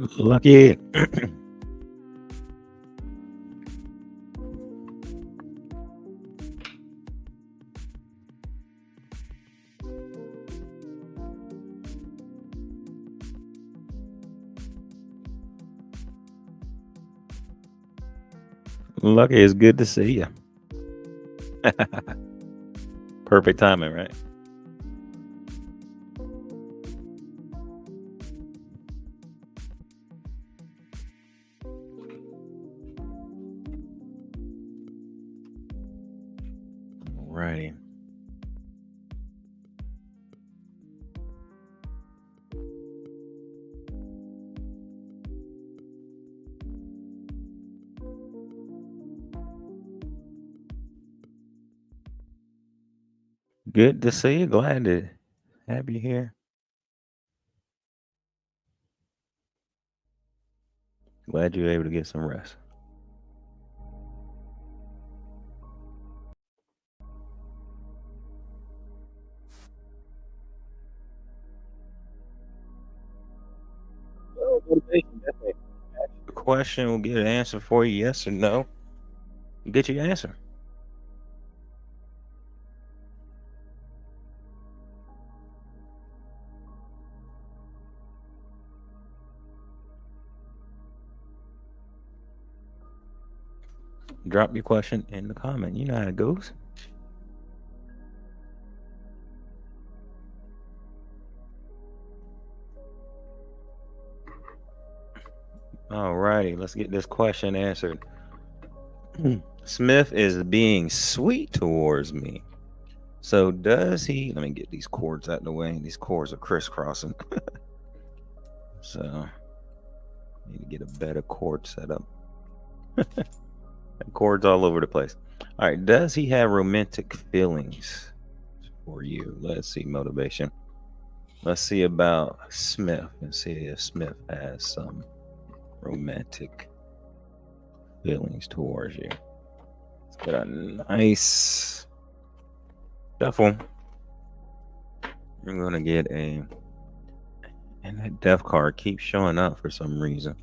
Lucky. Lucky, it's good to see you. Perfect timing, right? Alrighty. Good to see you. Glad to have you here. Glad you were able to get some rest. Oh, motivation, definitely. The question will get an answer for you, yes or no. Get your answer. Drop your question in the comment. You know how it goes. All righty, let's get this question answered. Smith is being sweet towards me. So does he? Let me get these cords out of the way. These cords are crisscrossing. So need to get a better cord set up. Cords all over the place. All right. Does he have romantic feelings for you? Let's see. Motivation. Let's see about Smith and see if Smith has some romantic feelings towards you. Let's get a nice shuffle. You're going to get a. And that death card keeps showing up for some reason.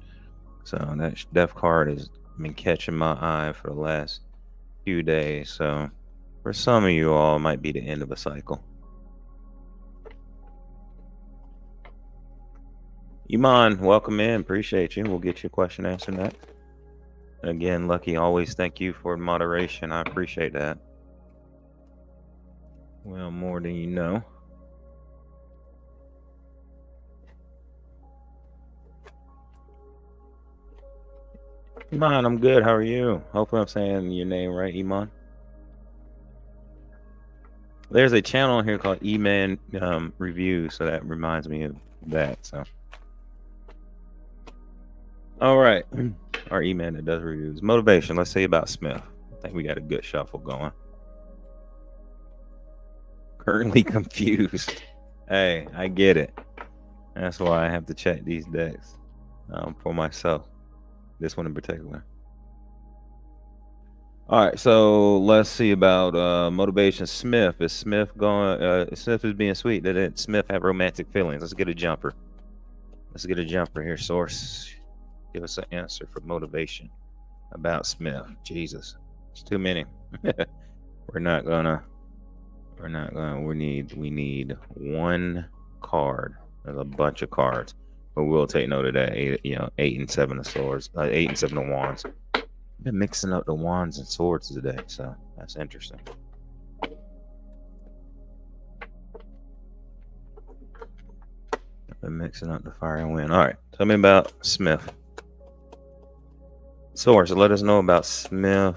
So that death card has been catching my eye for the last few days. So for some of you all, it might be the end of a cycle. Iman, welcome in. Appreciate you. We'll get your question answered next. Again, Lucky, always thank you for moderation. I appreciate that. Well, more than you know. Iman, I'm good. How are you? Hopefully I'm saying your name right, Iman. There's a channel here called E-Man Review, so that reminds me of that. So, all right, our E-Man that does reviews. Motivation. Let's say about Smith. I think we got a good shuffle going. Currently confused. Hey, I get it. That's why I have to check these decks for myself. This one in particular. All right, so let's see about motivation. Smith is Smith going? Smith is being sweet. Did Smith have romantic feelings? Let's get a jumper. Let's get a jumper here. Source, give us an answer for motivation about Smith. Jesus, it's too many. We're not gonna. We need one card. There's a bunch of cards, but we'll take note of that. 8 and 7 of swords. 8 and 7 of wands. Been mixing up the wands and swords today, so that's interesting. Been mixing up the fire and wind. All right, tell me about Smith. Swords, let us know about Smith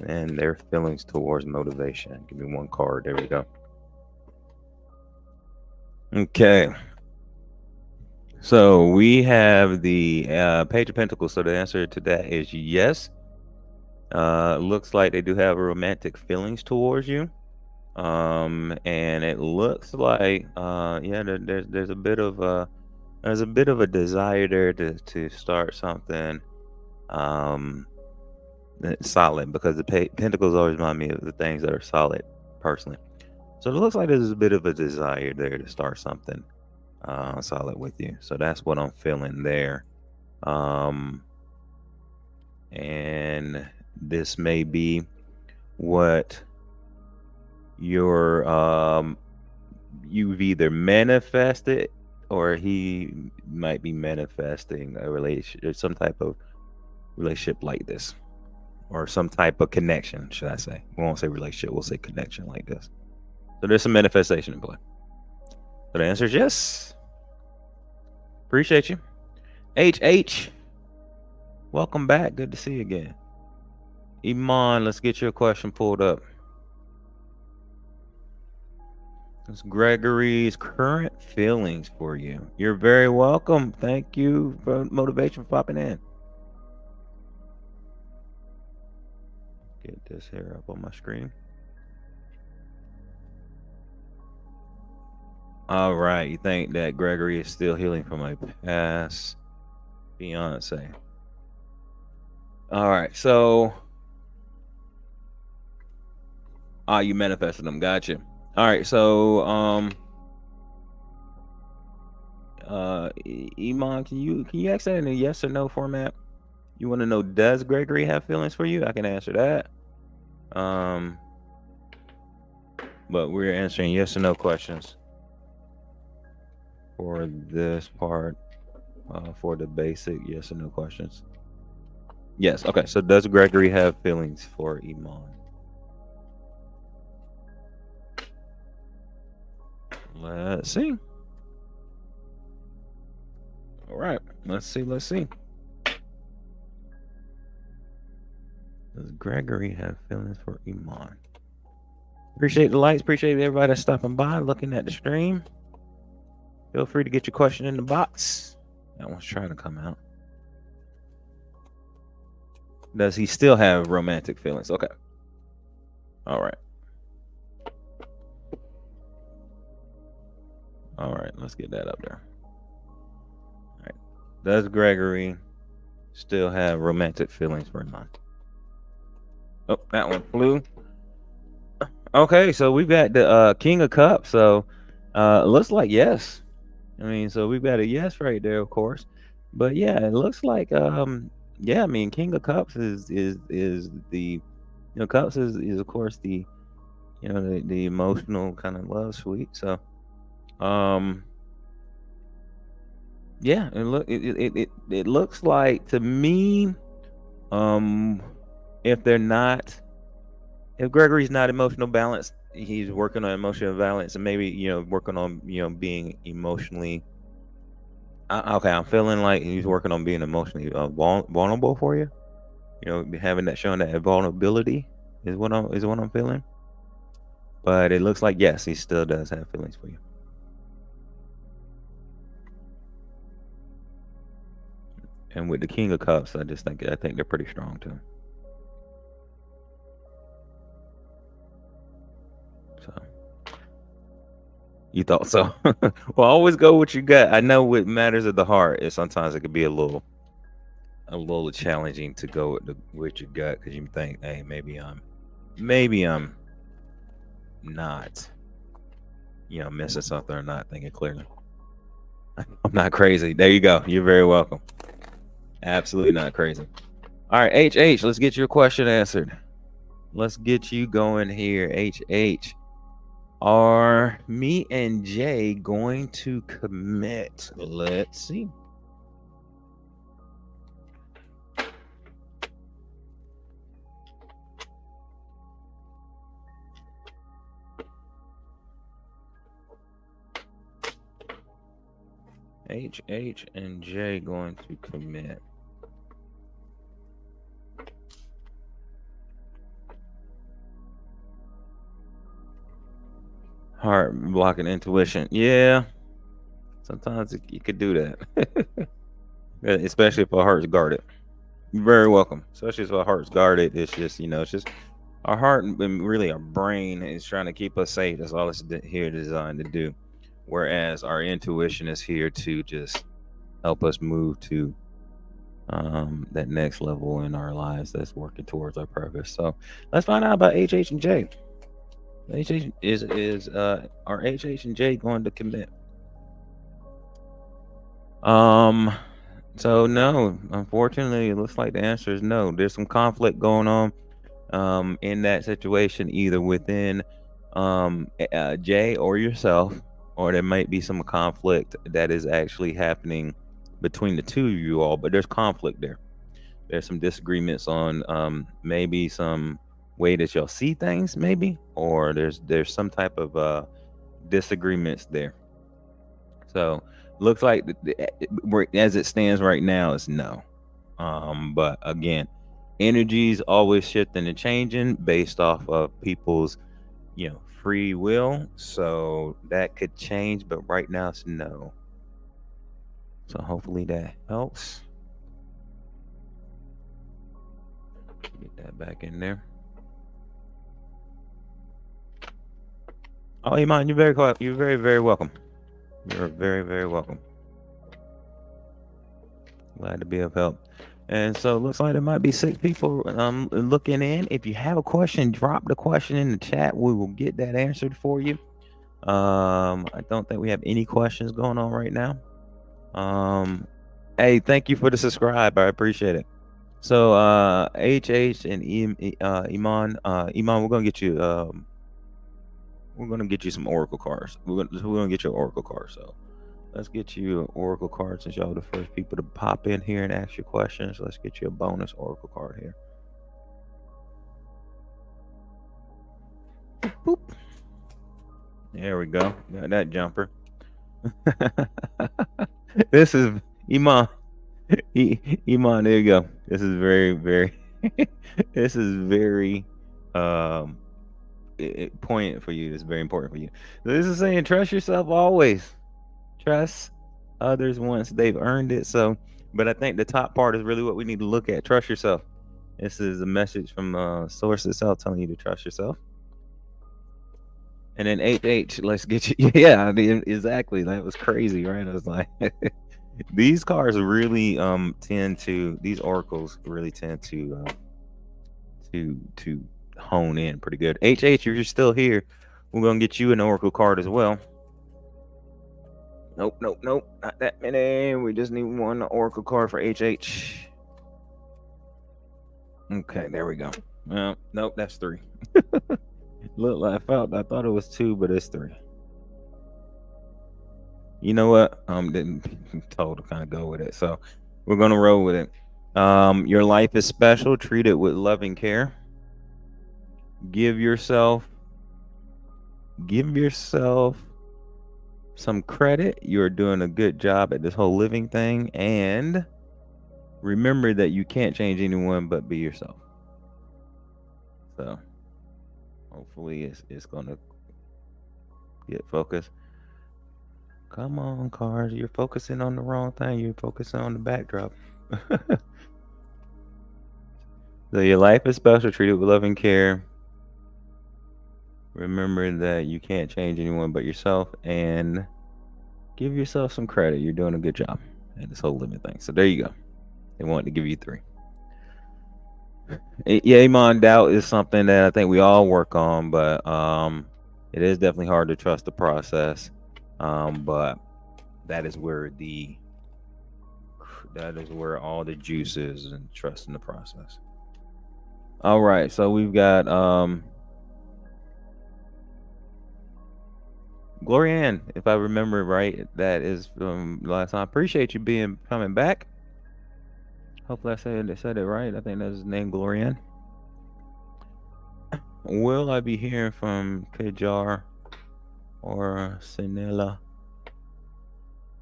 and their feelings towards motivation. Give me one card. There we go. Okay. So we have the Page of Pentacles. So the answer to that is yes. Looks like they do have romantic feelings towards you. And it looks like there's a bit of a desire there to start something solid, because the pentacles always remind me of the things that are solid personally. So it looks like there's a bit of a desire there to start something solid with you. So that's what I'm feeling there. And this may be what you've either manifested, or he might be manifesting a relationship, some type of relationship like this, or some type of connection, should I say. We won't say relationship, we'll say connection like this. So there's some manifestation in play. So the answer is yes. Appreciate you. HH, welcome back. Good to see you again. Iman, let's get your question pulled up. It's Gregory's current feelings for you. You're very welcome. Thank you for motivation for popping in. Get this here up on my screen. All right. You think that Gregory is still healing from a past fiance? All right. So, you manifested them. Gotcha. All right. So, Iman, can you ask that in a yes or no format? You want to know, does Gregory have feelings for you? I can answer that. But we're answering yes or no questions for this part, for the basic yes or no questions. Yes. Okay. So does Gregory have feelings for Iman? Let's see. All right. Let's see. Does Gregory have feelings for Iman? Appreciate the likes. Appreciate everybody that's stopping by, looking at the stream. Feel free to get your question in the box. That one's trying to come out. Does he still have romantic feelings? Okay. All right. All right. Let's get that up there. All right. Does Gregory still have romantic feelings for Iman? Oh, that one flew. Okay, so we've got the King of Cups. So looks like yes. I mean, so we've got a yes right there, of course. But yeah, it looks like yeah, I mean, King of Cups is the Cups is of course the the emotional kind of love suite. So yeah, it looks like to me, if Gregory's not emotional balanced, he's working on emotional balance, and maybe working on being emotionally. Okay, I'm feeling like he's working on being emotionally vulnerable for you. Having that, showing that vulnerability is what I'm feeling. But it looks like yes, he still does have feelings for you. And with the King of Cups, I think they're pretty strong too. So you thought so? Well, always go with what you got. I know with matters of the heart, sometimes it could be a little challenging to go with your gut, because you think, hey, maybe I'm not missing something, or not thinking clearly. I'm not crazy. There you go. You're very welcome. Absolutely not crazy. All right, HH, let's get your question answered. Let's get you going here, HH. Are me and Jay going to commit? Let's see. HH and Jay going to commit. Heart blocking intuition. Yeah. Sometimes you could do that. Especially if our heart's guarded. You're very welcome. Especially if our heart's guarded. It's just, it's just our heart and really our brain is trying to keep us safe. That's all it's here designed to do. Whereas our intuition is here to just help us move to that next level in our lives that's working towards our purpose. So let's find out about HH and J. HH is are HH and J going to commit? So no, unfortunately, it looks like the answer is no. There's some conflict going on in that situation, either within Jay or yourself, or there might be some conflict that is actually happening between the two of you all. But there's conflict there. There's some disagreements on maybe some way that y'all see things, maybe, or there's some type of disagreements there. So looks like as it stands right now, it's no. But again, energy is always shifting and changing based off of people's, free will. So that could change, but right now it's no. So hopefully that helps. Get that back in there. Oh, Iman, you're very, very welcome. You're very, very welcome. Glad to be of help. And so it looks like there might be 6 people looking in. If you have a question, drop the question in the chat. We will get that answered for you. I don't think we have any questions going on right now. Hey, thank you for the subscribe. I appreciate it. So HH and Iman, Iman, we're gonna get you some Oracle cards. We're gonna get you an Oracle card. So let's get you an Oracle card, since y'all are the first people to pop in here and ask your questions. Let's get you a bonus Oracle card here. Boop. There we go. Got that jumper. This is Iman. Iman, there you go. This is very, very this is very poignant for you. It's very important for you. This is saying trust yourself always. Trust others once they've earned it. So, but I think the top part is really what we need to look at. Trust yourself. This is a message from source itself telling you to trust yourself. And then HH, let's get you. Yeah, exactly. That was crazy, right? I was like, these cards really these oracles really tend to hone in pretty good. HH, if you're still here, we're gonna get you an oracle card as well. Nope, not that many. We just need one oracle card for HH. Okay, there we go. Well, nope, that's 3. Look, like I thought it was 2, but it's 3. You know what? Didn't told to kind of go with it, so we're gonna roll with it. Your life is special. Treat it with loving care. Give yourself some credit. You're doing a good job at this whole living thing, and remember that you can't change anyone but be yourself. So hopefully it's gonna get focused. Come on, cards. You're focusing on the wrong thing. You're focusing on the backdrop. So your life is special. Treat it with love and care. Remember that you can't change anyone but yourself, and give yourself some credit. You're doing a good job at this whole living thing. So there you go. They wanted to give you 3. Yeah, Iman, doubt is something that I think we all work on, but it is definitely hard to trust the process. But that is where all the juice is, and trust in the process. All right, so we've got Glorianne, if I remember right. That is from last time. I appreciate you coming back. Hopefully I said it right. I think that's his name, Glorianne. Will I be hearing from Kajar or Sinella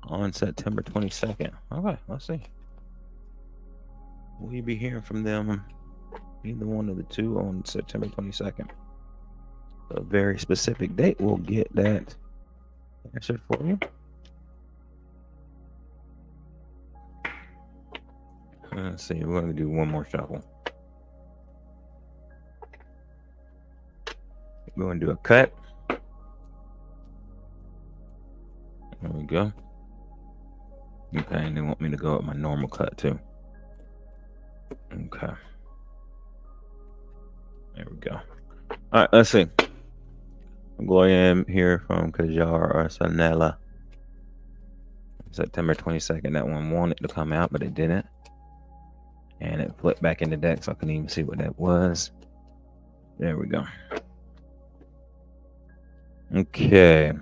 on September 22nd? Okay, let's see. Will you be hearing from them, either one of the two, on September 22nd? A very specific date. We'll get that answered for you. Let's see. We're going to do one more shuffle. We're going to do a cut. There we go. Okay, and they want me to go with my normal cut too. Okay. There we go. All right, let's see. Gloria here from Kajar or Sanella. September 22nd. That one wanted to come out, but it didn't. And it flipped back in the deck, so I couldn't even see what that was. There we go. Okay.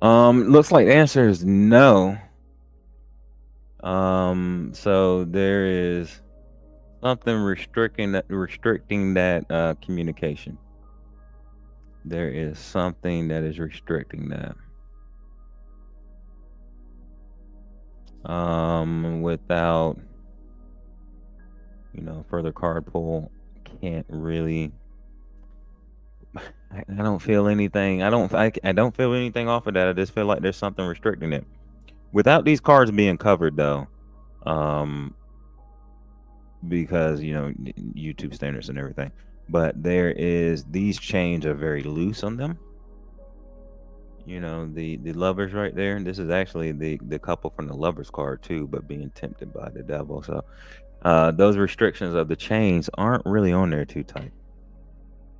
Looks like the answer is no. So there is something restricting that communication. There is something that is restricting that. Without further card pull, can't really. I don't feel anything. I don't feel anything off of that. I just feel like there's something restricting it. Without these cards being covered, though, because YouTube standards and everything, but these chains are very loose on them. The lovers right there. This is actually the couple from the lovers card too, but being tempted by the devil. So those restrictions of the chains aren't really on there too tight.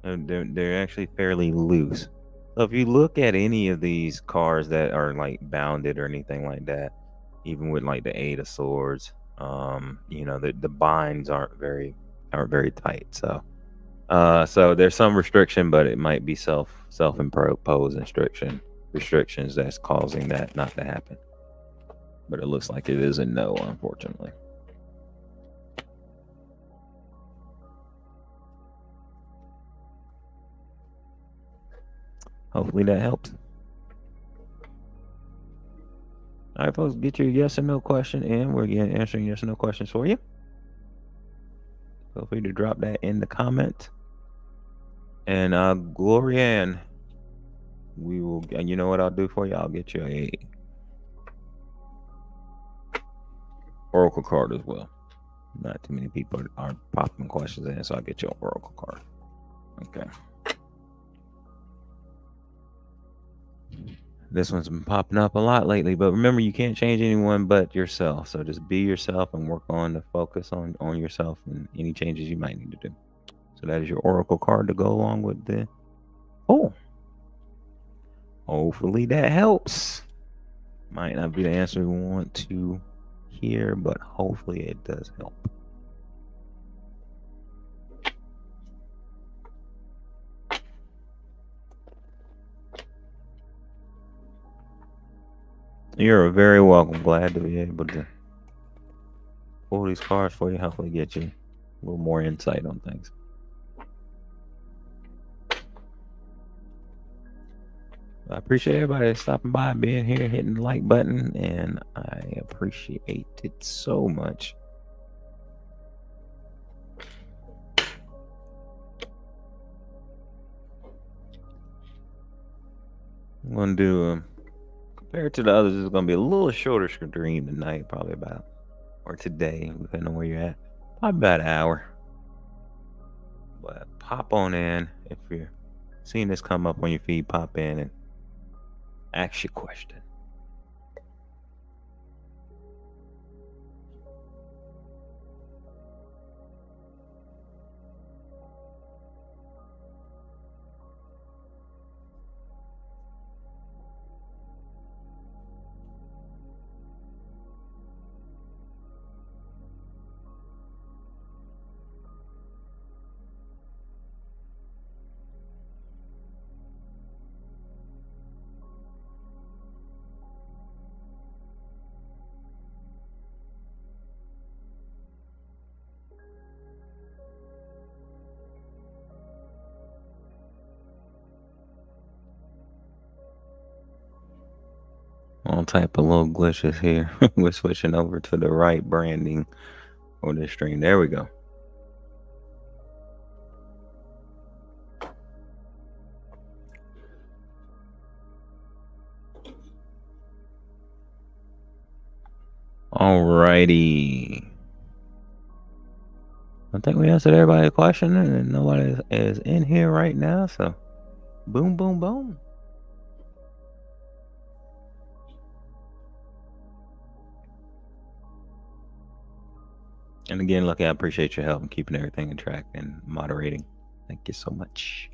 They're actually fairly loose. So if you look at any of these cards that are like bounded or anything like that, even with like the Eight of Swords, the binds aren't very tight. So so there's some restriction, but it might be self-imposed restrictions that's causing that not to happen. But it looks like it is a no, unfortunately. Hopefully that helps. All right, folks, get your yes or no question in. We're answering yes or no questions for you. Feel free to drop that in the comment. And Glorianne, we will. And you know what I'll do for you? I'll get you a oracle card as well. Not too many people are popping questions in, so I'll get you an oracle card. Okay. This one's been popping up a lot lately, but remember, you can't change anyone but yourself. So just be yourself and work on the focus on yourself and any changes you might need to do. So that is your oracle card to go along with the. Oh, hopefully that helps. Might not be the answer we want to hear, but hopefully it does help. You're very welcome. Glad to be able to pull these cards for you. Hopefully get you a little more insight on things. I appreciate everybody stopping by, being here, hitting the like button, and I appreciate it so much. I'm going to do, compared to the others, it's going to be a little shorter stream tonight, probably about, or today, depending on where you're at, probably about an hour. But pop on in. If you're seeing this come up on your feed, pop in and ask your question. All type of little glitches here. We're switching over to the right branding on this stream. There we go. Alrighty. I think we answered everybody's question, and nobody is in here right now. So, boom, boom, boom. And again, Lucky, I appreciate your help in keeping everything in track and moderating. Thank you so much.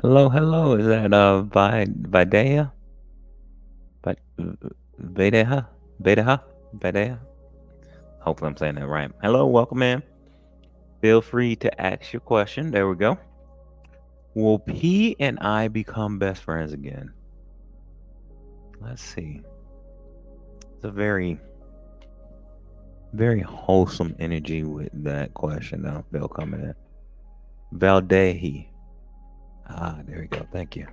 Hello, hello. Is that Videa? Videha? Videha? Videha? Hopefully I'm saying that right. Hello, welcome in. Feel free to ask your question. There we go. Will P and I become best friends again? Let's see. It's a very, very wholesome energy with that question that I feel coming in. Valdehi. Ah, there we go. Thank you.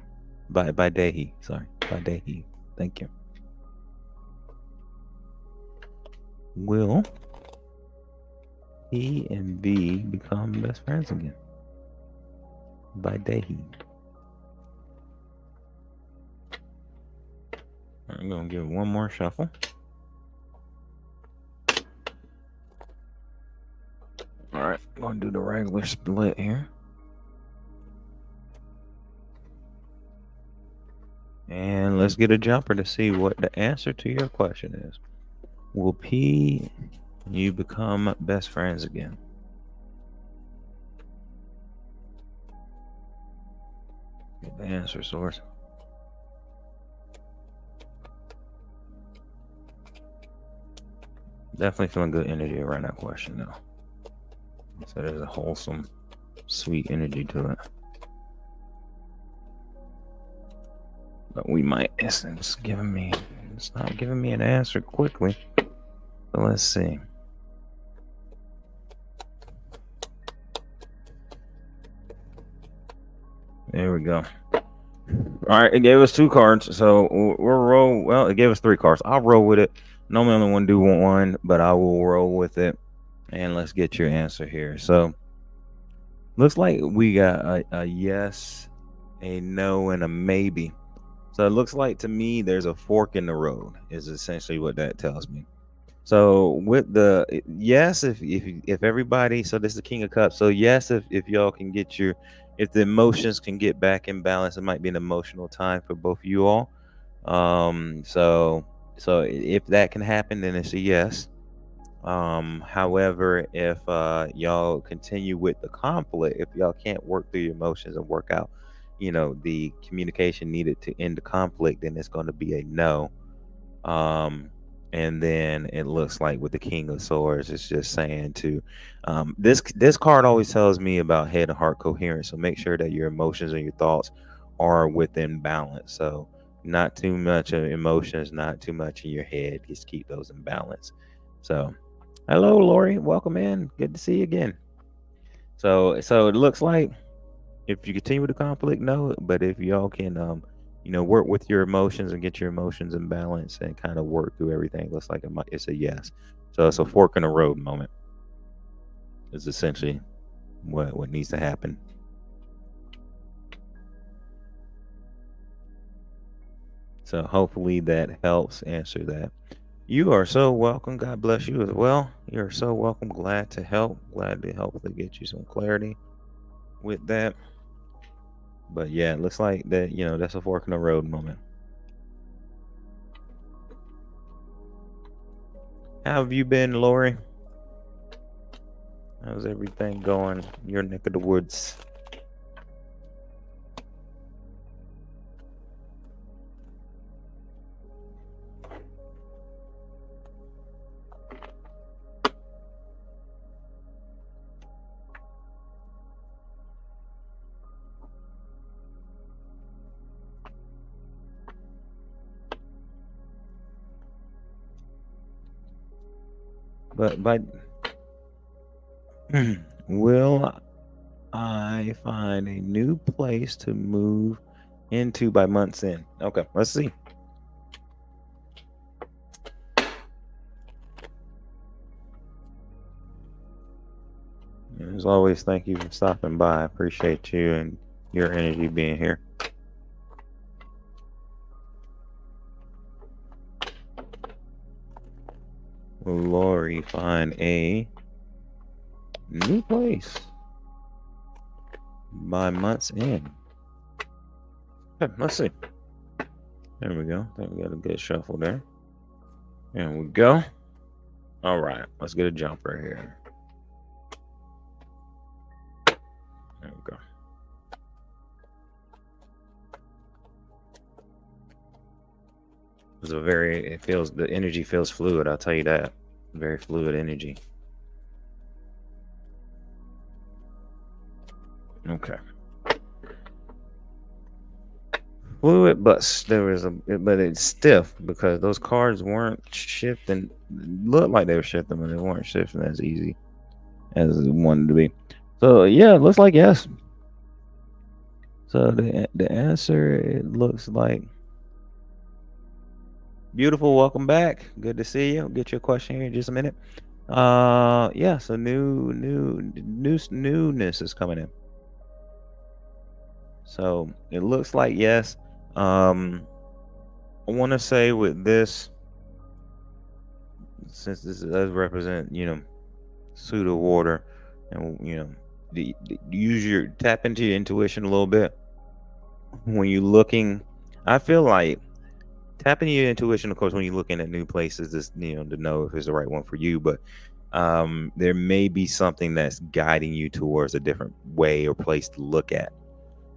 Dehi. Sorry. Dehi. Thank you. Will P and V become best friends again? Dehi. I'm going to give it one more shuffle. All right. I'm going to do the regular split here. And let's get a jumper to see what the answer to your question is. Will P and you become best friends again? Get the answer source. Definitely feeling good energy around that question though. So there's a wholesome, sweet energy to it. But we might, it's not giving me an answer quickly. So let's see. There we go. All right, it gave us 2 cards, so we'll roll. Well, it gave us 3 cards. I'll roll with it. Normally, only want to do one, but I will roll with it. And let's get your answer here. So, looks like we got a yes, a no, and a maybe. So it looks like to me there's a fork in the road. Is essentially what that tells me. So with the yes, if everybody, so this is the King of Cups. So yes, if y'all can get if the emotions can get back in balance, it might be an emotional time for both of you all. So if that can happen, then it's a yes. However, if y'all continue with the conflict, if y'all can't work through your emotions and work out, the communication needed to end the conflict, then it's going to be a no. And then it looks like with the King of Swords, it's just saying to this card always tells me about head and heart coherence. So make sure that your emotions and your thoughts are within balance. So not too much of emotions, not too much in your head. Just keep those in balance. So hello, Lori. Welcome in. Good to see you again. So it looks like if you continue with the conflict, no. But if y'all can work with your emotions and get your emotions in balance and kind of work through everything, looks like it's a yes. So it's a fork in the road moment. Is essentially what needs to happen. So hopefully that helps answer that. You are so welcome. God bless you as well. You're so welcome. Glad to help. Glad to hopefully get you some clarity with that. But yeah, it looks like that, that's a fork in the road moment. How have you been, Lori? How's everything going in your neck of the woods? But will I find a new place to move into by month's end? Okay, let's see. As always, thank you for stopping by. I appreciate you and your energy being here. Will Lori find a new place by month's end? Okay, let's see. There we go. I think we got a good shuffle there. There we go. All right, let's get a jumper here. There we go. The energy feels fluid. I'll tell you that. Very fluid energy. Okay. Fluid, but but it's stiff because those cards weren't shifting. Looked like they were shifting, but they weren't shifting as easy as it wanted to be. So yeah, it looks like yes. So the answer, it looks like beautiful. Welcome back. Good to see you. I'll get your question here in just a minute. Yeah. So newness is coming in. So it looks like yes. I want to say with this, since this does represent, pseudo water, and tap into your intuition a little bit when you're looking. I feel like tapping your intuition, of course, when you're looking at new places, is to know if it's the right one for you. But there may be something that's guiding you towards a different way or place to look at.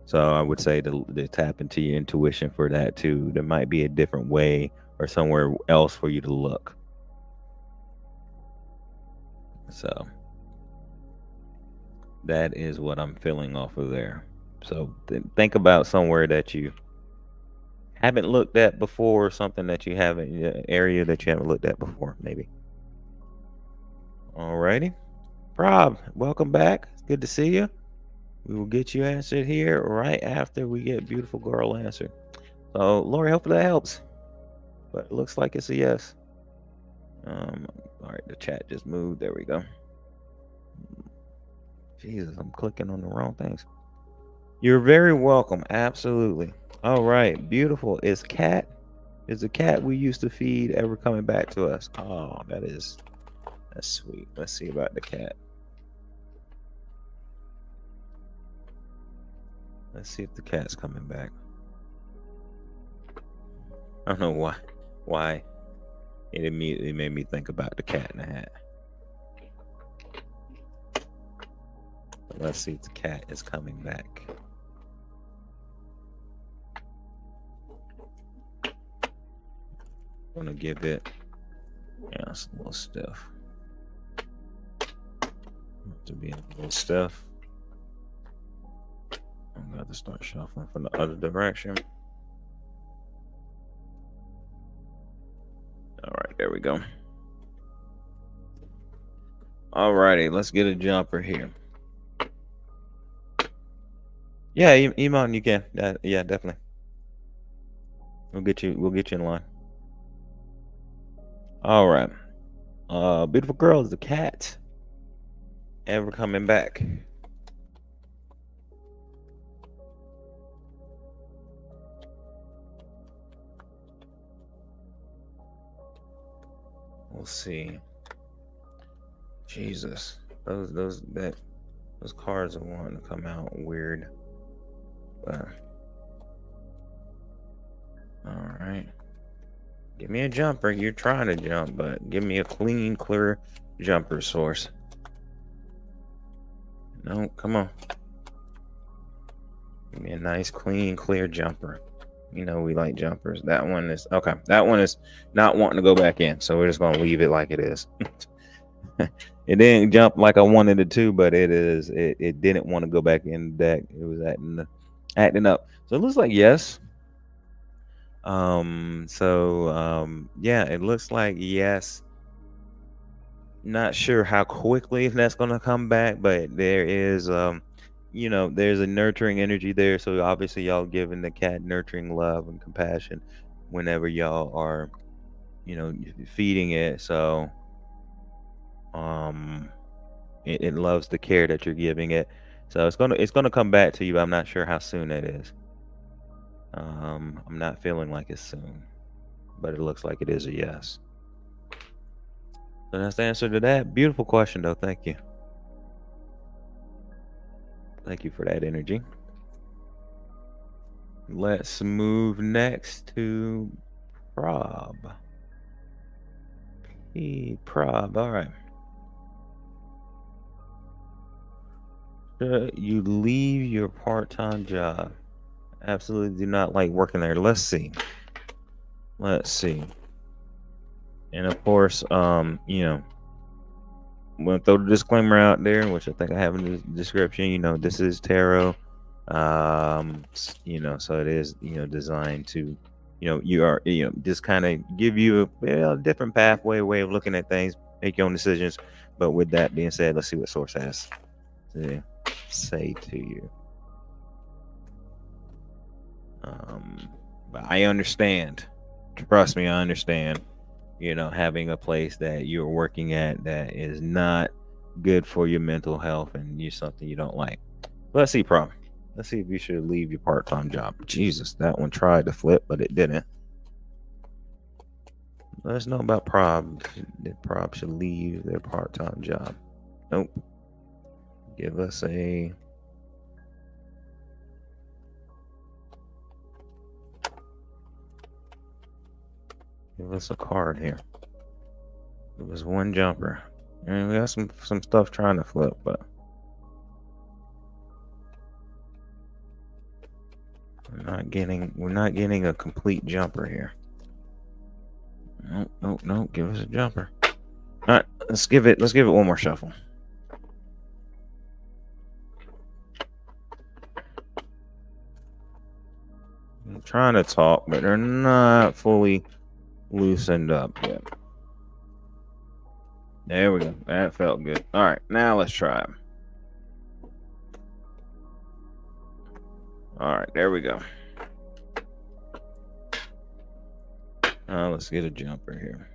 So I would say to tap into your intuition for that too. There might be a different way or somewhere else for you to look. So that is what I'm feeling off of there. So think about somewhere that you haven't looked at before, something that you haven't, area that you haven't looked at before, maybe. Alrighty. Rob, welcome back. It's good to see you. We will get you answered here right after we get beautiful girl answered. So, Lori, hopefully that helps. But it looks like it's a yes. All right, the chat just moved. There we go. Jesus, I'm clicking on the wrong things. You're very welcome. Absolutely. All right, beautiful. Is the cat we used to feed ever coming back to us? Oh, that's sweet. Let's see about the cat. Let's see if the cat's coming back. I don't know why it immediately made me think about the cat in the hat. But let's see if the cat is coming back. I'm gonna give it, yeah, it's a little stiff. To be a little stiff. I'm gonna have to start shuffling from the other direction. All right, there we go. All righty, let's get a jumper here. Yeah, Iman, you can. Yeah, definitely. We'll get you in line. All right. Beautiful girl, is the cat ever coming back? We'll see. Jesus, those cards are wanting to come out weird. But all right, give me a jumper. You're trying to jump, but give me a clean, clear jumper source. No, come on. Give me a nice, clean, clear jumper. We like jumpers. That one is okay. That one is not wanting to go back in, so we're just gonna leave it like it is. It didn't jump like I wanted it to, but it didn't want to go back in the deck. It was acting up. So it looks like yes. Yeah, it looks like yes. Not sure how quickly that's gonna come back, but there is there's a nurturing energy there. So obviously y'all giving the cat nurturing love and compassion whenever y'all are, feeding it. So it loves the care that you're giving it. So it's gonna come back to you, but I'm not sure how soon that is. I'm not feeling like it's soon, but it looks like it is a yes. So that's the answer to that. Beautiful question though. Thank you. Thank you for that energy. Let's move next to Prob. Prob. All right. You leave your part-time job. Absolutely do not like working there. Let's see. Let's see. And of course, I'm gonna throw the disclaimer out there, which I think I have in the description. This is tarot. So it is, designed to, you are, just kind of give you a different way of looking at things, make your own decisions. But with that being said, let's see what source has to say to you. But I understand. Trust me, I understand. Having a place that you're working at that is not good for your mental health and you're something you don't like. Let's see, problem. Let's see if you should leave your part-time job. Jesus, that one tried to flip, but it didn't. Let us know about Prob. That Prob should leave their part-time job. Nope. Give us a... Give us a card here. Give us one jumper. And we got some stuff trying to flip, but... We're not getting a complete jumper here. No, give us a jumper. Alright, let's give it one more shuffle. I'm trying to talk, but they're not fully loosened up yet. There we go. That felt good. Alright, now let's try it. Alright, there we go. Let's get a jumper here.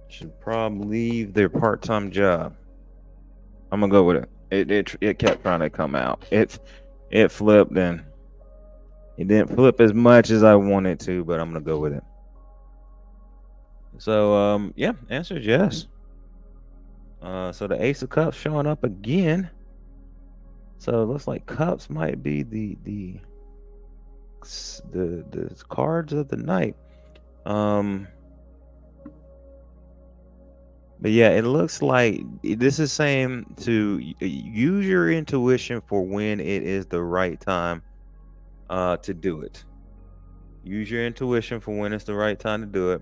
Should probably leave their part-time job. I'm gonna go with it. It kept trying to come out. It flipped and it didn't flip as much as I wanted to, but I'm gonna go with it. So yeah, answer is yes. So the Ace of Cups showing up again. So it looks like Cups might be the cards of the night. But yeah, it looks like this is saying to use your intuition for when it is the right time to do it. Use your intuition for when it's the right time to do it.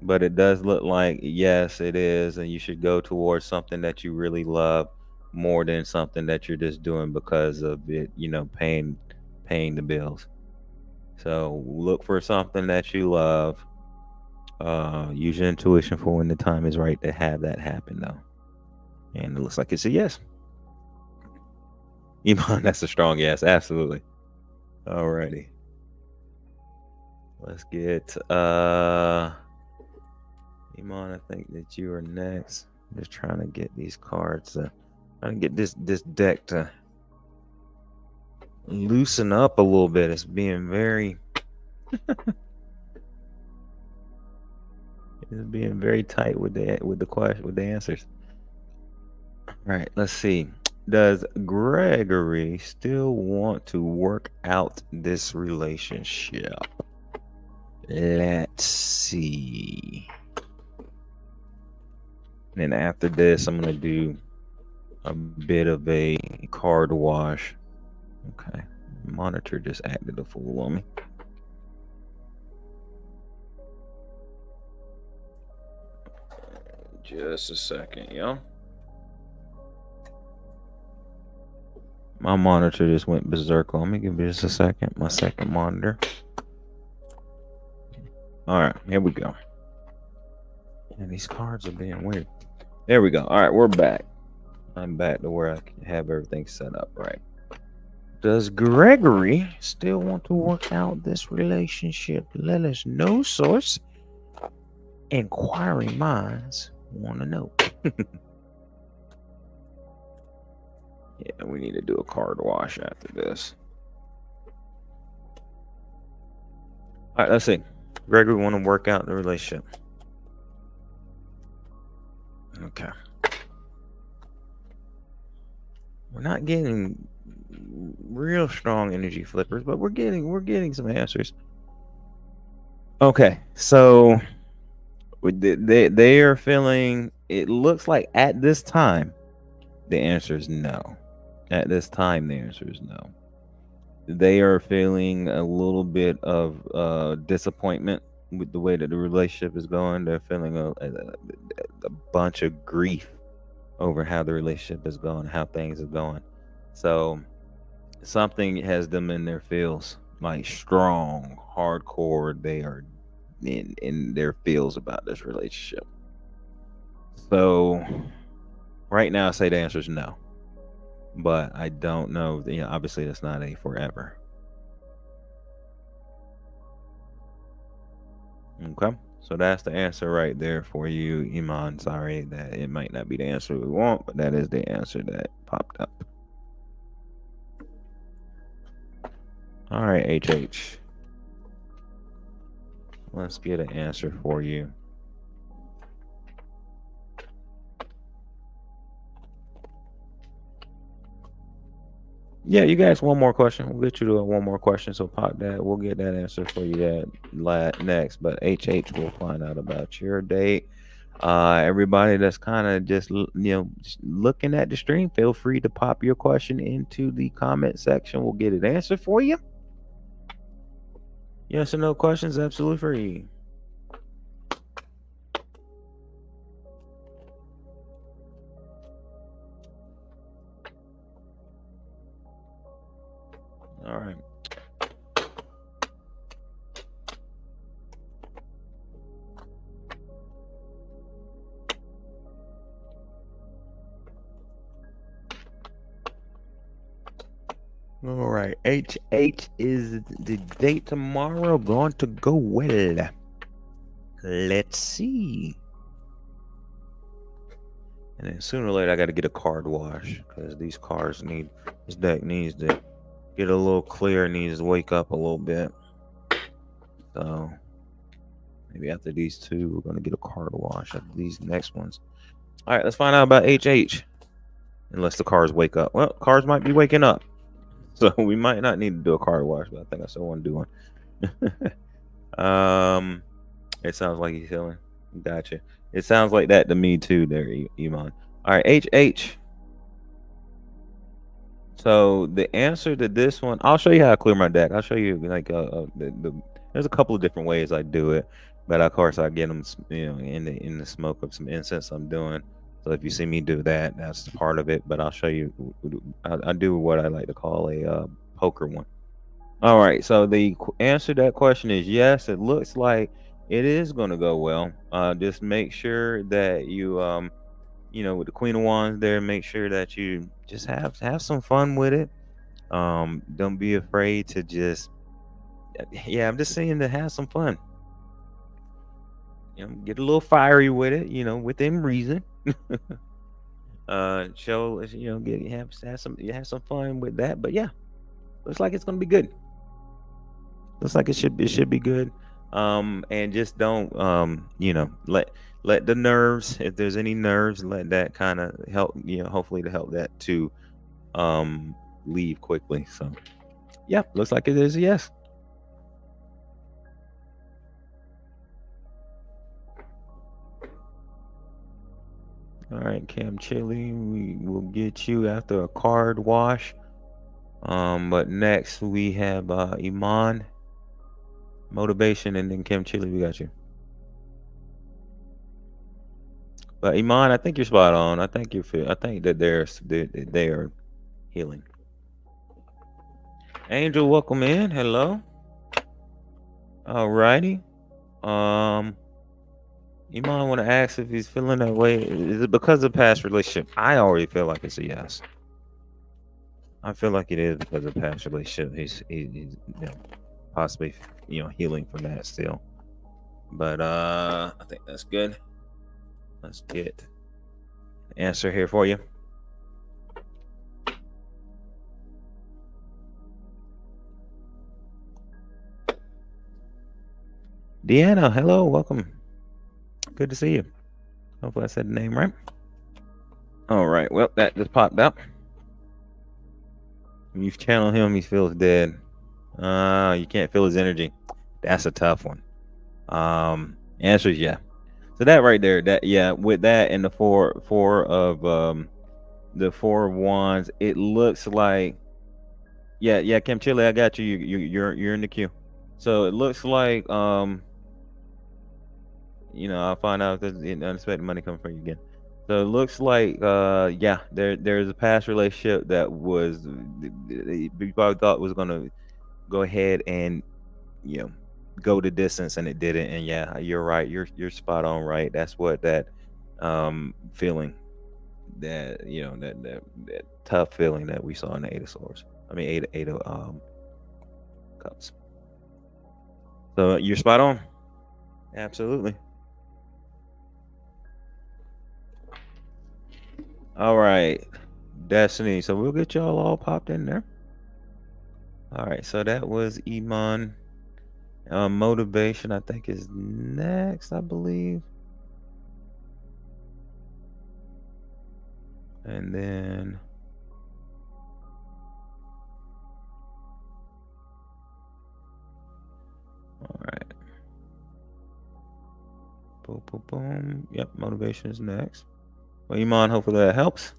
But it does look like, yes, it is. And you should go towards something that you really love more than something that you're just doing because of it, paying the bills. So look for something that you love. Use your intuition for when the time is right to have that happen, though. And it looks like it's a yes. Iman, that's a strong yes. Absolutely. Alrighty. Let's get Iman, I think that you are next. I'm just trying to get these cards, trying to get this deck to loosen up a little bit. It's being very it's being very tight with the answers. All right, let's see. Does Gregory still want to work out this relationship? Let's see. And then after this, I'm going to do a bit of a card wash. Okay. Monitor just acted a fool on me. Just a second, yo. My monitor just went berserk on me. Give me just a second. My second monitor. All right, here we go. And these cards are being weird. There we go. All right, we're back. I'm back to where I can have everything set up right. Does Gregory still want to work out this relationship? Let us know, source. Inquiring minds want to know. Yeah, we need to do a card wash after this. All right, let's see. Gregory want to work out the relationship. Okay. We're not getting real strong energy flippers, but we're getting some answers. Okay, so they are feeling. It looks like at this time, the answer is no. At this time, the answer is no. They are feeling a little bit of disappointment with the way that the relationship is going. They're feeling a bunch of grief over how the relationship is going, how things are going. So something has them in their feels, like strong, hardcore. They are in their feels about this relationship. So right now, I say the answer is no, but I don't know. Obviously, that's not a forever. Okay, so that's the answer right there for you, Iman. Sorry that it might not be the answer we want, but that is the answer that popped up. All right, HH. Let's get an answer for you. Yeah, you guys, one more question. We'll get you to one more question. So pop that. We'll get that answer for you that next. But HH will find out about your date. Everybody that's kind of just just looking at the stream, feel free to pop your question into the comment section. We'll get it answered for you. Yes or no questions, absolutely free. All right. All right. HH is the date tomorrow going to go well. Let's see. And then sooner or later, I got to get a card wash because these cards this deck needs to get a little clear, needs to wake up a little bit. So maybe after these two, we're going to get a card wash after these next ones. All right, let's find out about HH. Unless the cards wake up. Well, cards might be waking up. So we might not need to do a card wash, but I think I still want to do one. It sounds like he's healing. Gotcha. It sounds like that to me too there, Iman. All right, HH. So the answer to this one, I'll show you how I clear my deck. I'll show you like there's a couple of different ways I do it, but of course I get them, in the smoke of some incense I'm doing. So if you see me do that, that's part of it. But I'll show you. I do what I like to call a poker one. All right. So the answer to that question is yes. It looks like it is going to go well. Just make sure that you with the Queen of Wands there, make sure that you just have some fun with it. Don't be afraid to just I'm just saying to have some fun. Get a little fiery with it, within reason. Show have some fun with that. But yeah, looks like it's gonna be good. Looks like it should be good. And just don't let the nerves, if there's any nerves, let that kind of help, hopefully to help that to leave quickly. So yeah, looks like it is a yes. All right, Cam Chili, we will get you after a card wash. But next we have Iman, motivation, and then Cam Chili, we got you. But Iman, I think you're spot on. I think I think that they are healing. Angel, welcome in. Hello. All righty. Iman want to ask if he's feeling that way. Is it because of past relationship? I already feel like it's a yes. I feel like it is because of past relationship. He's possibly healing from that still. But I think that's good. Let's get an answer here for you. Deanna, hello, welcome. Good to see you. Hopefully I said the name right. All right, well, that just popped up. You've channeled him, he feels dead. You can't feel his energy. That's a tough one. Answer is yeah. So that right there, with that and the four of wands, it looks like Kim Chile, I got you. You're in the queue. So it looks like I'll find out if there's unexpected money coming from you again. So it looks like, yeah, there's a past relationship that was you probably thought was gonna go ahead and go the distance, and it didn't. And yeah, you're right. You're spot on. Right. That's what that feeling, that that tough feeling that we saw in the Eight of Swords. I mean, eight of cups. So you're spot on. Absolutely. All right, Destiny. So we'll get y'all all popped in there. All right. So that was Iman. Motivation, I think, is next, I believe. And then all right. Boom, boom, boom. Yep, motivation is next. Well, Iman, hopefully that helps.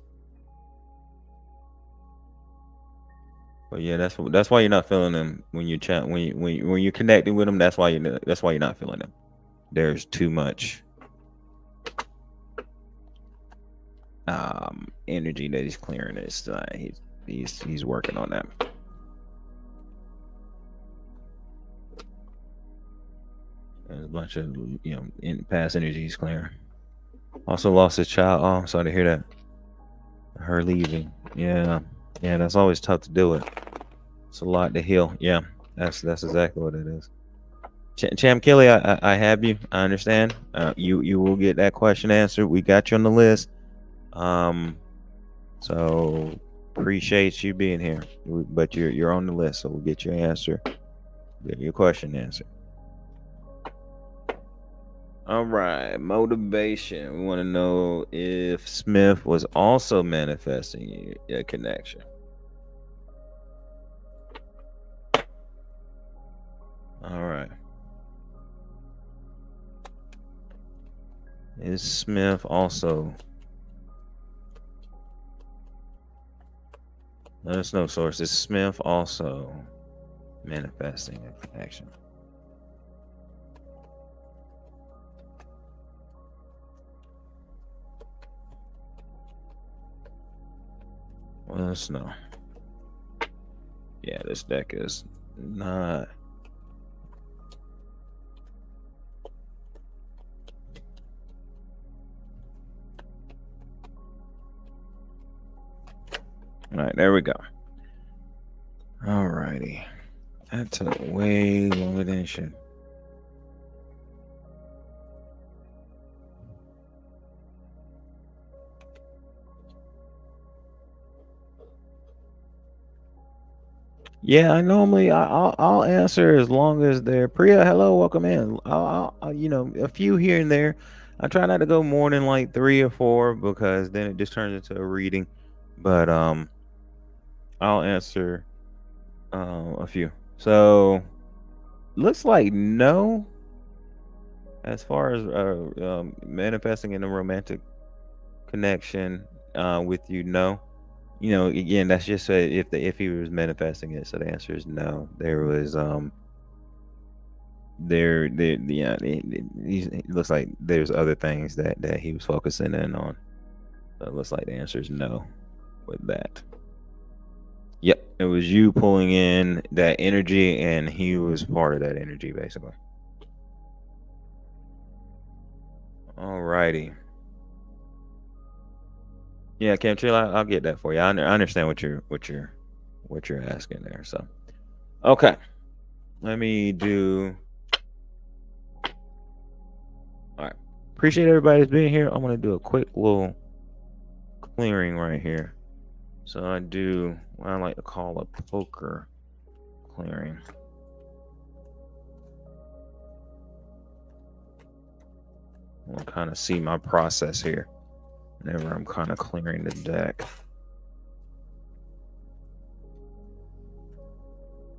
But yeah, that's why you're not feeling them when you chat when you're connecting with them. That's why you're not feeling them. There's too much energy that he's clearing. He's working on that. There's a bunch of in past energy he's clearing. Also lost his child. Oh, I'm sorry to hear that. Her leaving. Yeah, that's always tough to deal with. It's a lot to heal. Yeah, that's exactly what it is. Cham Kelly, I have you. I understand. You will get that question answered. We got you on the list. So appreciate you being here. But you're on the list, so we'll get your answer. Get your question answered. All right, motivation. We want to know if Smith was also manifesting a connection. All right. Is Smith also? Let us know, source. Is Smith also manifesting a connection? Let us know. Yeah, this deck is not. All right, there we go. All righty. That took way longer than it should. Yeah, I normally I'll answer as long as they're Priya. Hello, welcome in. I'll a few here and there. I try not to go more than like 3 or 4 because then it just turns into a reading. But I'll answer a few. So looks like no. As far as manifesting in a romantic connection with you, no. Again, that's just if he was manifesting it. So the answer is no. There was yeah, it looks like there's other things that he was focusing in on. So it looks like the answer is no with that. Yep, it was you pulling in that energy, and he was part of that energy, basically. All righty. Yeah, Camtrell, I'll get that for you. I understand what you're asking there. So, okay, let me do. All right, appreciate everybody's being here. I'm gonna do a quick little clearing right here. So I do what I like to call a poker clearing. I'll kind of see my process here whenever I'm kind of clearing the deck.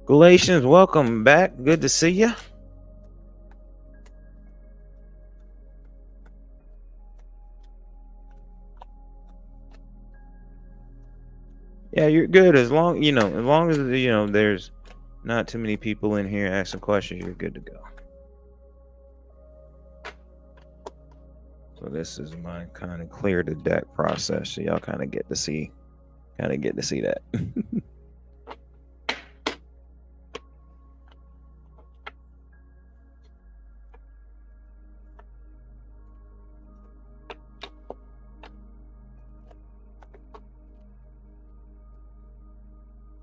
Galatians, welcome back. Good to see you. Yeah, you're good as long as there's not too many people in here asking questions, you're good to go. So this is my kind of clear the deck process. So y'all kind of get to see that.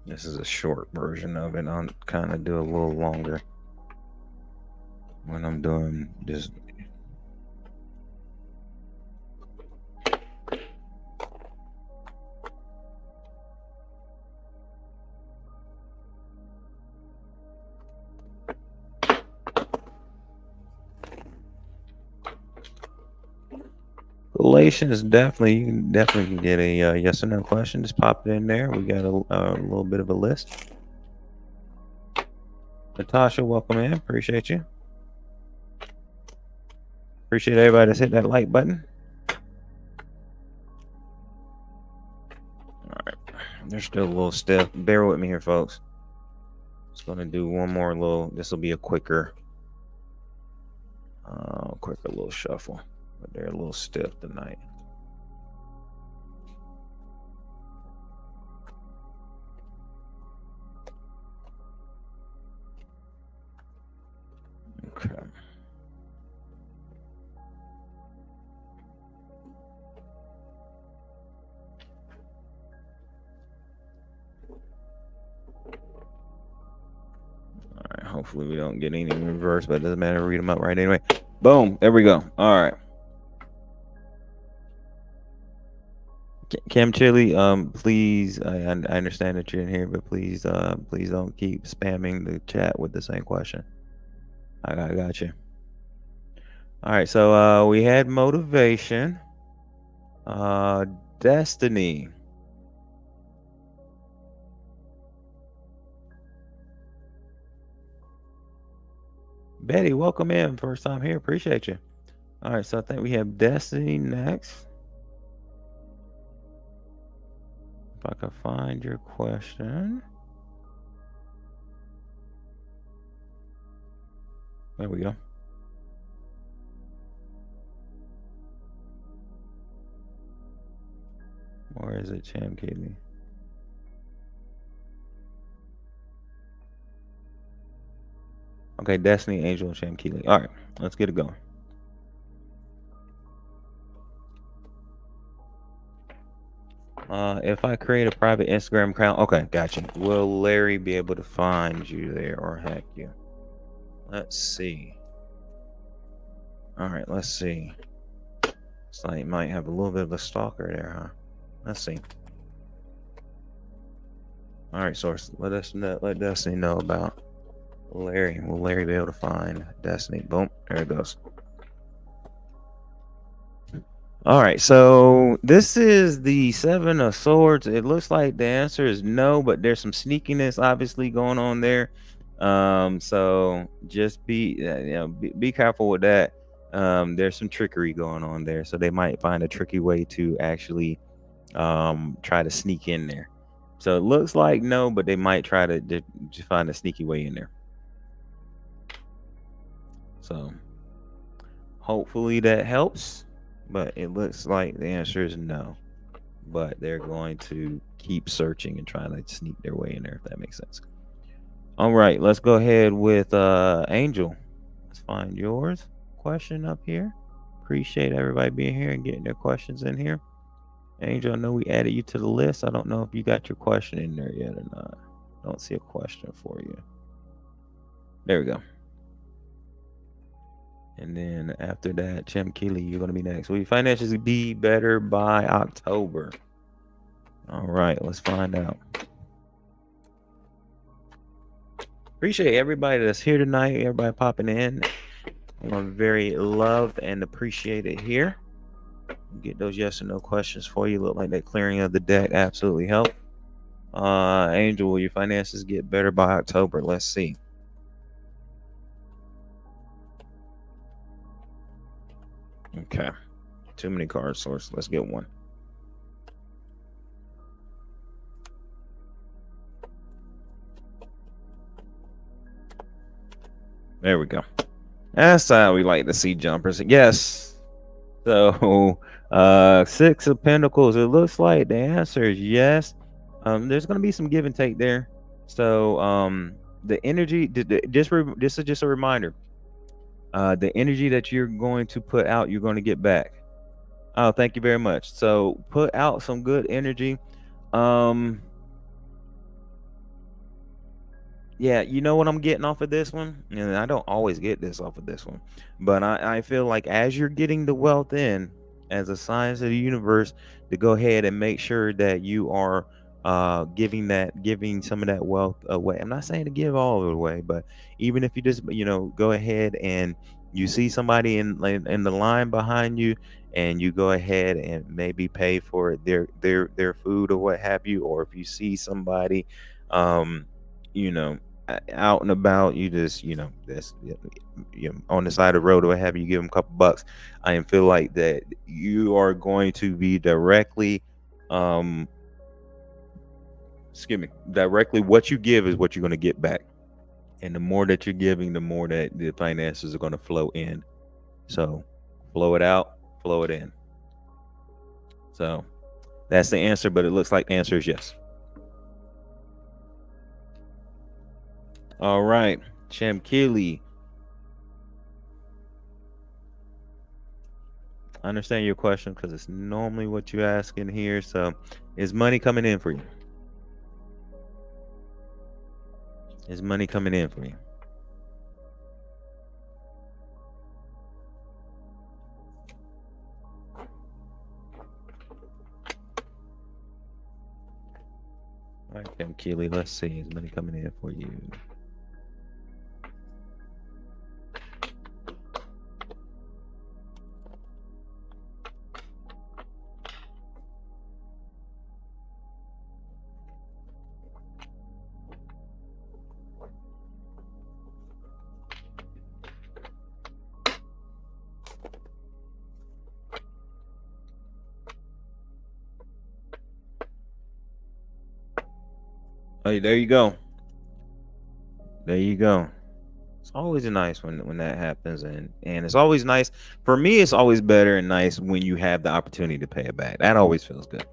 This is a short version of it. I'll kind of do a little longer when I'm doing this. Galatians, definitely, you can definitely get a yes or no question. Just pop it in there. We got a little bit of a list. Natasha, welcome in. Appreciate you. Appreciate everybody that's hit that like button. All right, they're still a little stiff. Bear with me here, folks. Just gonna do one more little. This will be a quicker little shuffle. But they're a little stiff tonight. Okay. All right. Hopefully we don't get any in reverse, but it doesn't matter. Read them up right anyway. Boom. There we go. All right. Cam Chili, please. I understand that you're in here, but please don't keep spamming the chat with the same question. I got you. All right. So we had motivation. Destiny. Betty, welcome in. First time here. Appreciate you. All right. So I think we have Destiny next. If I can find your question. There we go. Or is it Cham Keeley? Okay, Destiny, Angel, and Cham Keeley. All right, let's get it going. If I create a private Instagram account, okay, gotcha. Will Larry be able to find you there or hack you? Let's see. All right, let's see. So you might have a little bit of a stalker there, huh? Let's see. All right, source. Let Destiny know about Larry. Will Larry be able to find Destiny? Boom. There it goes. All right, so this is the Seven of Swords. It looks like the answer is no, but there's some sneakiness obviously going on there. So just be careful with that. There's some trickery going on there, so they might find a tricky way to actually try to sneak in there. So it looks like no, but they might try to find a sneaky way in there. So hopefully that helps. But it looks like the answer is no. But they're going to keep searching and trying to sneak their way in there, if that makes sense. All right, let's go ahead with Angel. Let's find yours question up here. Appreciate everybody being here and getting their questions in here. Angel, I know we added you to the list. I don't know if you got your question in there yet or not. Don't see a question for you. There we go. And then after that, Cham Keeley, you're going to be next. Will your finances be better by October? All right, let's find out. Appreciate everybody that's here tonight. Everybody popping in. I'm very loved and appreciated here. Get those yes or no questions for you. Look like that clearing of the deck absolutely helped. Angel, will your finances get better by October? Let's see. Okay. Too many cards, source. Let's get one. There we go. That's how we like to see jumpers. Yes. So, Six of Pentacles. It looks like the answer is yes. There's going to be some give and take there. So, the energy. This is just a reminder. The energy that you're going to put out, you're going to get back. Oh, thank you very much. So, put out some good energy. Um, Yeah, you know what I'm getting off of this one? And I don't always get this off of this one. But I feel like as you're getting the wealth in, as a science of the universe, to go ahead and make sure that you are giving some of that wealth away. I'm not saying to give all of it away, but even if you just, go ahead and you see somebody in the line behind you, and you go ahead and maybe pay for their food or what have you, or if you see somebody um you know out and about, you just, that's, on the side of the road or what have you, give them a couple bucks. I feel like that you are going to be directly, um, excuse me, directly what you give is what you're going to get back. And the more that you're giving, the more that the finances are going to flow in. So flow it out, flow it in. So that's the answer, but it looks like the answer is yes. All right, Shamkili. I understand your question because it's normally what you ask in here. So, is money coming in for you? Is money coming in for you? All right, Kim Keeley, let's see. Is money coming in for you? Oh, there you go. There you go. It's always nice when that happens, and it's always nice for me. It's always better and nice when you have the opportunity to pay it back. That always feels good.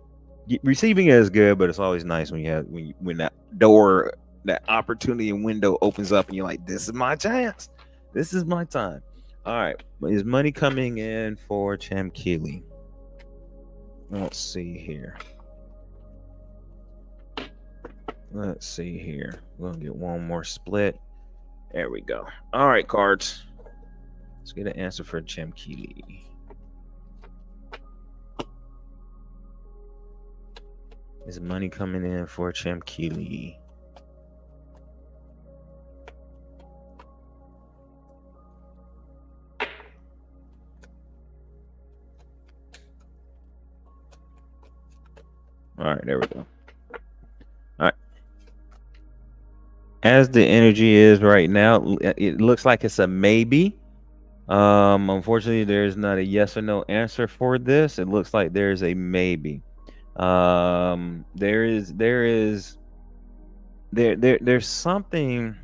Receiving it is good, but it's always nice when you have when that door, that opportunity and window opens up, and you're like, "This is my chance. This is my time." All right, is money coming in for Cham Keeley? Let's see here. Let's see here. We're gonna get one more split. There we go. All right, cards. Let's get an answer for Cham Keeley. Is money coming in for Cham Keeley? All right, there we go. All right. As the energy is right now, it looks like it's a maybe. Unfortunately, there's not a yes or no answer for this. It looks like there's a maybe. There's something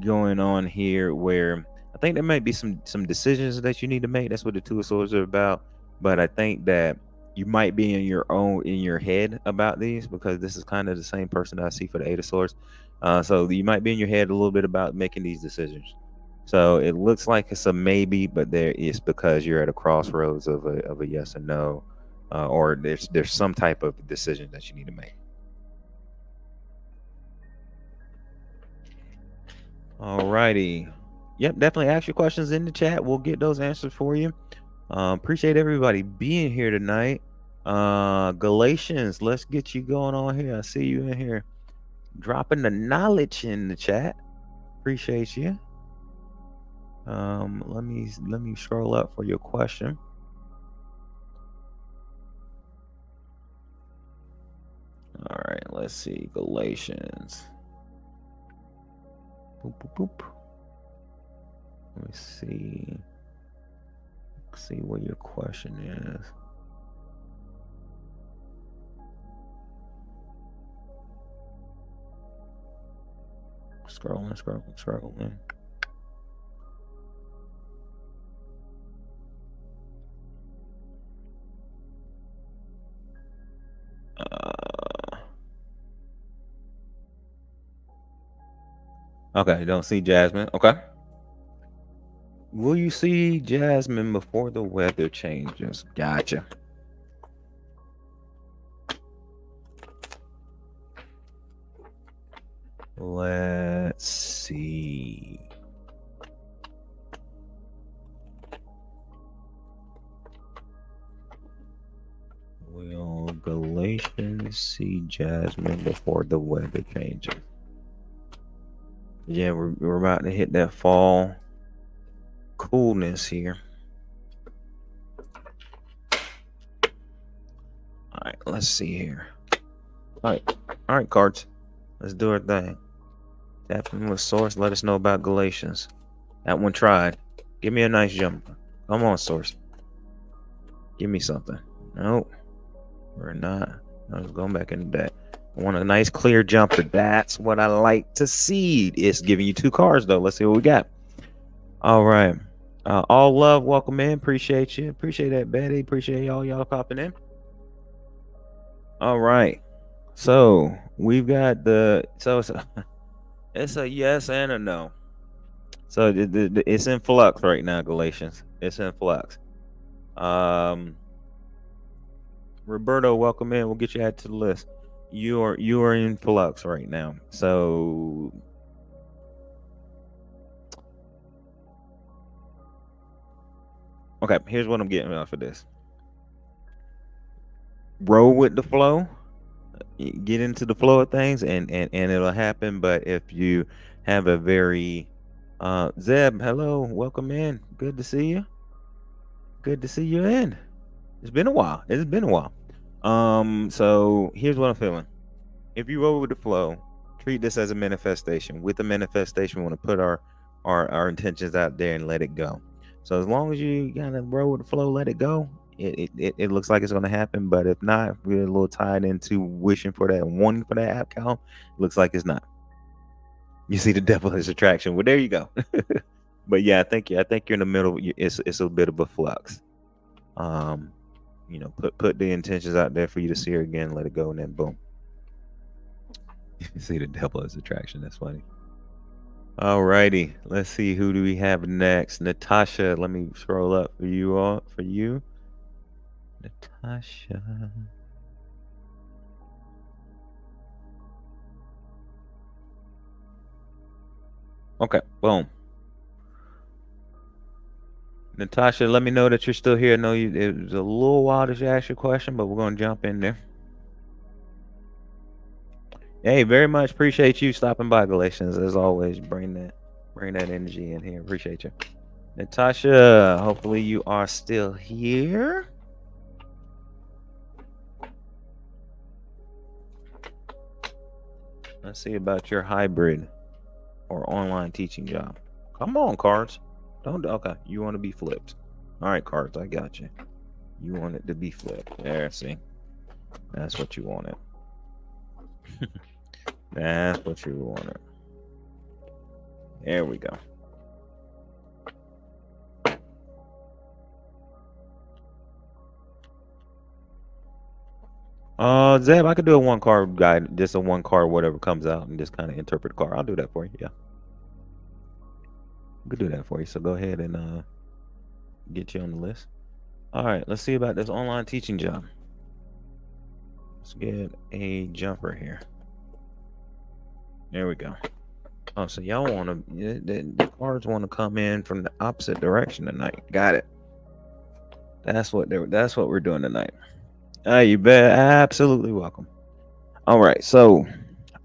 going on here where I think there might be some decisions that you need to make. That's what the Two of Swords are about. But I think that you might be in your head about these, because this is kind of the same person that I see for the Eight of Swords. So you might be in your head a little bit about making these decisions. So it looks like it's a maybe, but there is, because you're at a crossroads of a yes or no, or there's some type of decision that you need to make. All righty. Yep, definitely ask your questions in the chat. We'll get those answers for you. Appreciate everybody being here tonight. Galatians, let's get you going on here. I see you in here dropping the knowledge in the chat. Appreciate you. Let me scroll up for your question. All right, let's see. Galatians. Boop, boop, boop. Let me see. Let's see what your question is. Scrolling. Okay, don't see Jasmine. Okay. Will you see Jasmine before the weather changes? Gotcha. Let's see. Will Galatians see Jasmine before the weather changes? Yeah, we're about to hit that fall coolness here. All right, let's see here. All right, cards. Let's do our thing. Tap in with source. Let us know about Galatians. That one tried. Give me a nice jump. Come on, source. Give me something. Nope. We're not. I was going back into that. I want a nice clear jumper. That's what I like to see. It's giving you 2 cards though. Let's see what we got. All right. All love, welcome in. Appreciate you. Appreciate that, Betty. Appreciate y'all popping in. All right. So we've got it's a yes and a no. So it's in flux right now, Galatians. It's in flux. Roberto, welcome in. We'll get you added to the list. You are in flux right now. So okay, here's what I'm getting off of this. Roll with the flow. Get into the flow of things and it'll happen. But if you have a very Zeb, hello, welcome in. Good to see you. Good to see you in. It's been a while. So here's what I'm feeling. If you roll with the flow, treat this as a manifestation. With the manifestation, we want to put our intentions out there and let it go. So as long as you kind of roll with the flow, let it go. It looks like it's going to happen, but if not, if we're a little tied into wishing for that, wanting for that outcome, it looks like it's not. You see the devil is attraction. Well, there you go. But yeah, I think you're in the middle. It's a bit of a flux. Put the intentions out there for you to see her again, let it go, and then boom. You see the devil as attraction. That's funny. All righty. Let's see, who do we have next? Natasha. Let me scroll up for you all. For you, Natasha. Okay. Boom. Natasha, let me know that you're still here. I know it was a little while to ask your question, but we're gonna jump in there. Hey, very much appreciate you stopping by, Galatians. As always, bring that energy in here. Appreciate you. Natasha, hopefully you are still here. Let's see about your hybrid or online teaching job. Come on, cards. Okay, you want to be flipped. All right, cards, I got you. You want it to be flipped. There, see. That's what you wanted. That's what you wanted. There we go. Zeb, I could do a 1-card guide, just a 1-card, whatever comes out, and just kind of interpret the card. I'll do that for you. Yeah. I could do that for you. So go ahead and get you on the list. All right, let's see about this online teaching job. Let's get a jumper here. There we go. Oh, so y'all want to, the cards want to come in from the opposite direction tonight. Got it. That's what we're doing tonight. You bet. Absolutely welcome. All right, so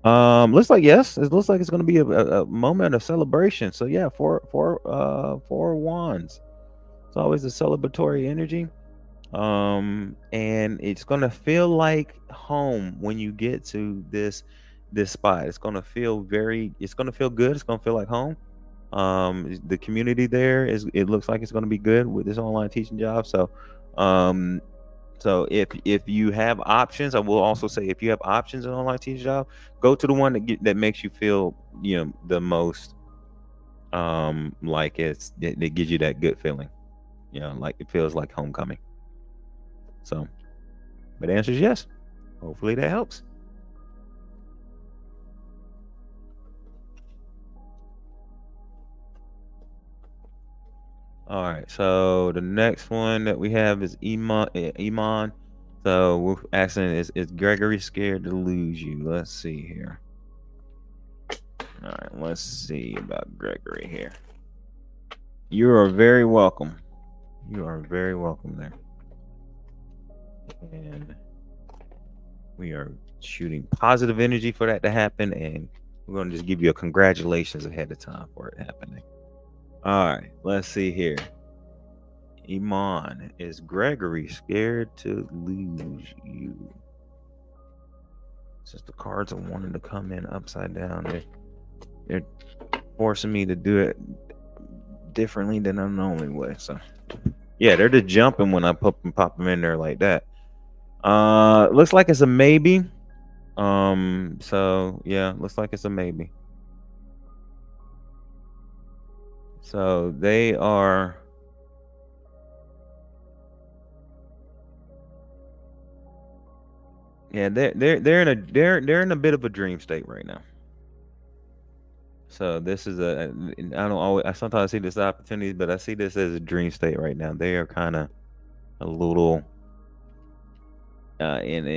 looks like yes, it looks like it's going to be a moment of celebration. So yeah, four wands. It's always a celebratory energy. And it's going to feel like home when you get to this spot. It's going to feel good. It's going to feel like home. The community there it looks like it's going to be good with this online teaching job. So if you have options, I will also say, if you have options in online teaching job, go to the one that makes you feel the most like it gives you that good feeling, like it feels like homecoming. So, but the answer is yes. Hopefully that helps. All right. So the next one that we have is Iman. Iman. So we're asking, is Gregory scared to lose you? Let's see here. All right. Let's see about Gregory here. You are very welcome. You are very welcome there. And we are shooting positive energy for that to happen, and we're going to just give you a congratulations ahead of time for it happening. All right, let's see here. Iman, is Gregory scared to lose you? Since the cards are wanting to come in upside down, they're forcing me to do it differently than I normally would. So yeah, they're just jumping when I pop them in there like that. Looks like it's a maybe. So yeah, looks like it's a maybe. So they are. Yeah, they're in a bit of a dream state right now. So this is I don't always, I sometimes see this opportunity, but I see this as a dream state right now. They are kind of a little in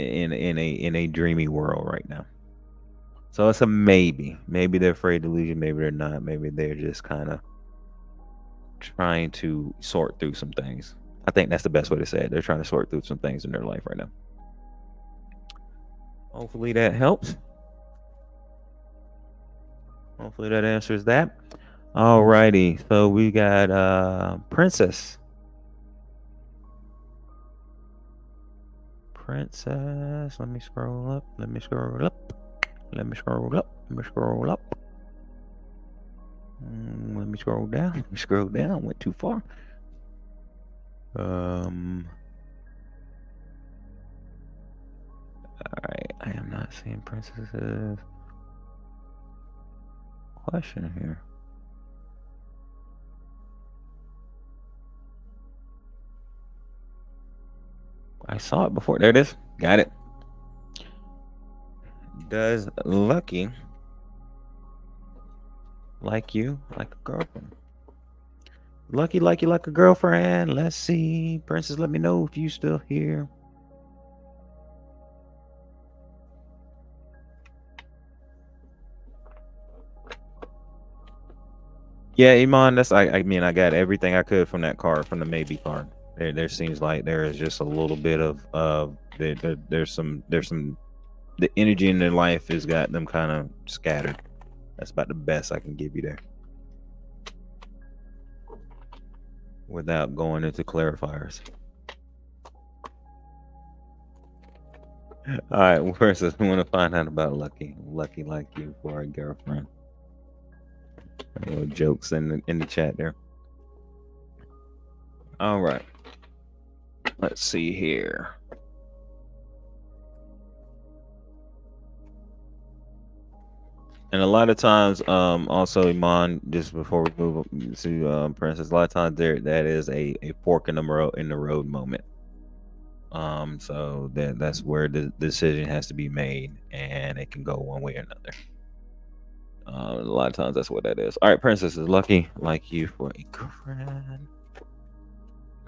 a dreamy world right now. So it's a maybe. Maybe they're afraid to lose you. Maybe they're not. Maybe they're just kind of trying to sort through some things. I think that's the best way to say it. They're trying to sort through some things in their life right now. Hopefully that helps. Hopefully that answers that. Alrighty. So we got Princess. Princess. Let me scroll up. Let me scroll up. Let me scroll up. Let me scroll up. Let me scroll down. Let me scroll down. Went too far. All right. I am not seeing Princess's question here. I saw it before. There it is. Got it. Does Lucky like you like a girlfriend? Lucky like you like a girlfriend. Let's see. Princess, let me know if you still here. Yeah, Iman, that's I mean I got everything I could from that card, from the maybe card. There seems like there is just a little bit of there's some the energy in their life has got them kind of scattered. That's about the best I can give you there. Without going into clarifiers. All right, well, first I want to find out about Lucky. Lucky like you for a girlfriend. Little jokes in the chat there. All right. Let's see here. And a lot of times, also Iman, just before we move to Princess, a lot of times that is a fork in the road moment. So that's where the decision has to be made, and it can go one way or another. A lot of times that's what that is. All right, Princess is Lucky like you for a girlfriend.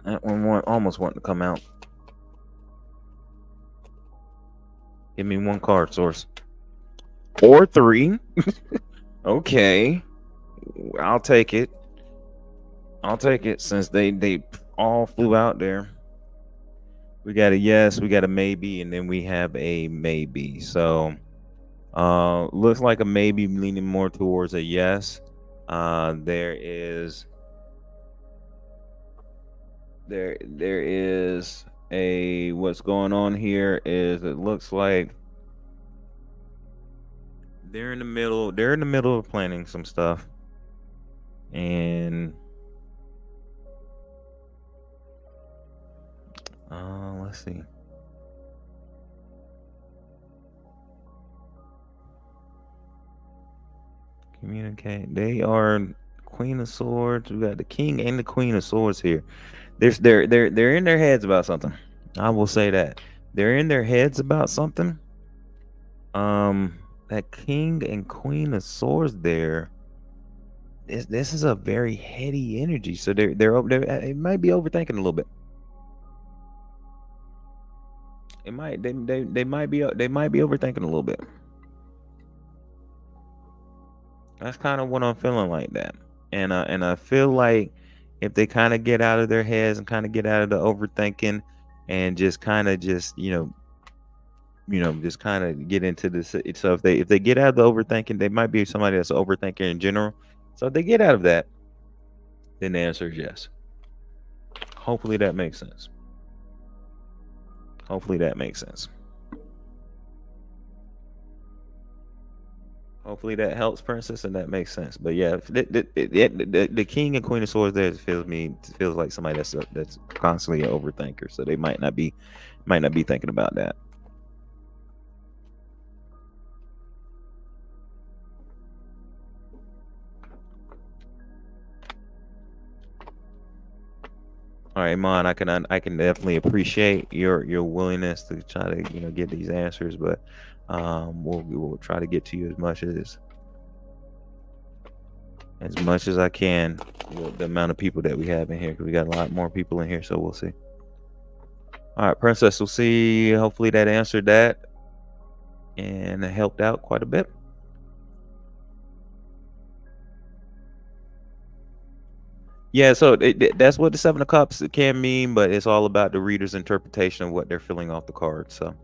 That one almost wanting to come out. Give me one card, source. Or 3. Okay. I'll take it. I'll take it since they all flew out there. We got a yes, we got a maybe, and then we have a maybe. So looks like a maybe leaning more towards a yes. There is a what's going on here is it looks like they're in the middle of planning some stuff, and let's see. Communicate. They are Queen of Swords. We got the King and the Queen of Swords here. They're in their heads about something. I will say that they're in their heads about something. That King and Queen of Swords there. this is a very heady energy, so it might be overthinking a little bit. It might they might be overthinking a little bit. That's kind of what I'm feeling like that, and I feel like if they kind of get out of their heads and kind of get out of the overthinking, and just kind of just just kind of get into this. So if they get out of the overthinking, they might be somebody that's an overthinker in general. So if they get out of that, then the answer is yes. Hopefully that makes sense. Hopefully that makes sense. Hopefully that helps, Princess, and that makes sense. But yeah, the King and Queen of Swords there feels like somebody that's constantly an overthinker. So they might not be thinking about that. All right, Mon, I can definitely appreciate your willingness to try to get these answers, but we'll try to get to you as much as I can with the amount of people that we have in here, because we got a lot more people in here, so we'll see. All right, Princess, we'll see. Hopefully that answered that and it helped out quite a bit. Yeah, so that's what the Seven of Cups can mean, but it's all about the reader's interpretation of what they're feeling off the card. So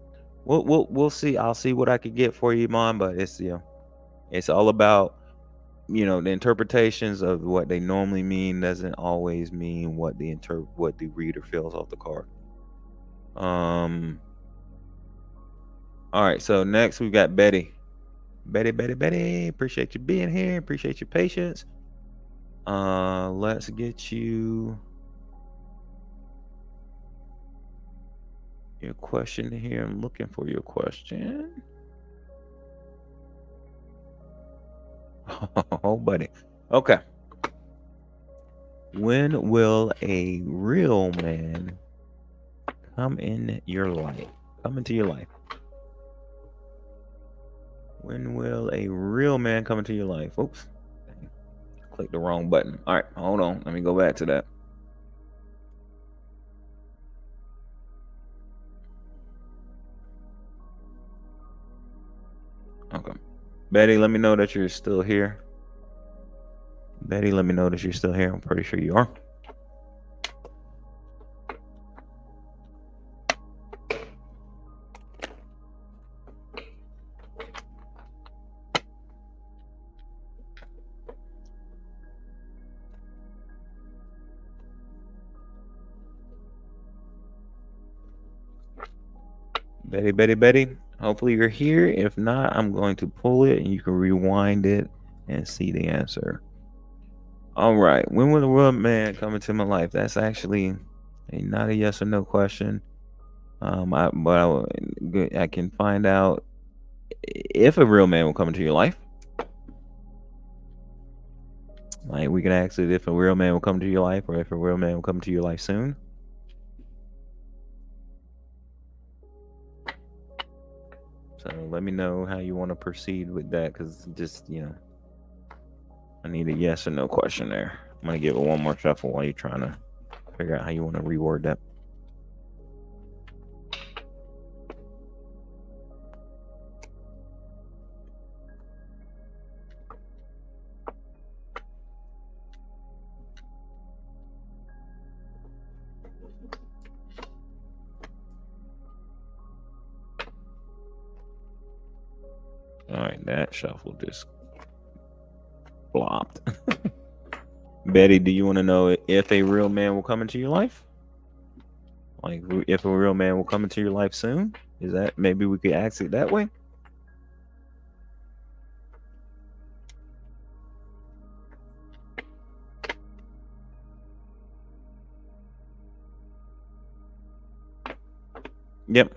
we'll see. I'll see what I can get for you, Mom. But it's all about the interpretations of what they normally mean doesn't always mean what the reader feels off the card. All right. So next we've got Betty. Betty. Appreciate you being here. Appreciate your patience. Let's get you your question here. I'm looking for your question. Oh, buddy. Okay. When will a real man come in your life? Come into your life. When will a real man come into your life? Oops. Click the wrong button. All right, hold on. Let me go back to that. Okay. Betty, let me know that you're still here. Betty, let me know that you're still here. I'm pretty sure you are. Betty. Hopefully you're here. If not, I'm going to pull it and you can rewind it and see the answer. All right. When will the real man come into my life? That's actually not a yes or no question. I can find out if a real man will come into your life. Like we can ask it if a real man will come to your life, or if a real man will come to your life soon. So let me know how you want to proceed with that, because just I need a yes or no question there. I'm gonna give it one more shuffle while you're trying to figure out how you want to reword that. All right, that shuffle just flopped. Betty, do you want to know if a real man will come into your life? Like if a real man will come into your life soon? Is that, maybe we could ask it that way? Yep.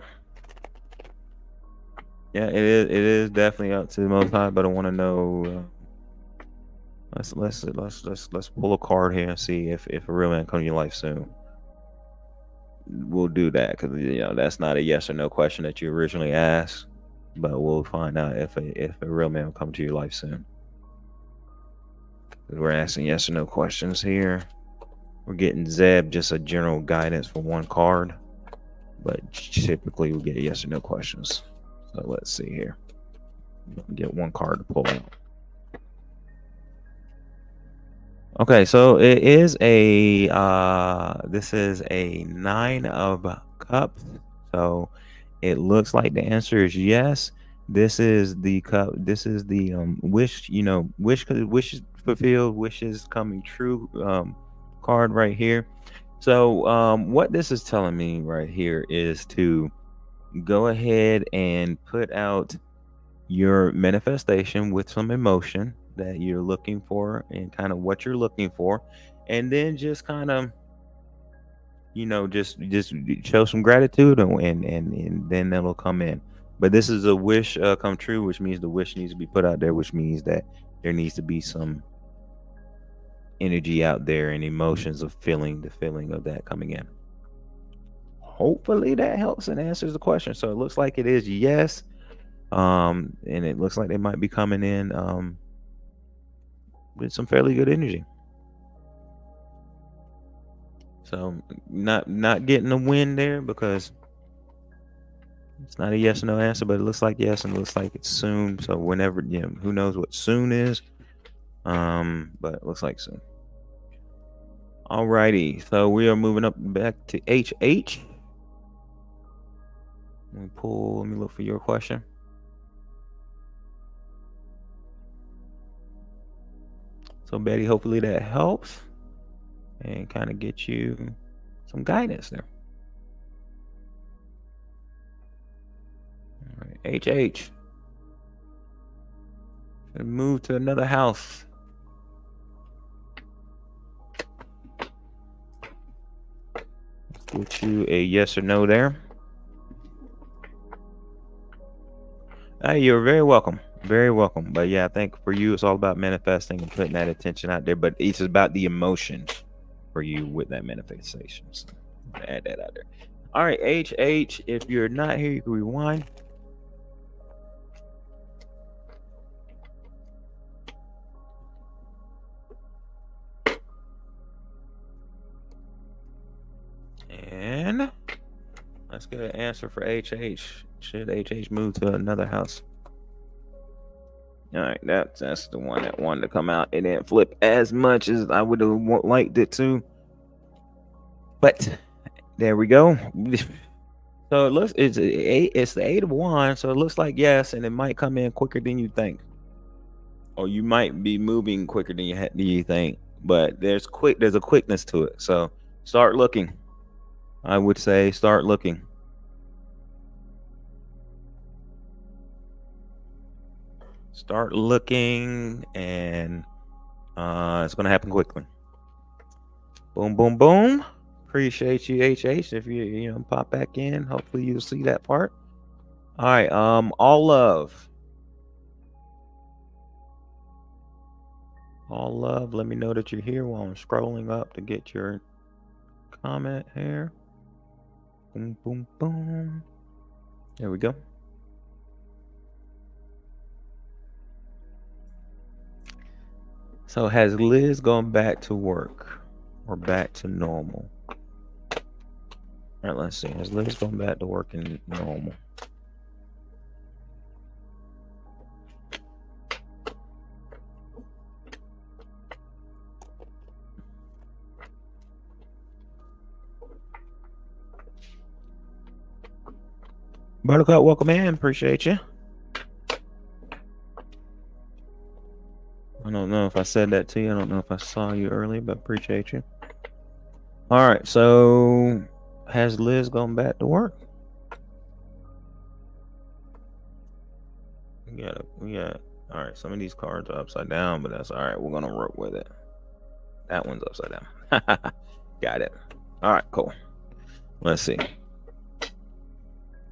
Yeah, it is definitely up to the Most High, but I want to know. Let's pull a card here and see if a real man come to your life soon. We'll do that because that's not a yes or no question that you originally asked, but we'll find out if a real man will come to your life soon. We're asking yes or no questions here. We're getting Zeb just a general guidance for one card, but typically we get yes or no questions. So let's see here. Get one card to pull out. Okay, so it is a this is a 9 of cups. So it looks like the answer is yes. This is the cup. This is the wish, wishes fulfilled, wishes coming true card right here. So what this is telling me right here is to go ahead and put out your manifestation with some emotion that you're looking for and kind of what you're looking for, and then just kind of just show some gratitude, and then that'll come in. But this is a wish come true, which means the wish needs to be put out there, which means that there needs to be some energy out there and emotions of feeling the feeling of that coming in. Hopefully that helps and answers the question. So it looks like it is yes. And it looks like they might be coming in with some fairly good energy. So not getting a win there because it's not a yes or no answer, but it looks like yes, and it looks like it's soon. So whenever, who knows what soon is, but it looks like soon. Alrighty, so we are moving up back to HH. Let me look for your question. So Betty, hopefully that helps and kind of get you some guidance there. All right, HH. Move to another house. Let's get you a yes or no there. Hey, you're very welcome. Very welcome. But yeah, I think for you, it's all about manifesting and putting that attention out there. But it's about the emotion for you with that manifestation. So add that out there. All right, HH. If you're not here, you can rewind. And let's get an answer for HH. Should HH move to another house? All right, that's the one that wanted to come out. It didn't flip as much as I would have liked it to, but there we go. So it looks it's the 8 of Wands, so it looks like yes, and it might come in quicker than you think, or you might be moving quicker than you think. But there's a quickness to it. So start looking. I would say start looking. Start looking, and it's gonna happen quickly. Boom, boom, boom. Appreciate you, HH. If you pop back in, hopefully you'll see that part. All right. All love. All love. Let me know that you're here while I'm scrolling up to get your comment here. Boom, boom, boom. There we go. So has Liz gone back to work or back to normal? All right, let's see. Has Liz gone back to work in normal? Buttercup, welcome in. Appreciate you. I don't know if I said that to you. I don't know if I saw you earlier, but appreciate you. All right, so has Liz gone back to work? We got. All right, some of these cards are upside down, but that's all right. We're gonna work with it. That one's upside down. Got it. All right, cool. Let's see.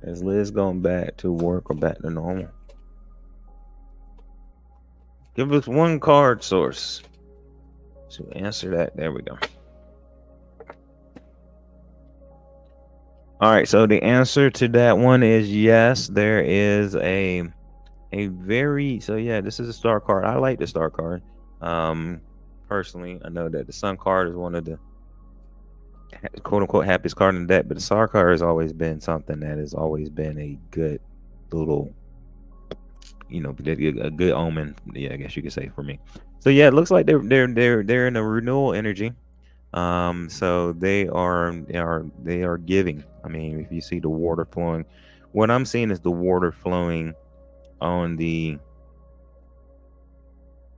Has Liz gone back to work or back to normal? Give us one card source to answer that. There we go. All right, so the answer to that one is yes. There is a very, so yeah, this is a star card. I like the star card. personally, I know that the Sun card is one of the quote unquote happiest card in the deck, but the Star card has always been something that has always been a good little, a good omen. Yeah, I guess you could say for me. So yeah, it looks like they're in a renewal energy. So they are giving. I mean, if you see the water flowing, what I'm seeing is the water flowing on the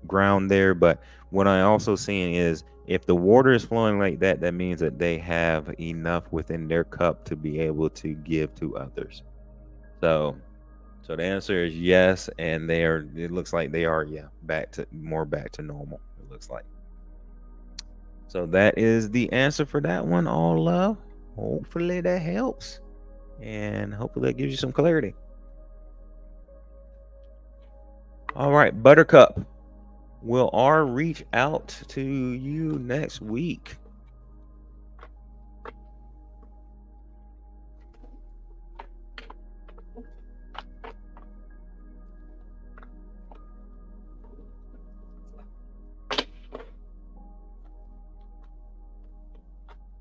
ground there. But what I also seeing is if the water is flowing like that, that means that they have enough within their cup to be able to give to others. So the answer is yes, and it looks like they are, yeah, back to normal, it looks like. So that is the answer for that one, all love. Hopefully that helps. And hopefully that gives you some clarity. All right, Buttercup. Will R reach out to you next week?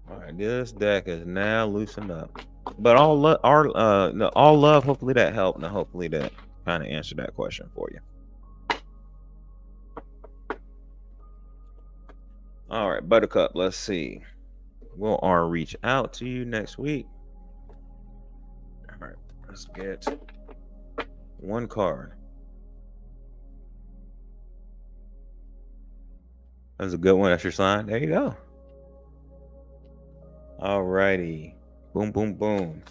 All right, this deck is now loosened up. But all love. Hopefully that helped. Now, hopefully that kind of answered that question for you. All right, Buttercup. Let's see. Will R reach out to you next week? All right, let's get one card. That's a good one. That's your sign. There you go. All righty. Boom, boom, boom.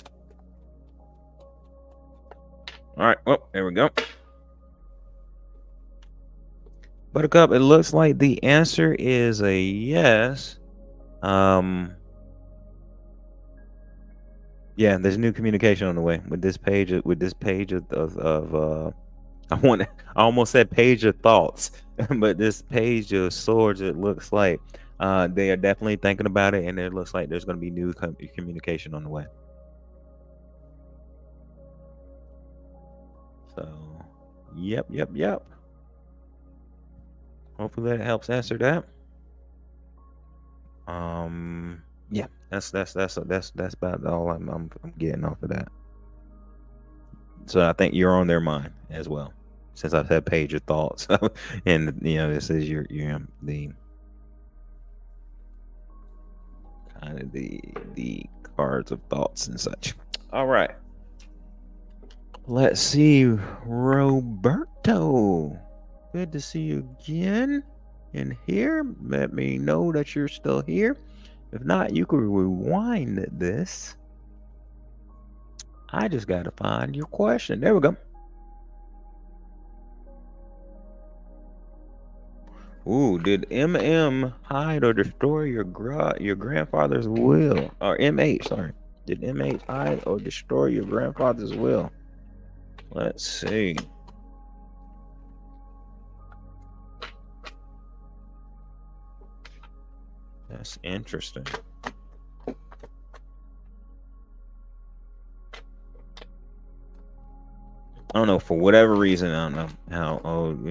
All right. Well, there we go. Buttercup, it looks like the answer is a yes. Yeah, there's new communication on the way with this page. I almost said page of thoughts, but this page of swords. It looks like they are definitely thinking about it, and it looks like there's going to be new communication on the way. So, yep. Hopefully that helps answer that. Yeah, that's about all I'm getting off of that. So I think you're on their mind as well, since I've said page of thoughts, and this is your the kind of the cards of thoughts and such. All right, let's see, Roberto. Good to see you again in here. Let me know that you're still here. If not, you can rewind this. I just got to find your question. There we go. Ooh, did MM hide or destroy your grandfather's will? Or MH, sorry. Did MH hide or destroy your grandfather's will? Let's see. That's interesting. I don't know, for whatever reason. I don't know how old,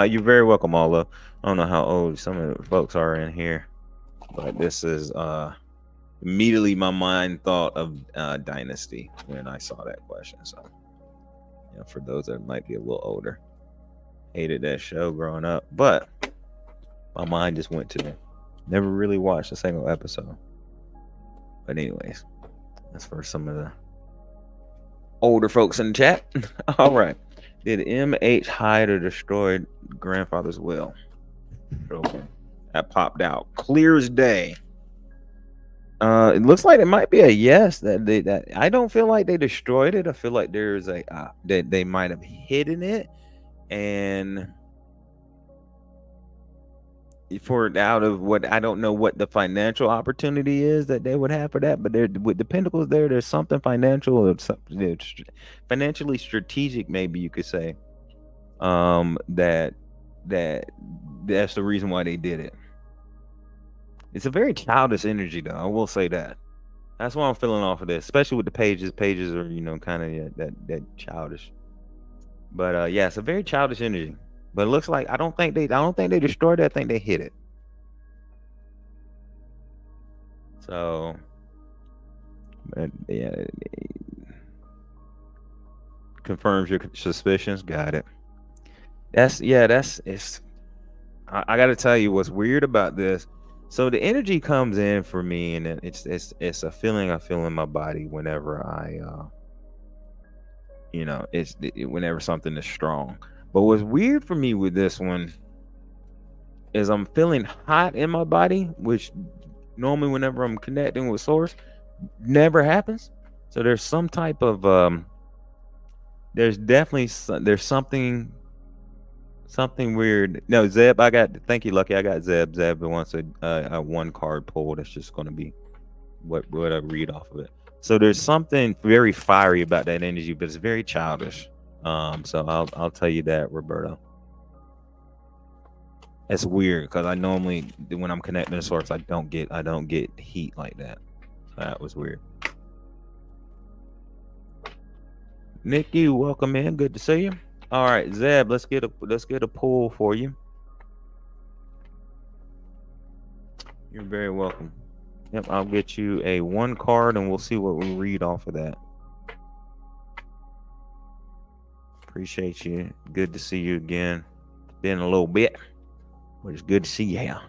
you're very welcome, Alla. I don't know how old some of the folks are in here, but this is immediately my mind thought of Dynasty when I saw that question. So, for those that might be a little older, hated that show growing up, but my mind just went to it. Never really watched a single episode. But anyways, that's for some of the older folks in the chat. All right. Did MH hide or destroy grandfather's will? Okay. That popped out clear as day. It looks like it might be a yes. That I don't feel like they destroyed it. I feel like there's a that they might have hidden it, and for out of what I don't know what the financial opportunity is that they would have for that, but there with the pentacles there's something financial or something financially strategic, maybe you could say. That's the reason why they did it. It's a very childish energy, though. I will say that. That's what I'm feeling off of this, especially with the pages. Pages are kind of that childish. But yeah, it's a very childish energy. But it looks like I don't think they destroyed it. I think they hit it. So, yeah, it confirms your suspicions. Got it. It's. I got to tell you what's weird about this. So the energy comes in for me, and it's a feeling I feel in my body whenever whenever something is strong. But what's weird for me with this one is I'm feeling hot in my body, which normally whenever I'm connecting with source never happens. So there's some type of there's definitely there's something weird. No, Zeb, thank you, Lucky. I got Zeb wants a one card pull that's just going to be what I read off of it. So there's something very fiery about that energy, but it's very childish. So I'll tell you that, Roberto. It's weird because I normally when I'm connecting to source, I don't get heat like that. That was weird. Nikki, welcome in. Good to see you. All right, Zeb, let's get a pull for you. You're very welcome. Yep, I'll get you a one card and we'll see what we read off of that. Appreciate you. Good to see you again. Been a little bit, but it's good to see you here.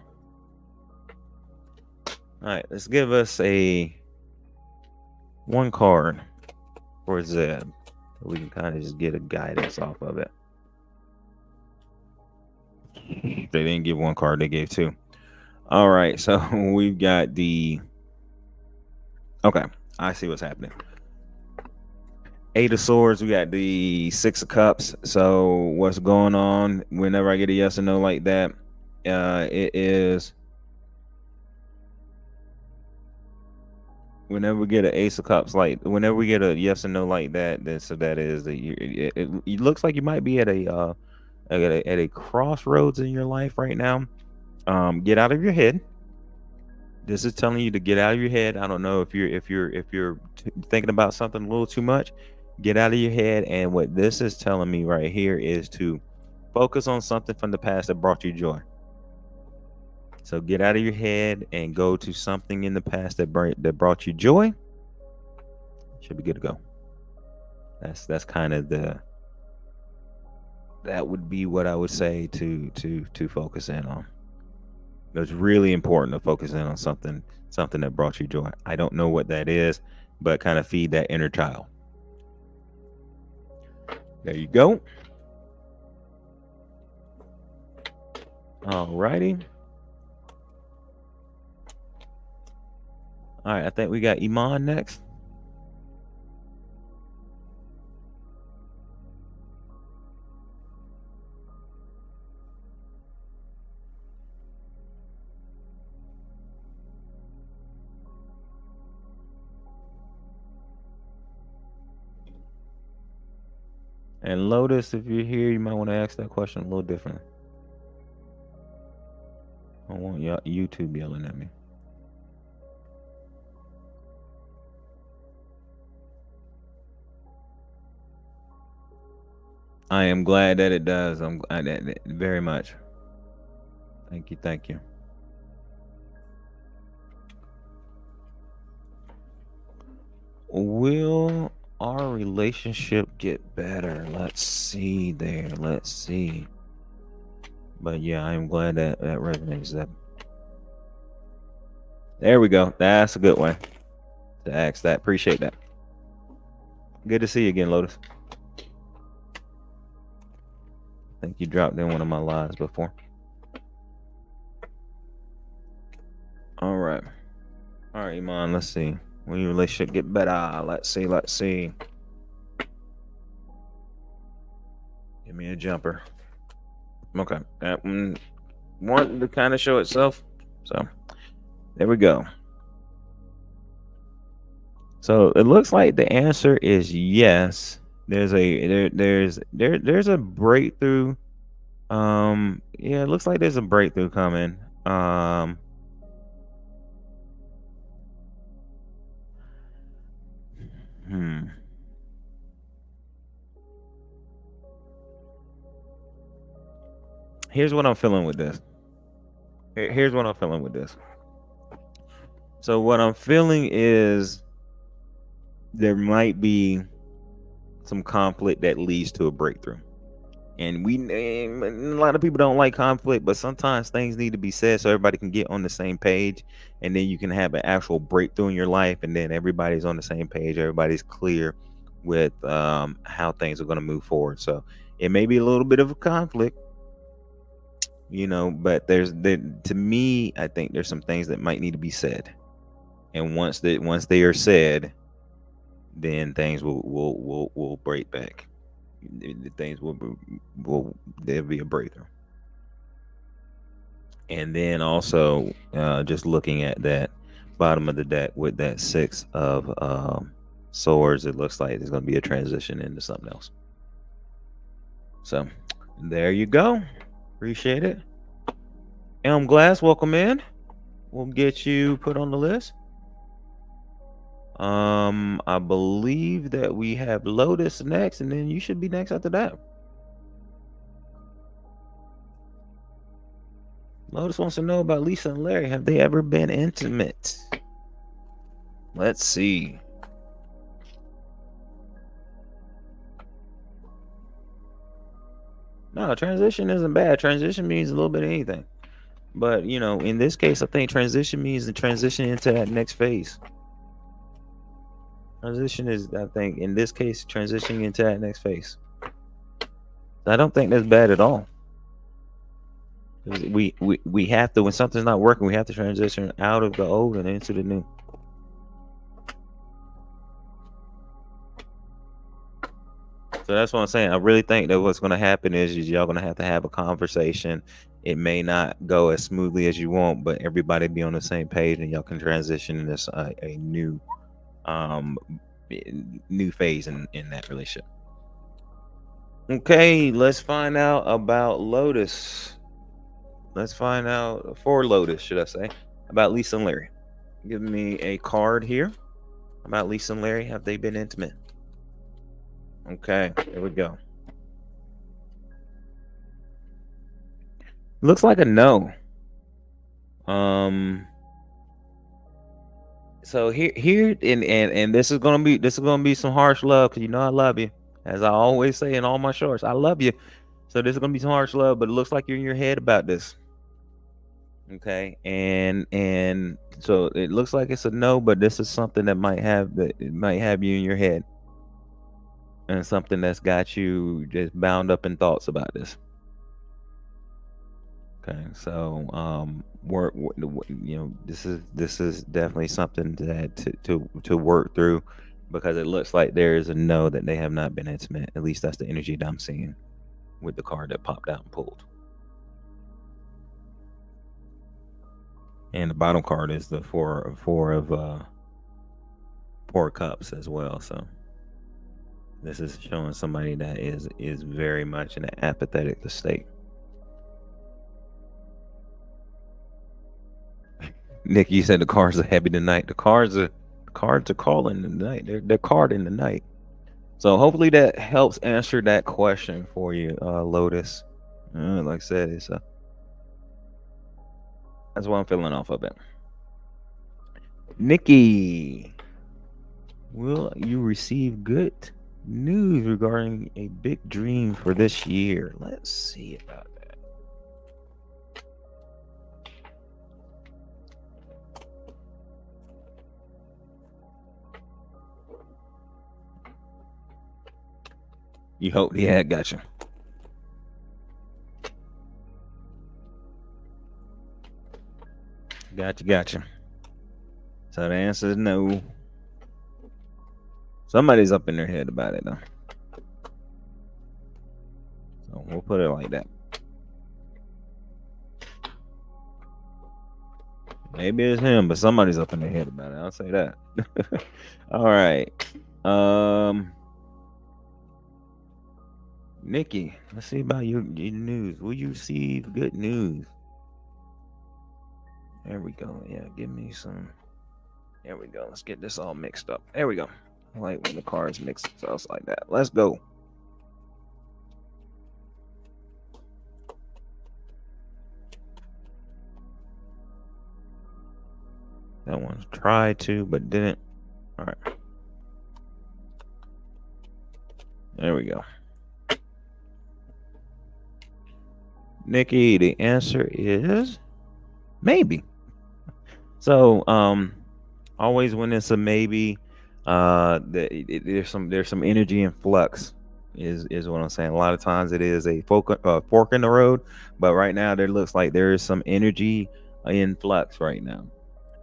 All right, let's give us a one card for Zeb. So we can kind of just get a guidance off of it. They didn't give one card, they gave two. All right, so we've got the... Okay, I see what's happening. Eight of Swords, we got the Six of Cups. So what's going on whenever I get a yes or no like that? It is... Whenever we get an Ace of Cups, like whenever we get a yes or no like that, then so that is that it looks like you might be at a crossroads in your life right now. Get out of your head. This is telling you to get out of your head. I don't know if you're thinking about something a little too much. Get out of your head. And what this is telling me right here is to focus on something from the past that brought you joy. So get out of your head and go to something in the past that brought you joy. Should be good to go. That's kind of that would be what I would say to focus in on. It's really important to focus in on something that brought you joy. I don't know what that is, but kind of feed that inner child. There you go. All righty. All right, I think we got Iman next. And Lotus, if you're here, you might want to ask that question a little differently. I don't want YouTube yelling at me. I am glad that it does. I'm glad that very much. Thank you. Will our relationship get better? Let's see there. Let's see. But yeah, I'm glad that resonates. There we go. That's a good one to ask that. Appreciate that. Good to see you again, Lotus. I think you dropped in one of my lives before. All right, Iman. Let's see. Will your relationship get better? Let's see. Give me a jumper. Okay, that one wanted to kind of show itself. So there we go. So it looks like the answer is yes. There's a breakthrough. Yeah, it looks like there's a breakthrough coming. Here's what I'm feeling with this. So what I'm feeling is there might be some conflict that leads to a breakthrough. And a lot of people don't like conflict, but sometimes things need to be said so everybody can get on the same page, and then you can have an actual breakthrough in your life, and then everybody's on the same page. Everybody's clear with how things are going to move forward. So it may be a little bit of a conflict, but to me, I think there's some things that might need to be said, and once they are said, then things will break back. The things will there'll be a breakthrough. And then also, just looking at that bottom of the deck with that 6 of swords, it looks like there's going to be a transition into something else. So there you go. Appreciate it. Elm Glass, welcome in. We'll get you put on the list. I believe that we have Lotus next, and then you should be next after that. Lotus wants to know about Lisa and Larry. Have they ever been intimate? Let's see. No, transition isn't bad. Transition means a little bit of anything. But, in this case, I think transition means the transition into that next phase. Transition is, I think, in this case, transitioning into that next phase. I don't think that's bad at all. We have to, when something's not working, we have to transition out of the old and into the new. So that's what I'm saying. I really think that what's going to happen is y'all going to have a conversation. It may not go as smoothly as you want, but everybody be on the same page, and y'all can transition into a new phase in that relationship. Okay, let's find out about Lotus. Let's find out for Lotus, should I say, about Lisa and Larry. Give me a card here about Lisa and Larry. Have they been intimate? Okay, here we go. Looks like a no. So here and this is gonna be some harsh love, because I love you, as I always say in all my shorts. I love you. So this is gonna be some harsh love, but it looks like you're in your head about this. Okay, and so it looks like it's a no, but this is something that might have you in your head, and something that's got you just bound up in thoughts about this. Okay, so this is definitely something to work through, because it looks like there is a no, that they have not been intimate. At least that's the energy that I'm seeing with the card that popped out and pulled. And the bottom card is the four of cups as well. So this is showing somebody that is very much in an apathetic state. Nick, you said the cards are heavy tonight. The cards are calling tonight. They're carding the night. So hopefully that helps answer that question for you, Lotus. Like I said, it's that's what I'm feeling off of it. Nikki, will you receive good news regarding a big dream for this year? Let's see about that. You hope? Yeah, gotcha. Gotcha. So the answer is no. Somebody's up in their head about it, though. So we'll put it like that. Maybe it's him, but somebody's up in their head about it. I'll say that. All right. Nikki, let's see about your news. Will you receive good news? There we go. Yeah, give me some. There we go. Let's get this all mixed up. There we go. I like when the cards mix themselves like that. Let's go. That one tried to, but didn't. All right. There we go. Nikki, the answer is maybe. So, always when it's a maybe, there's some energy in flux. Is what I'm saying. A lot of times it is a fork in the road, but right now there looks like there is some energy in flux right now,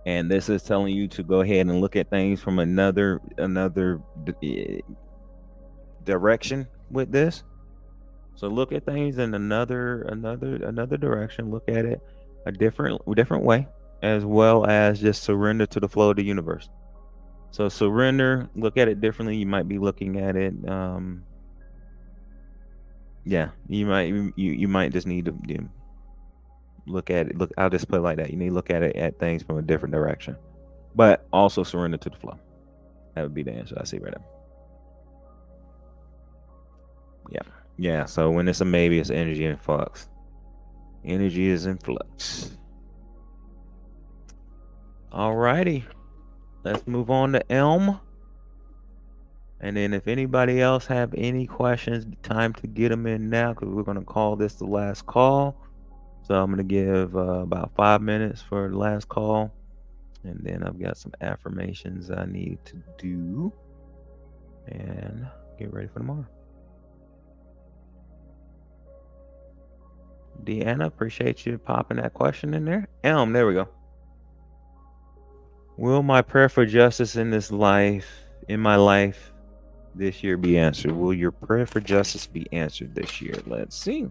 and this is telling you to go ahead and look at things from another direction with this. So look at things in another direction. Look at it a different way, as well as just surrender to the flow of the universe. So surrender, look at it differently. You might be looking at it. Yeah, you might just need to look at it. Look, I'll just put it like that. You need to look at things from a different direction, but also surrender to the flow. That would be the answer I see right now. Yeah. So when it's a maybe, it's energy in flux. Energy is in flux. Alrighty, let's move on to Elm. And then if anybody else have any questions, time to get them in now, because we're going to call this the last call. So I'm going to give about 5 minutes for the last call. And then I've got some affirmations I need to do and get ready for tomorrow. Deanna, appreciate you popping that question in there. Elm, there we go. Will my prayer for justice in my life this year be answered? Will your prayer for justice be answered this year? Let's see.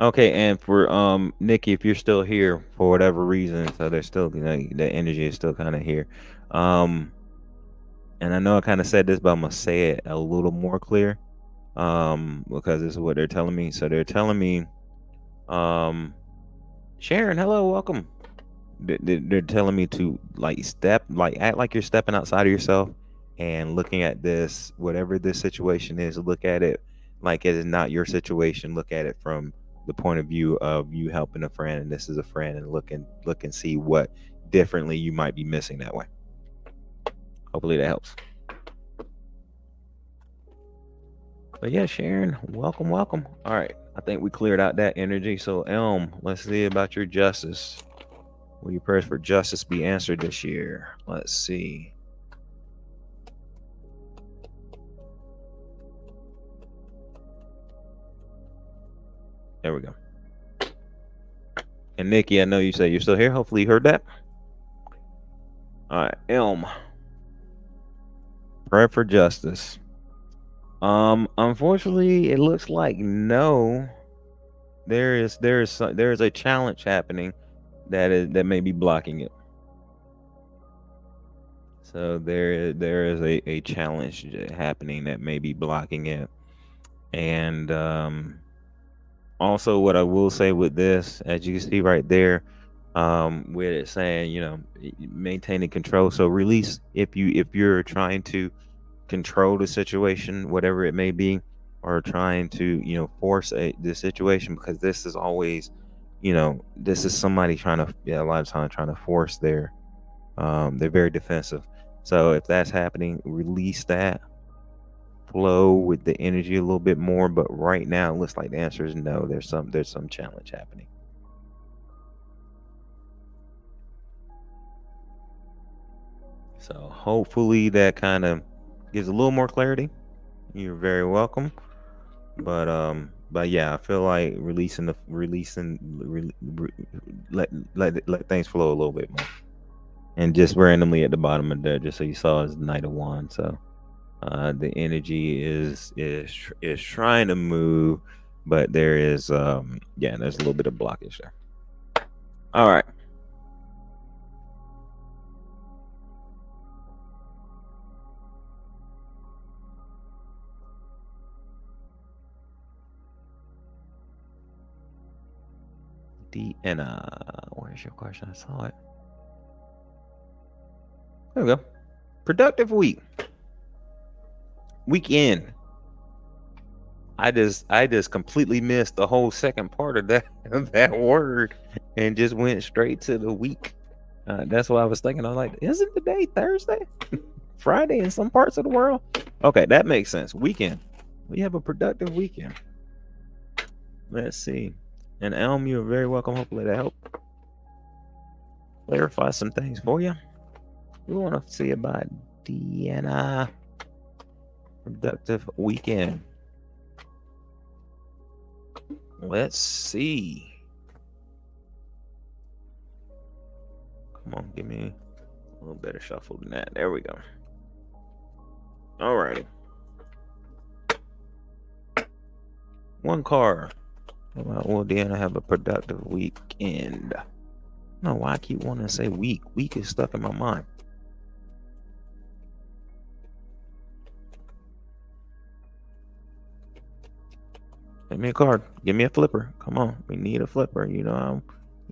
Okay, and for Nikki, if you're still here for whatever reason, so there's still the energy is still kind of here. And I know I kind of said this, but I'm gonna say it a little more clear. Because this is what they're telling me. So they're telling me, Sharon, hello, welcome. They're telling me to act like you're stepping outside of yourself and looking at this, whatever this situation is, look at it like it is not your situation. Look at it from the point of view of you helping a friend, and this is a friend, and look and see what differently you might be missing that way. Hopefully that helps. But yeah, Sharon, welcome. All right, I think we cleared out that energy. So Elm, let's see about your justice. Will your prayers for justice be answered this year? Let's see. There we go. And Nikki, I know you say you're still here. Hopefully you heard that. All right, Elm. Prayer for justice. Unfortunately, it looks like no. There is a challenge happening that may be blocking it. So there is a challenge happening that may be blocking it. And also what I will say with this, as you can see right there, with it saying, maintaining control. So release if you're trying to control the situation, whatever it may be, or trying to, force the situation, because this is always, this is somebody trying to, a lot of times trying to force they're very defensive. So if that's happening, release that, flow with the energy a little bit more. But right now it looks like the answer is no. There's some challenge happening. So hopefully that kind of gives a little more clarity. You're very welcome. But yeah, I feel like let things flow a little bit more. And just randomly at the bottom of there, just so you saw, is Knight of Wands. So the energy is trying to move, but there is there's a little bit of blockage there. All right. And where's your question? I saw it. There we go. Productive weekend. I just completely missed the whole second part of that of that word and just went straight to the week. That's what I was thinking. I was like, isn't today Thursday? Friday in some parts of the world? Okay, that makes sense. Weekend. We have a productive weekend. Let's see. And Elm, you're very welcome. Hopefully that helped clarify some things for you. We want to see about Deanna. Productive weekend. Let's see. Come on, give me a little better shuffle than that. There we go. Alrighty. One card. Will Deanna have a productive weekend? I don't know why I keep wanting to say week. Week is stuck in my mind. Give me a card. Give me a flipper. Come on. We need a flipper. You know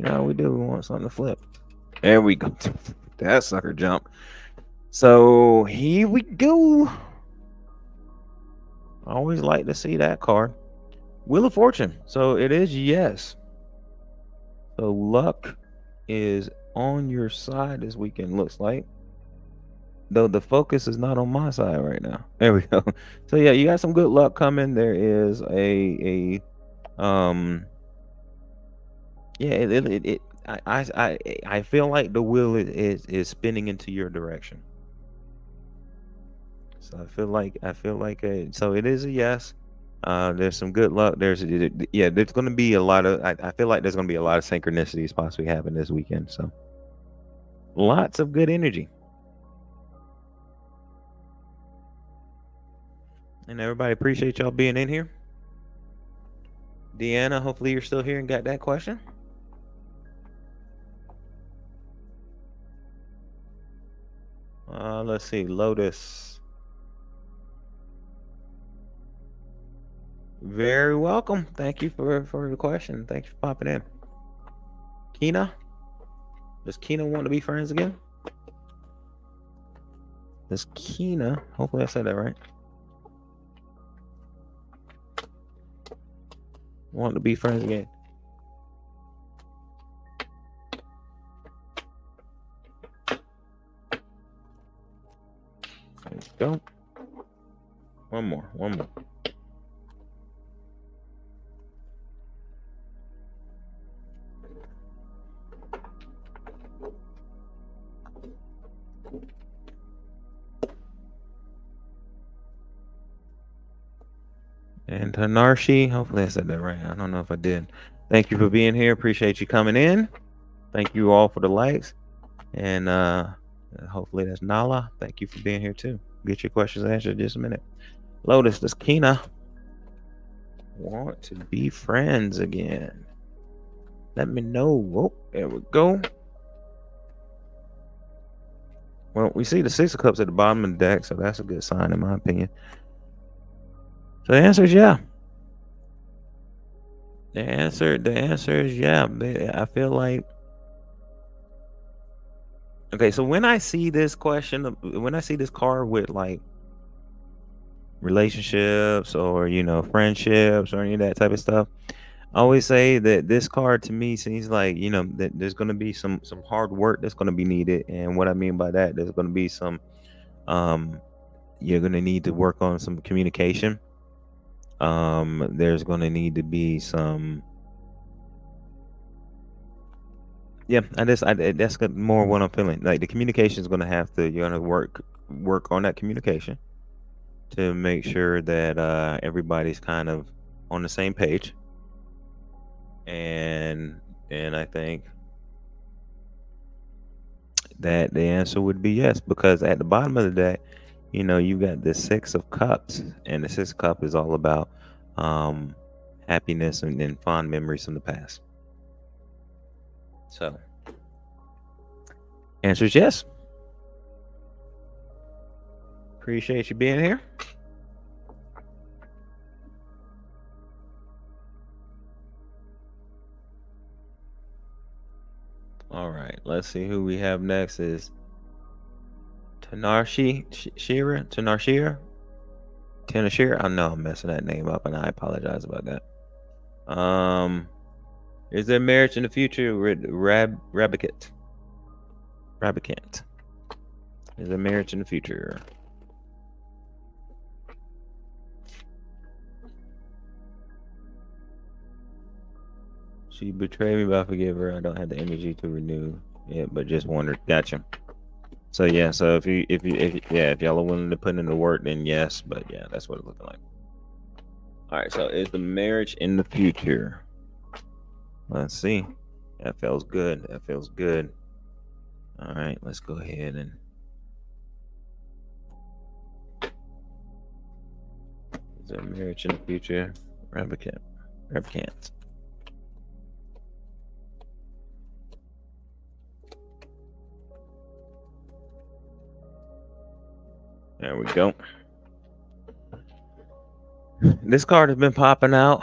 how we do. We want something to flip. There we go. That sucker jump. So here we go. I always like to see that card. Wheel of Fortune. So it is yes. So luck is on your side this weekend, looks like. Though the focus is not on my side right now. There we go. So yeah, you got some good luck coming. There is a yeah, I feel like the wheel is spinning into your direction. So I feel like so it is a yes. There's some good luck. There's going to be a lot of. I feel like there's going to be a lot of synchronicities possibly happen this weekend. So lots of good energy. And everybody appreciate y'all being in here. Deanna, hopefully you're still here and got that question. Let's see, Lotus. Very welcome. Thank you for the question. Thanks for popping in. Kina, does Kina want to be friends again? Does Kina? Hopefully I said that right. Want to be friends again? There you go. One more. And Hanarshi, hopefully I said that right. I don't know if I did. Thank you for being here. Appreciate you coming in. Thank you all for the likes. And hopefully that's Nala. Thank you for being here too. Get your questions answered in just a minute. Lotus, does Kina want to be friends again? Let me know. Oh, there we go. Well, we see the Six of Cups at the bottom of the deck, so that's a good sign in my opinion. So the answer is yeah. The answer is yeah. I feel like okay. So when I see this question, when I see this card with like relationships or friendships or any of that type of stuff, I always say that this card to me seems like that there's going to be some hard work that's going to be needed, and what I mean by that, there's going to be some you're going to need to work on some communication. There's going to need to be some that's more what I'm feeling. Like the communication is going to have to you're going to work on that communication to make sure that everybody's kind of on the same page. And I think that the answer would be yes, because at the bottom of the deck, you got the Six of Cups, and the Six of Cups is all about happiness and fond memories from the past. So, answer is yes. Appreciate you being here. let's see who we have next is Tanarshir. I know I'm messing that name up, and I apologize about that. Is there marriage in the future with Rabicant? Is there marriage in the future? She betrayed me, but I forgive her. I don't have the energy to renew it, but just wondered. Gotcha. So yeah, so if y'all are willing to put in the work, then yes, but yeah, that's what it's looking like. All right, so is the marriage in the future? Let's see. That feels good. All right, let's go ahead and is there marriage in the future? Replicant. There we go. This card has been popping out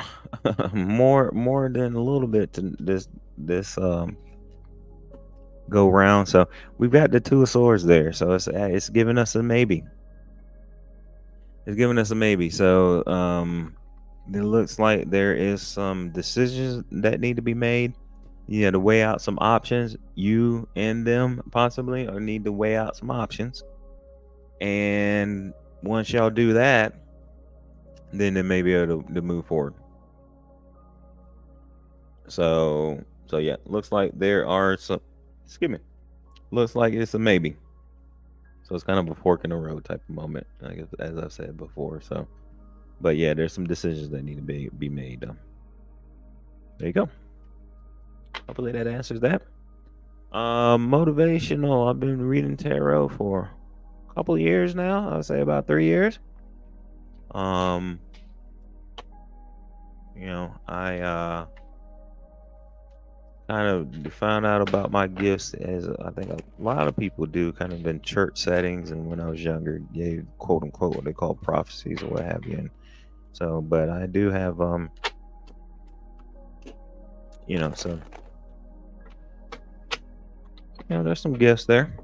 more than a little bit to this go round. So we've got the Two of Swords there. So it's giving us a maybe. So it looks like there is some decisions that need to be made. You have to weigh out some options. You and them possibly, or need to weigh out some options. And once y'all do that, then they may be able to move forward. So yeah, looks like there are some. Excuse me. Looks like it's a maybe. So it's kind of a fork in the road type of moment, I guess, as I've said before. So, but yeah, there's some decisions that need to be made. There you go. Hopefully that answers that. Motivational. I've been reading tarot for a couple of years now. I'd say about 3 years. I kind of found out about my gifts, as I think a lot of people do, kind of in church settings, and when I was younger, gave quote unquote what they call prophecies or what have you. And so, but I do have so there's some gifts there.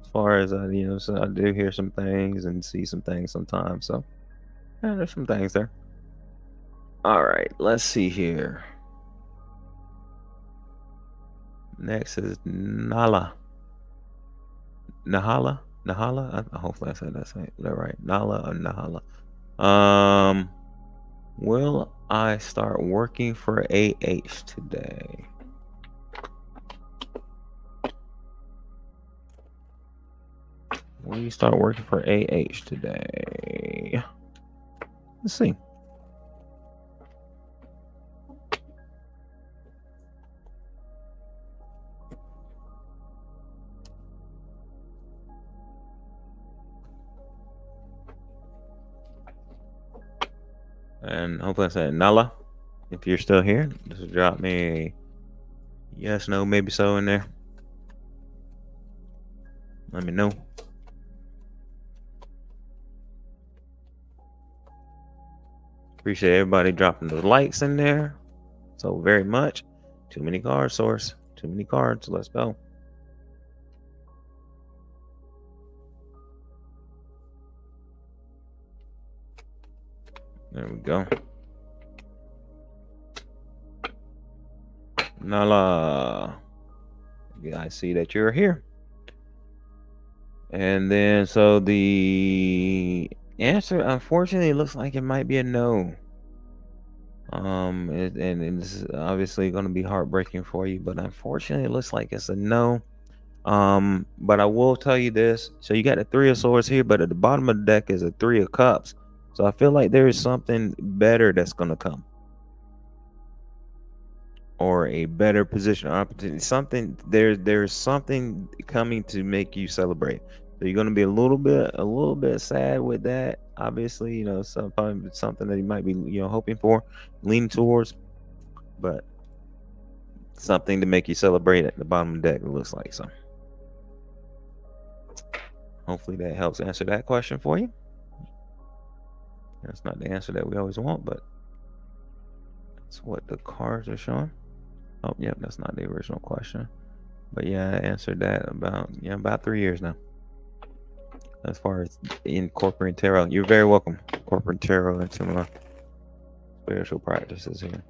As far as so I do hear some things and see some things sometimes. So yeah, there's some things there. All right, let's see here. Next is Nahala. Hopefully I said that right. Nala or Nahala. Will I start working for AH today? Will you start working for AH today? Let's see. And hopefully I said Nala. If you're still here, just drop me a yes, no, maybe so in there. Let me know. Appreciate everybody dropping the likes in there so very much. Too many cards, Source. Too many cards. Let's go. There we go. Nala. Yeah, I see that you're here. And then, so the answer, unfortunately, looks like it might be a no. And this is obviously going to be heartbreaking for you, but unfortunately, it looks like it's a no. But I will tell you this. So you got the Three of Swords here, but at the bottom of the deck is a Three of Cups. So I feel like there is something better that's going to come, or a better position or opportunity. There's something coming to make you celebrate. So you're going to be a little bit sad with that. Obviously, probably something that you might be, hoping for, leaning towards, but something to make you celebrate at the bottom of the deck. It looks like so. Hopefully that helps answer that question for you. That's not the answer that we always want, but that's what the cards are showing. Oh, yep, that's not the original question. But yeah, I answered that about 3 years now. As far as incorporating tarot, you're very welcome. Incorporating tarot into my spiritual practices here.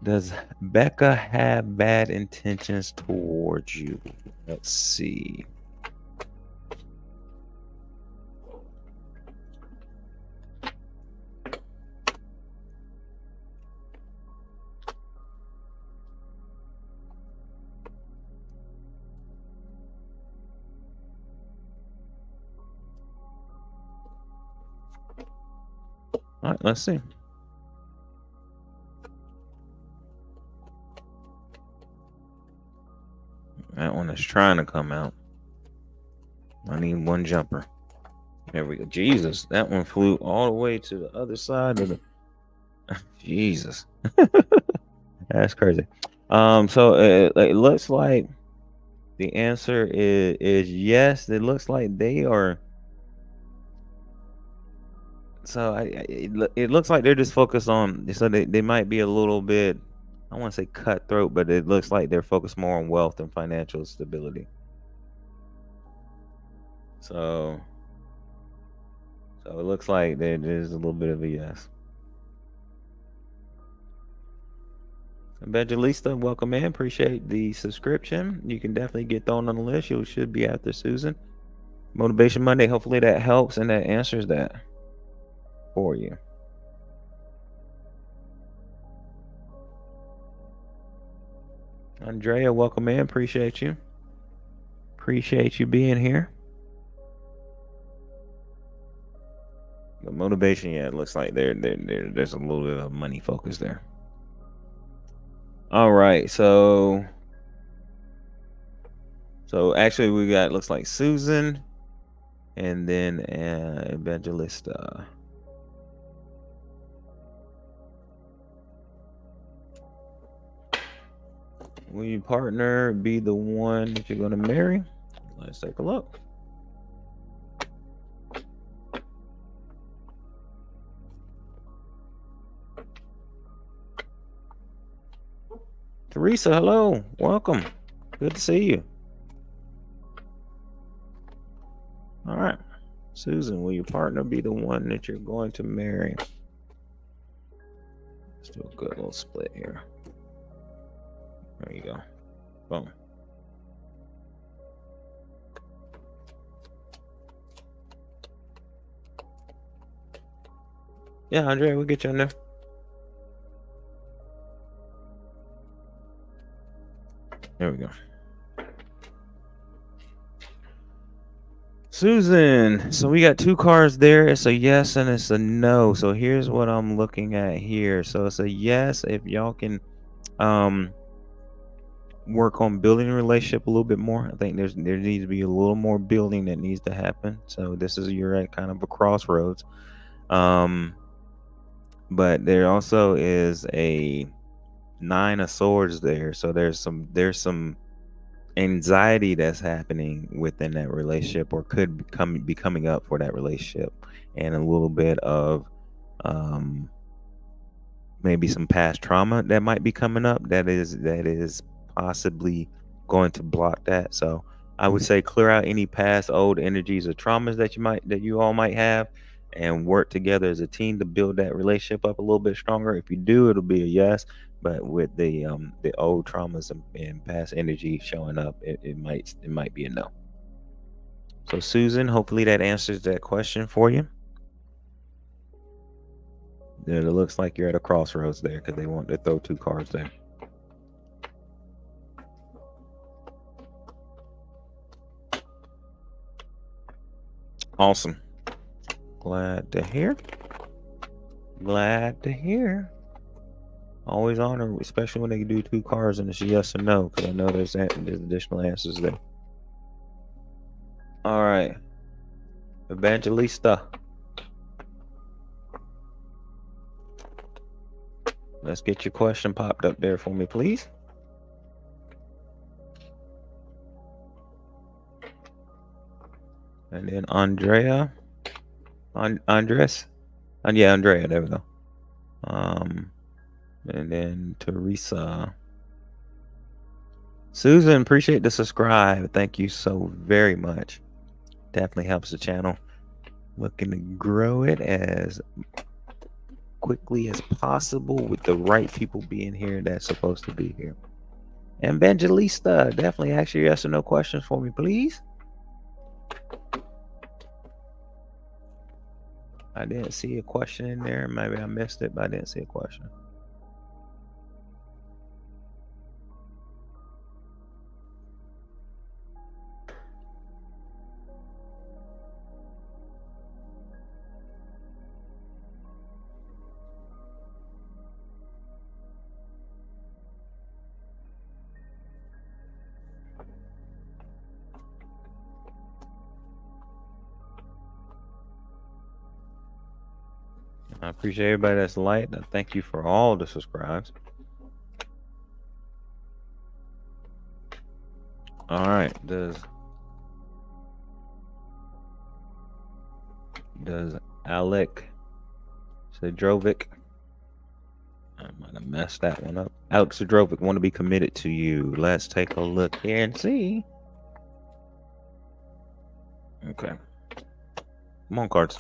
Does Becca have bad intentions towards you? Let's see. All right, let's see. That one is trying to come out. I need one jumper. There we go. Jesus, that one flew all the way to the other side of the. Jesus, that's crazy. So it looks like the answer is yes. It looks like they are. So it looks like they're just focused on. So they might be a little bit. I want to say cutthroat, but it looks like they're focused more on wealth and financial stability. So it looks like there's a little bit of a yes. Evangelista, welcome in. Appreciate the subscription. You can definitely get thrown on the list. You should be after Susan. Motivation Monday. Hopefully that helps and that answers that for you. Andrea, welcome in. Appreciate you. Appreciate you being here. The motivation, yeah, it looks like there's a little bit of money focus there. All right, so actually we got, looks like Susan and then Evangelista. Will your partner be the one that you're going to marry? Let's take a look. Teresa, hello. Welcome. Good to see you. All right. Susan, will your partner be the one that you're going to marry? Let's do a good little split here. There you go. Boom. Yeah, Andrea, we'll get you in there. There we go. Susan, so we got two cards there. It's a yes and it's a no. So here's what I'm looking at here. So it's a yes if y'all can work on building a relationship a little bit more. I think there needs to be a little more building that needs to happen. So this is, you're at kind of a crossroads. But there also is a 9 of Swords there. So there's some anxiety that's happening within that relationship, or could be coming up for that relationship, and a little bit of maybe some past trauma that might be coming up that is possibly going to block that. So I would say clear out any past old energies or traumas that you all might have, and work together as a team to build that relationship up a little bit stronger. If you do, it'll be a yes. But with the old traumas and past energy showing up, it might be a no. So Susan, hopefully that answers that question for you. It looks like you're at a crossroads there, because they want to throw 2 cards there. Awesome. Glad to hear. Glad to hear. Always honor, especially when they do 2 cards and it's a yes or no, because I know there's additional answers there. All right. Evangelista. Let's get your question popped up there for me, please. And then Andrea. Andres. And yeah, Andrea, there we go. And then Teresa. Susan, appreciate the subscribe. Thank you so very much. Definitely helps the channel. Looking to grow it as quickly as possible with the right people being here that's supposed to be here. Evangelista, definitely ask your yes or no questions for me, please. I didn't see a question in there. Maybe I missed it, but I didn't see a question. I appreciate everybody that's light. Thank you for all the subscribes. All right. Does Alec Sidrovic, I might have messed that one up. Alex Sidrovic want to be committed to you. Let's take a look here and see. Okay. Come on, cards.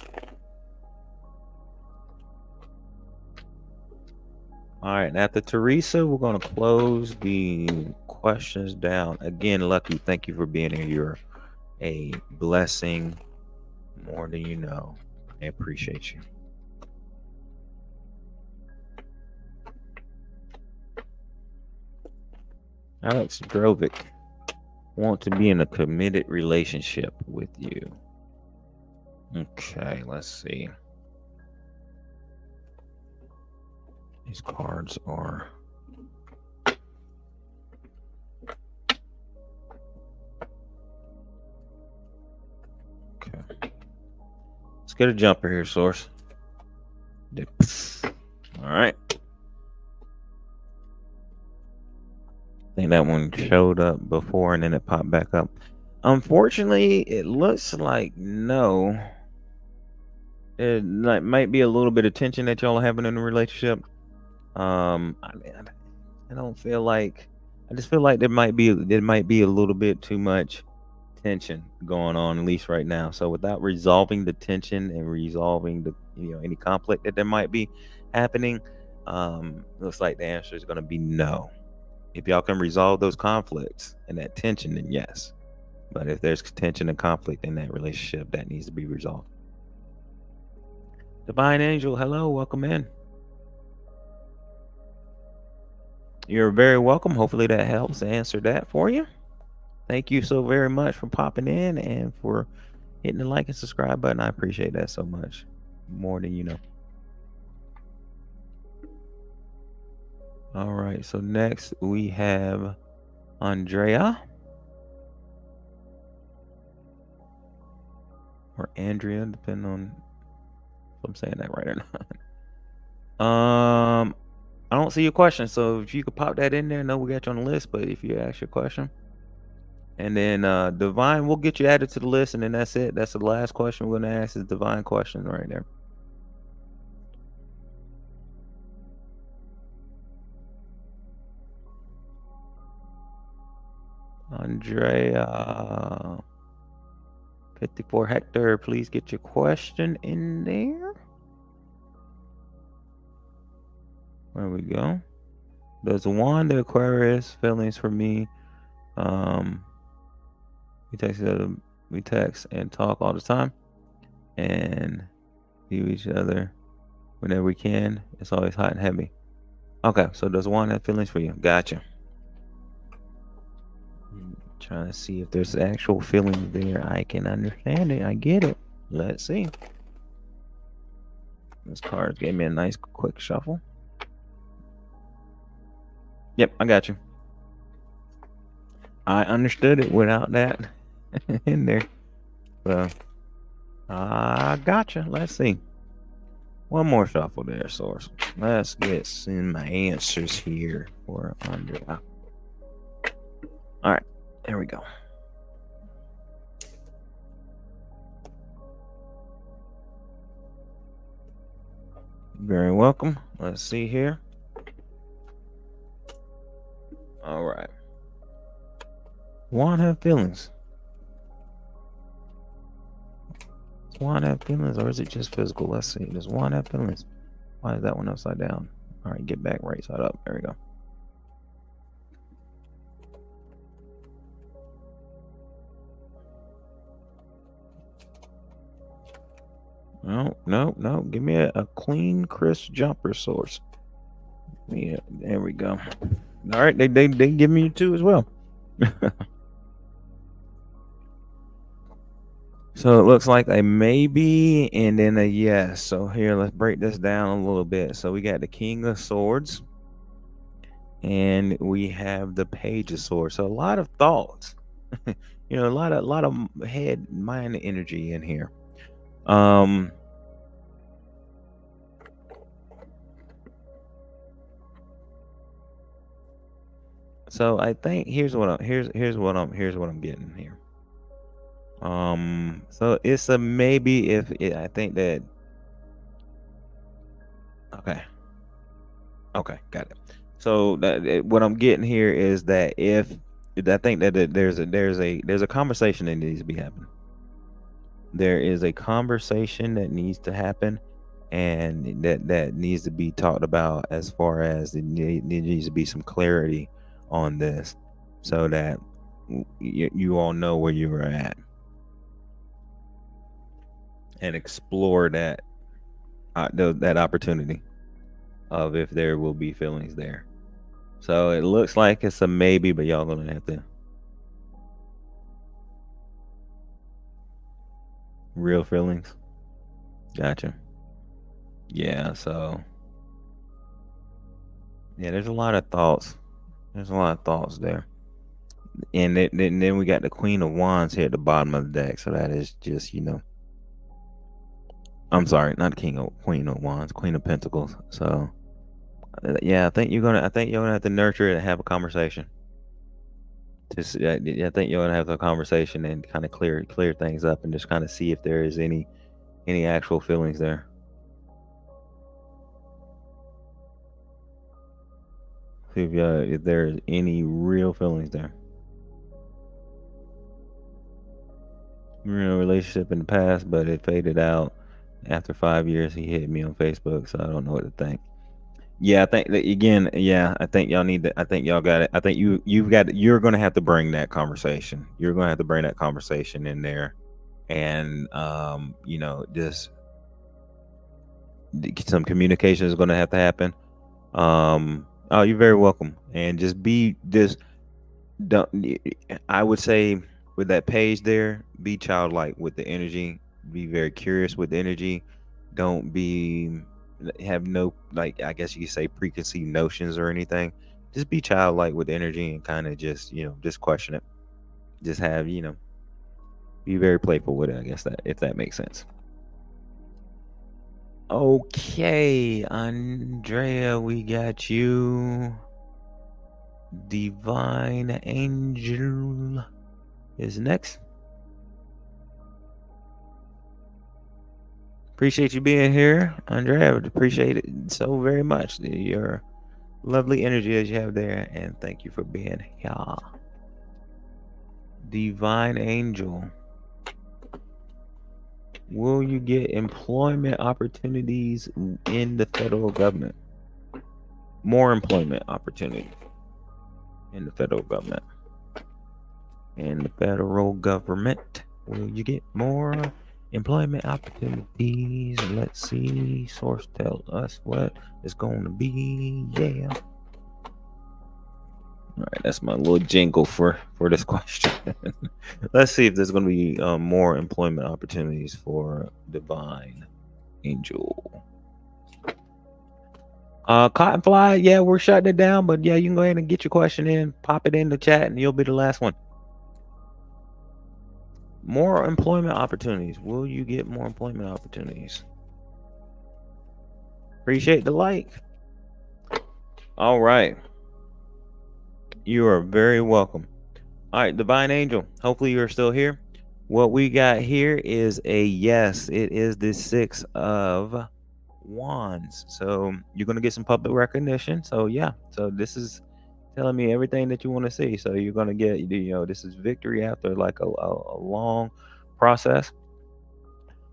All right, and after Teresa, we're going to close the questions down. Again, Lucky, thank you for being here. You're a blessing more than you know. I appreciate you. Alex Drovic want to be in a committed relationship with you. Okay, let's see. These cards are... Okay. Let's get a jumper here, Source. All right. I think that one showed up before and then it popped back up. Unfortunately, it looks like no. It might be a little bit of tension that y'all are having in a relationship. I don't feel like... I just feel like there might be a little bit too much tension going on, at least right now. So without resolving the tension and resolving the any conflict that there might be happening, looks like the answer is going to be no. If y'all can resolve those conflicts and that tension, then yes. But if there's tension and conflict in that relationship, that needs to be resolved. Divine Angel, hello, welcome in. You're very welcome. Hopefully that helps answer that for you. Thank you so very much for popping in and for hitting the like and subscribe button. I appreciate that so much. More than you know. All right. So next we have Andrea. Or Andrea, depending on if I'm saying that right or not. I don't see your question. So if you could pop that in there, no, we got you on the list. But if you ask your question. And then Divine, we'll get you added to the list, and then that's it. That's the last question we're going to ask is Divine question right there. Andrea 54 Hector, please get your question in there. There we go. Does Wanda Aquarius feelings for me? We text and talk all the time and view each other whenever we can. It's always hot and heavy. Okay, so does Wanda have feelings for you? Gotcha. Trying to see if there's actual feelings there. I can understand it. I get it. Let's see. This card gave me a nice quick shuffle. Yep, I got you. I understood it without that in there. So I gotcha. Let's see. One more shuffle there, Source. Let's get some answers here for Andrea. All right, there we go. Very welcome. Let's see here. All right. Wand have feelings? Does wand have feelings, or is it just physical? Let's see. Does wand have feelings? Why is that one upside down? All right, get back right side up. There we go. No. Give me a clean, crisp jumper source. Yeah, there we go. All right, they give me 2 as well. So it looks like a maybe and then a yes. So here, let's break this down a little bit. So we got the King of Swords, and we have the Page of Swords. So a lot of thoughts, a lot of head mind energy in here. So I think here's what I'm getting here. So it's a maybe if I think that. Okay, got it. So what I'm getting here is that if I think that there's a conversation that needs to be happening. There is a conversation that needs to happen, and that needs to be talked about as far as there needs to be some clarity on this, so that you all know where you are at and explore that that opportunity of if there will be feelings there. So it looks like it's a maybe, but y'all gonna have to real feelings. Gotcha. Yeah. So yeah, there's a lot of thoughts. There's a lot of thoughts there, and then we got the Queen of Wands here at the bottom of the deck. So that is just I'm sorry, not Queen of Wands, Queen of Pentacles. So yeah, I think you're gonna have to nurture it and have a conversation. I think you're gonna have a conversation and kind of clear things up and just kind of see if there is any actual feelings there. See if there's any real feelings there. We were in a relationship in the past, but it faded out after 5 years. He hit me on Facebook, so I don't know what to think. Yeah, I think that again. Yeah, I think y'all need to. I think y'all got it. I think you're gonna have to bring that conversation. You're gonna have to bring that conversation in there, and just some communication is gonna have to happen. Oh, you're very welcome, and just don't. I would say with that page there, be childlike with the energy. Be very curious with the energy. Don't have no, like, I guess you could say, preconceived notions or anything. Just be childlike with energy and kind of just just question it. Just have be very playful with it. I guess that if that makes sense. Okay, Andrea, we got you. Divine Angel is next. Appreciate you being here, Andrea. I would appreciate it so very much. Your lovely energy that you have there, and thank you for being here. Divine Angel. Will you get employment opportunities in the federal government? More employment opportunity in the federal government. In the federal government, will you get more employment opportunities? Let's see. Source tell us what it's going to be. Yeah. All right, that's my little jingle for this question. Let's see if there's going to be more employment opportunities for Divine Angel. Cottonfly, yeah, we're shutting it down, but yeah, you can go ahead and get your question in, pop it in the chat, and you'll be the last one. More employment opportunities. Will you get more employment opportunities? Appreciate the like. All right. You are very welcome. All right, Divine Angel. Hopefully you're still here. What we got here is a yes. It is the 6 of Wands. So you're going to get some public recognition. So yeah. So this is telling me everything that you want to see. So you're gonna get, this is victory after like a long process.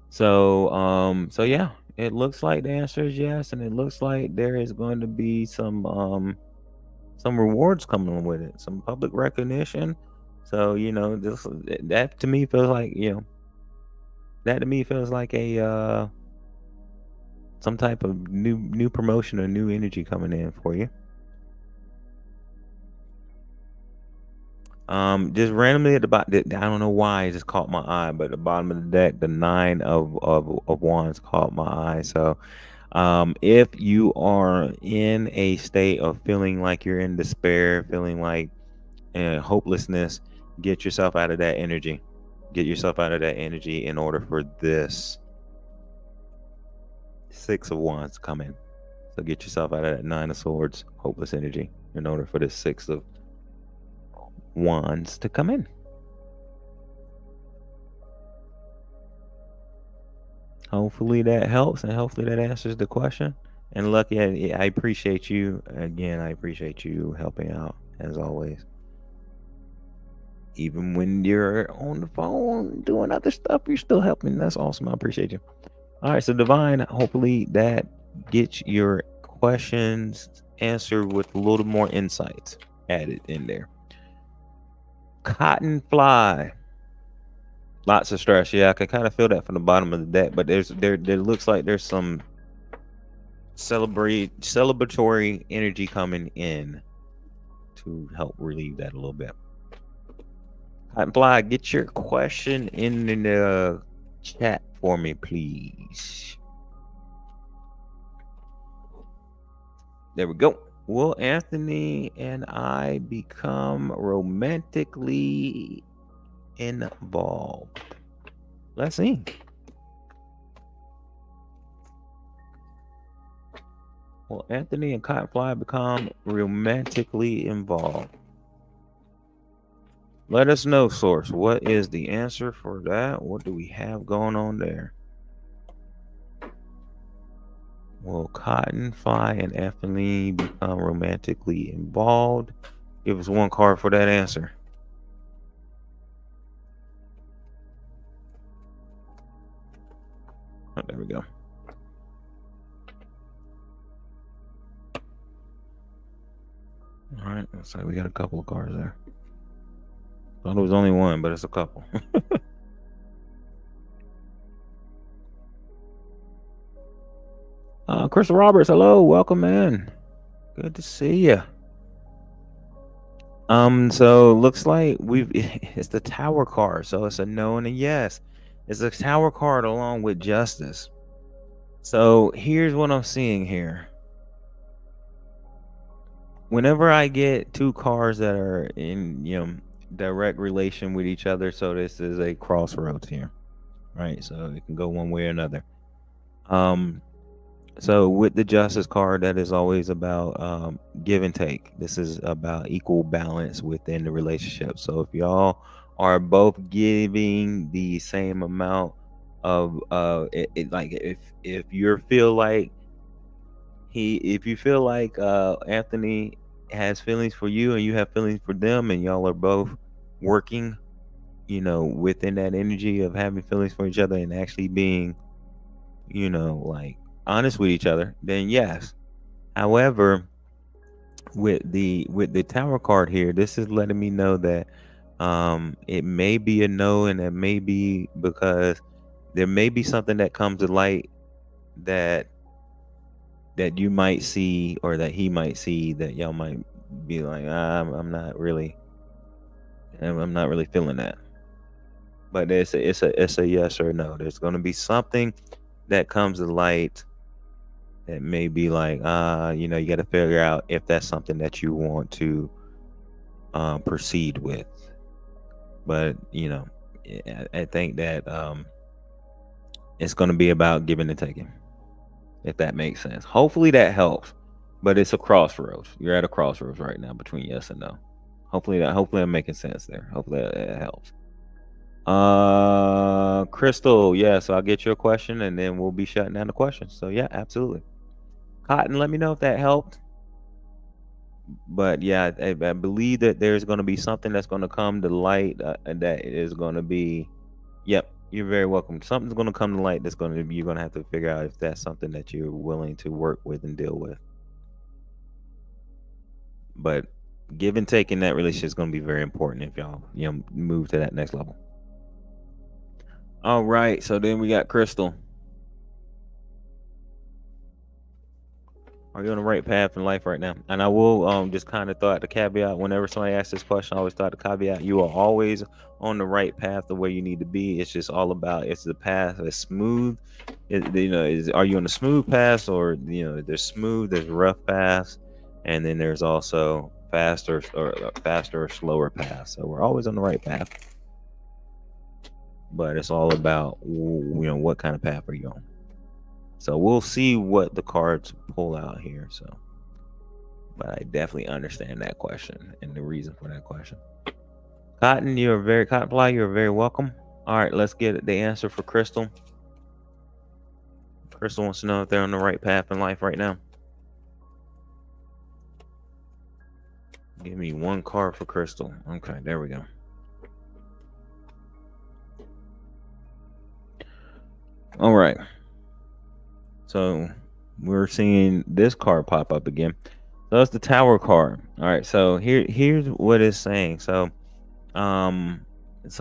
So yeah, it looks like the answer is yes, and it looks like there is going to be some rewards coming with it, some public recognition. So this that to me feels like a some type of new promotion or new energy coming in for you. Just randomly at the bottom, I don't know why it just caught my eye, but at the bottom of the deck, the nine of wands caught my eye. So, if you are in a state of feeling like you're in despair, feeling like hopelessness, get yourself out of that energy. Get yourself out of that energy in order for this six of wands to come in. So get yourself out of that nine of swords, hopeless energy, in order for this six of wands to come in. Hopefully that helps, and hopefully that answers the question. And Lucky, I appreciate you again. I appreciate you helping out as always. Even when you're on the phone doing other stuff, you're still helping. That's awesome. I appreciate you. All right, so Divine, hopefully that gets your questions answered with a little more insights added in there. Cotton fly. Lots of stress. Yeah, I can kind of feel that from the bottom of the deck, but there looks like there's some celebratory energy coming in to help relieve that a little bit. Cotton fly, get your question in the chat for me, please. There we go. Will Anthony and I become romantically involved? Let's see. Will Anthony and Cottonfly become romantically involved? Let us know, source. What is the answer for that? What do we have going on there? Will Cottonfly and Anthony become romantically involved? Give us one card for that answer. Oh, there we go. All right, looks like we got a couple of cards there. Thought it was only one, but it's a couple. Chris Roberts, hello, welcome in. Good to see you. So looks like it's the Tower card, so it's a no and a yes. It's a Tower card along with Justice. So here's what I'm seeing here. Whenever I get two cards that are in direct relation with each other, so this is a crossroads here, right? So it can go one way or another. So with the Justice card, that is always about give and take. This is about equal balance within the relationship. So if y'all are both giving the same amount of like if you feel like Anthony has feelings for you and you have feelings for them, and y'all are both working, within that energy of having feelings for each other and actually being, like honest with each other, then yes. However, with the Tower card here, this is letting me know that it may be a no, and it may be because there may be something that comes to light that you might see, or that he might see, that y'all might be like, I'm not really feeling that. But it's a yes or no. There's going to be something that comes to light that may be like, you got to figure out if that's something that you want to proceed with. But I think that it's going to be about giving and taking, if that makes sense. Hopefully that helps. But it's a crossroads. You're at a crossroads right now between yes and no. Hopefully I'm making sense there. Hopefully that helps. Crystal, yeah, so I'll get your question and then we'll be shutting down the questions. So yeah, absolutely. Cotton, let me know if that helped. But yeah, I believe that there's going to be something that's going to come to light, and that is going to be. Yep, you're very welcome. Something's going to come to light that's going to be. You're going to have to figure out if that's something that you're willing to work with and deal with. But give and take in that relationship is going to be very important if y'all move to that next level. All right, so then we got Crystal. Are you on the right path in life right now? And I will just kind of throw out the caveat whenever somebody asks this question. I always throw out the caveat: you are always on the right path the way you need to be. It's just all about it's the path that's smooth. Are you on the smooth path, or there's smooth, there's rough paths, and then there's also faster or slower paths. So we're always on the right path, but it's all about what kind of path are you on. So we'll see what the cards pull out here. So, but I definitely understand that question and the reason for that question. Cotton Fly, you're very welcome. All right, let's get the answer for Crystal. Crystal wants to know if they're on the right path in life right now. Give me one card for Crystal. Okay, there we go. All right. So we're seeing this card pop up again. So it's the Tower card. All right. So here's what it's saying. So it's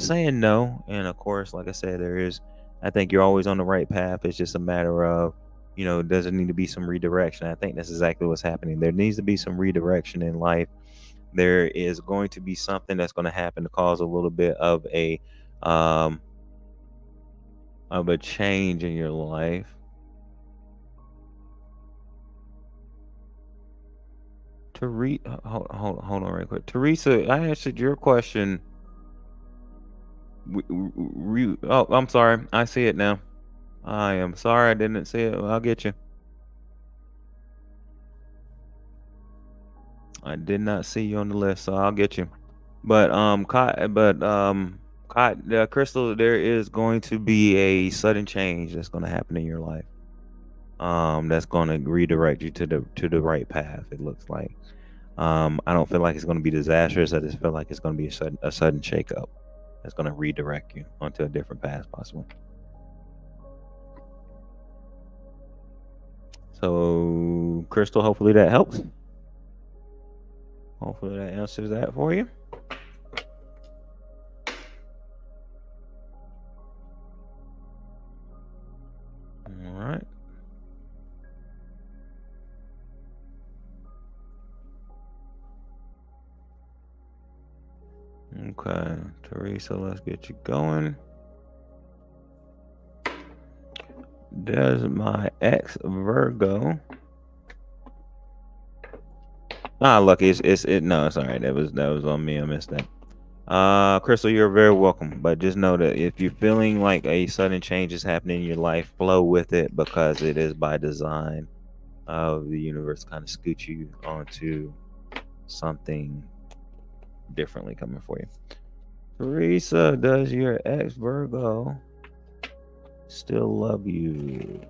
saying no, and of course, like I said, I think you're always on the right path. It's just a matter of does it need to be some redirection? I think that's exactly what's happening. There needs to be some redirection in life. There is going to be something that's going to happen to cause a little bit of a change in your life. Hold on right quick. Teresa, I answered your question. I'm sorry. I see it now. I am sorry I didn't see it. I'll get you. I did not see you on the list, so I'll get you. But Crystal, there is going to be a sudden change that's going to happen in your life. That's going to redirect you to the right path. It looks like. I don't feel like it's going to be disastrous. I just feel like it's going to be a sudden shakeup. That's going to redirect you onto a different path, possibly. So, Crystal, hopefully that helps. Hopefully that answers that for you. All right. Okay, Teresa, let's get you going. Does my ex Virgo? Lucky. No, it's all right. That was on me. I missed that. Crystal, you're very welcome. But just know that if you're feeling like a sudden change is happening in your life, flow with it, because it is by design of the universe kind of scoot you onto something differently coming for you. Teresa, does your ex Virgo still love you?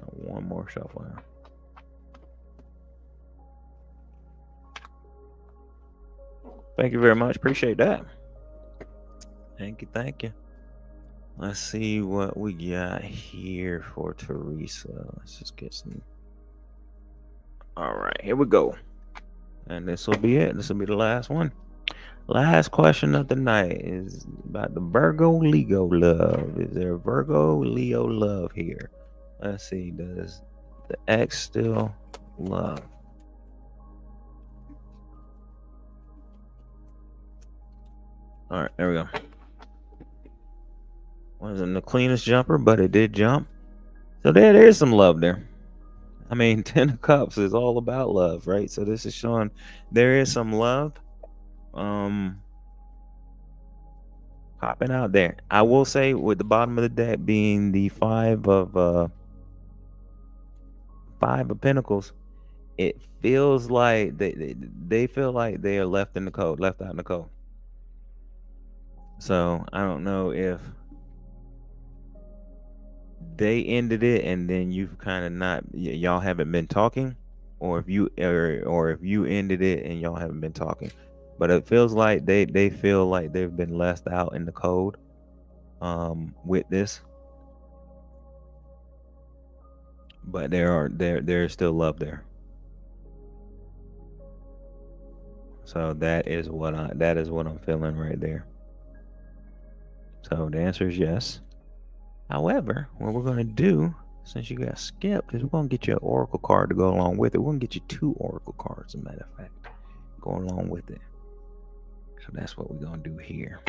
One more shuffle here. Thank you very much. Appreciate that. Thank you. Let's see what we got here for Teresa. Let's just get some. All right, here we go. And this will be it. This will be the last one. Last question of the night is about the Virgo Leo love. Is there Virgo Leo love here? Let's see. Does the ex still love? All right, there we go. Wasn't the cleanest jumper, but it did jump. So there is some love there. I mean, 10 of Cups is all about love, right? So this is showing there is some love popping out there. I will say with the bottom of the deck being the five of Pentacles, it feels like they feel like they are left out in the cold. So I don't know if they ended it and then you've kind of not y'all haven't been talking, or if you ended it and y'all haven't been talking, but it feels like they feel like they've been left out in the cold with this, but there's still love there. So that is what I'm feeling right there. So the answer is yes. However, what we're gonna do, since you got skipped, is we're gonna get you an oracle card to go along with it. We're gonna get you 2 oracle cards, as a matter of fact, go along with it. So that's what we're gonna do here.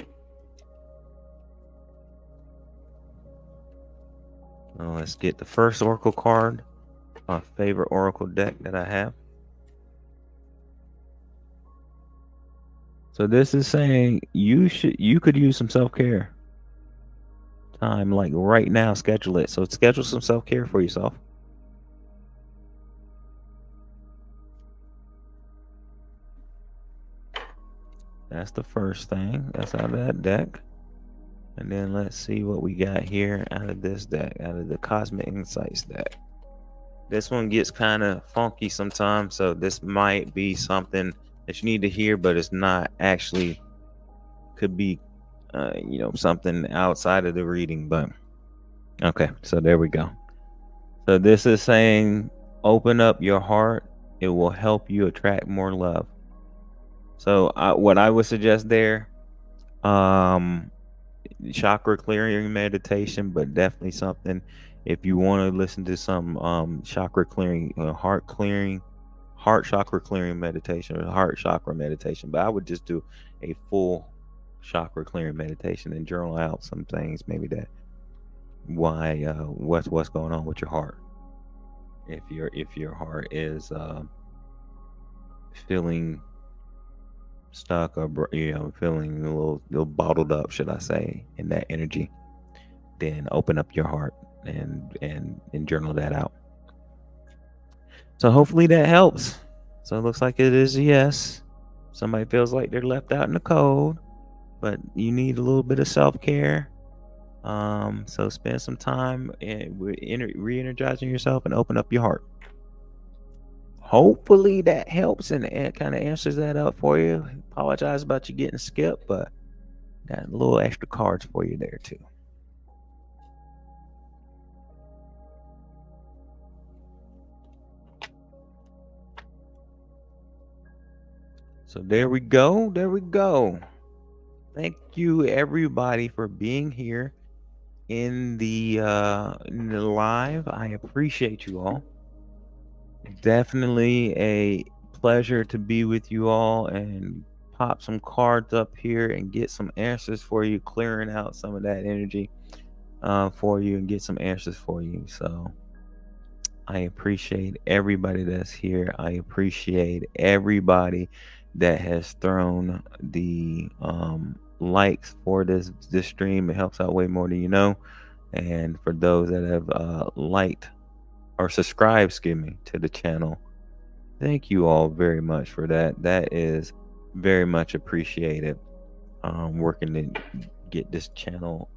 Let's get the first oracle card, my favorite oracle deck that I have. So this is saying you could use some self-care time, like right now. Schedule it. So schedule some self-care for yourself. That's the first thing. That's out of that deck. And then let's see what we got here out of this deck, out of the Cosmic Insights deck. This one gets kind of funky sometimes, so this might be something that you need to hear, but it's not actually, could be, something outside of the reading. But okay, so there we go. So this is saying, open up your heart. It will help you attract more love. So what I would suggest there, chakra clearing meditation, but definitely something if you want to listen to some chakra clearing, heart chakra clearing meditation, or heart chakra meditation. But I would just do a full chakra clearing meditation and journal out some things, maybe that what's going on with your heart. If your heart is feeling stuck, or feeling a little bottled up, should I say, in that energy, then open up your heart and journal that out. So hopefully that helps. So it looks like it is a yes. Somebody feels like they're left out in the cold, but you need a little bit of self-care. So spend some time re-energizing yourself and open up your heart. Hopefully that helps and kind of answers that up for you. Apologize about you getting skipped, but got a little extra cards for you there too. So there we go. There we go. Thank you everybody for being here in the live. I appreciate you all. Definitely a pleasure to be with you all and pop some cards up here and get some answers for you, clearing out some of that energy for you and get some answers for you. So I appreciate everybody that's here. I appreciate everybody that has thrown the likes for this stream. It helps out way more than you know. And for those that have liked or subscribed, to the channel, thank you all very much for that. That is very much appreciated. Working to get this channel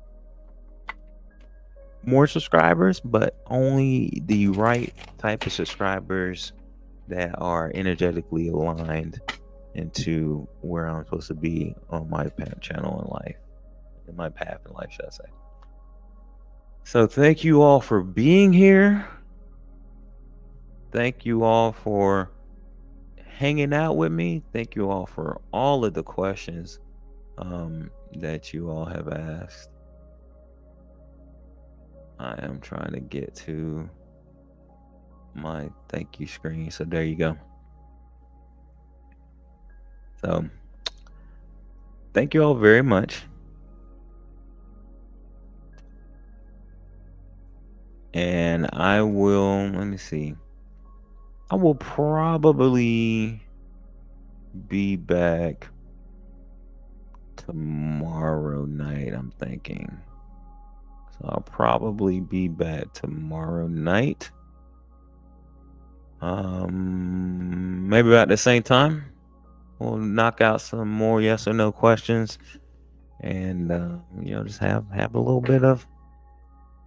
more subscribers, but only the right type of subscribers that are energetically aligned into where I'm supposed to be on my channel in life, in my path in life, should I say. So thank you all for being here. Thank you all for hanging out with me. Thank you all for all of the questions that you all have asked. I am trying to get to my thank you screen. So there you go. So thank you all very much. And I will, let me see. I will probably be back tomorrow night, I'm thinking. So I'll probably be back tomorrow night. Maybe about the same time. We'll knock out some more yes or no questions and just have a little bit of